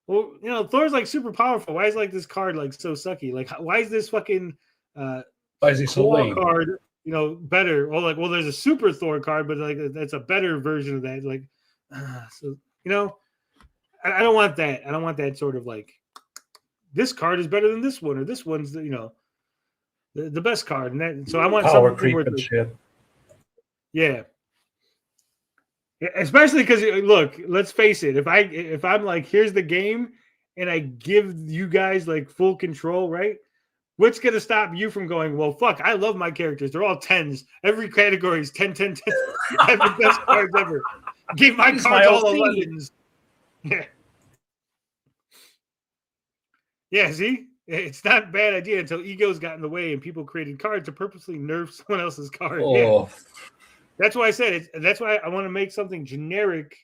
well, Thor's like super powerful. Why is like this card like so sucky? Like, why is this fucking why is he so lame? Card better? Well, there's a Super Thor card, but like that's a better version of that. Like, so I don't want that. I don't want that sort of like this card is better than this one, or this one's the best card, and that. So I want power something creep where and shit. Yeah. Especially because look, let's face it. If I'm like, here's the game, and I give you guys like full control, right? What's gonna stop you from going? Well, fuck, I love my characters. They're all 10s. Every category is 10, 10, 10. I have the best cards ever. Give my cards all 11s. Yeah. Yeah. See, it's not a bad idea until egos got in the way and people created cards to purposely nerf someone else's card. Oh. Yeah. That's why I said it. That's why I want to make something generic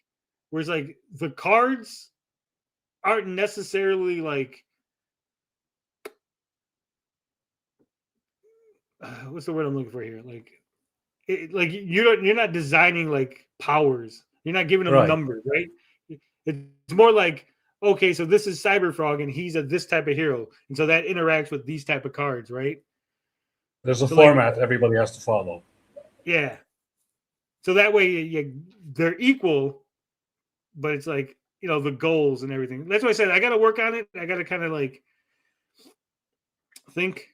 where it's like the cards aren't necessarily like what's the word I'm looking for here? Like like you're not designing like powers. You're not giving them Right. numbers, right? It's more like, okay, so this is Cyberfrog and he's this type of hero, and so that interacts with these type of cards, right? There's a So, like, format everybody has to follow. yeah. So that way they're equal, but it's like, the goals and everything. That's why I said I got to work on it. I got to kind of like think.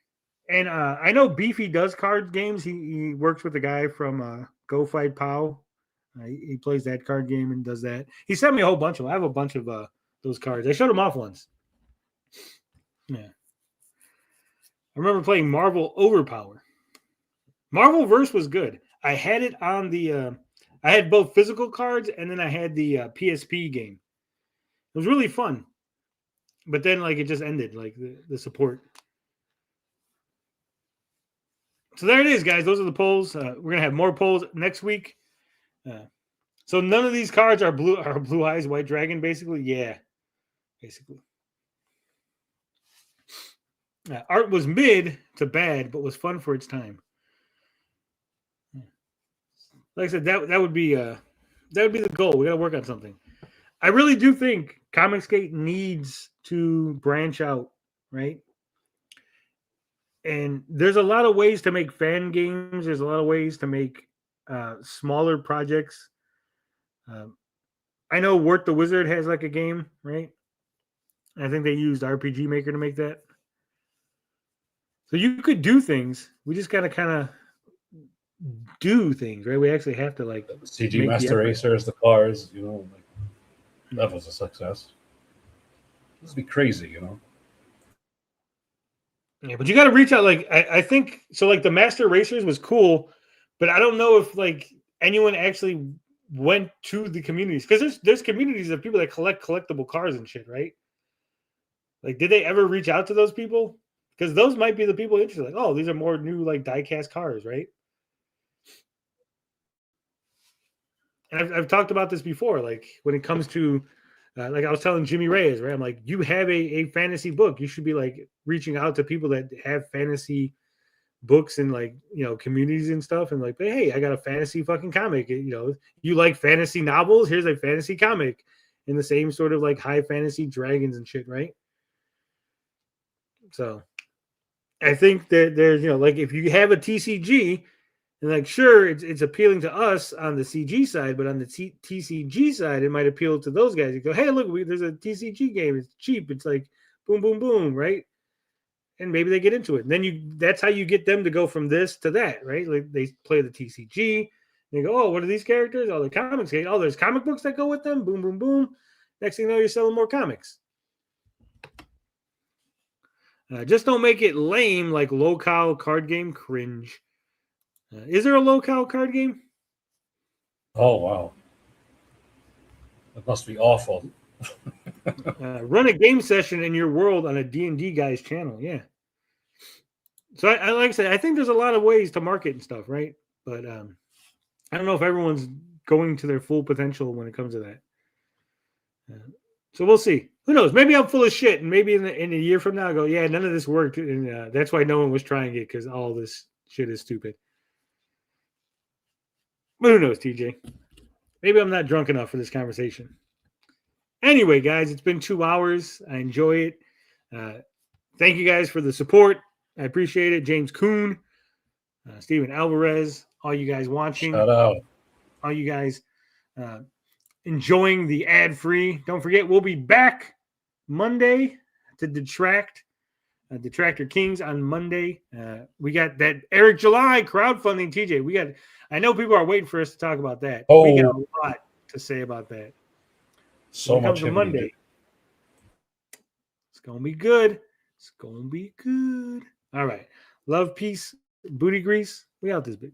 And I know Beefy does card games. He works with the guy from Go Fight Pow. He plays that card game and does that. He sent me a whole bunch of them. I have a bunch of those cards. I showed him off once. Yeah. I remember playing Marvel Overpower. Marvel Verse was good. I had it on the I had both physical cards and then I had the PSP game. It was really fun. But then like it just ended, like the support. So there it is, guys. Those are the polls. We're gonna have more polls next week. So none of these cards are blue eyes, white dragon, basically. Yeah, basically. Art was mid to bad, but was fun for its time. Like I said, that would be the goal. We got to work on something. I really do think Comicsgate needs to branch out, right? And there's a lot of ways to make fan games. There's a lot of ways to make smaller projects. I know Work the Wizard has like a game, right? I think they used RPG Maker to make that. So you could do things. We just got to kind of do things, right? We actually have to like CG Master Racers, the cars, that was a success. This would be crazy, Yeah, but you got to reach out. Like I think so. Like the Master Racers was cool, but I don't know if like anyone actually went to the communities, because there's communities of people that collect collectible cars and shit, right? Like, did they ever reach out to those people? Because those might be the people interested. Like, oh, these are more new like diecast cars, right? And I've talked about this before. Like when it comes to like I was telling Jimmy Reyes, right? I'm like, you have a fantasy book. You should be like reaching out to people that have fantasy books and like, communities and stuff. And like, hey, I got a fantasy fucking comic. You like fantasy novels? Here's a fantasy comic in the same sort of like high fantasy dragons and shit, right? So I think that there's, like if you have a TCG, and like, sure, it's appealing to us on the CG side, but on the TCG side, it might appeal to those guys. You go, hey, look, there's a TCG game. It's cheap. It's like boom, boom, boom, right? And maybe they get into it. And then that's how you get them to go from this to that, right? Like they play the TCG. And they go, oh, what are these characters? Oh, they're comics. Oh, there's comic books that go with them. Boom, boom, boom. Next thing you know, you're selling more comics. Just don't make it lame like low-cal card game cringe. Is there a low-cal card game? Oh, wow. That must be awful. Run a game session in your world on a D&D guy's channel. Yeah. So I like I said, I think there's a lot of ways to market and stuff, right? But I don't know if everyone's going to their full potential when it comes to that. So we'll see. Who knows? Maybe I'm full of shit, and maybe in a year from now, I go, yeah, none of this worked, and that's why no one was trying it, because all this shit is stupid. But who knows, TJ? Maybe I'm not drunk enough for this conversation. Anyway, guys, it's been 2 hours. I enjoy it. Thank you guys for the support. I appreciate it. James Kuhn, Steven Alvarez, all you guys watching. Shout out. All you guys enjoying the ad-free. Don't forget, we'll be back Monday to Detract. Detractor Kings on Monday. We got that Eric July crowdfunding, TJ. I know people are waiting for us to talk about that. Oh. We got a lot to say about that. So much on Monday. It's gonna be good. It's gonna be good. All right. Love, peace, booty grease. We out this bitch.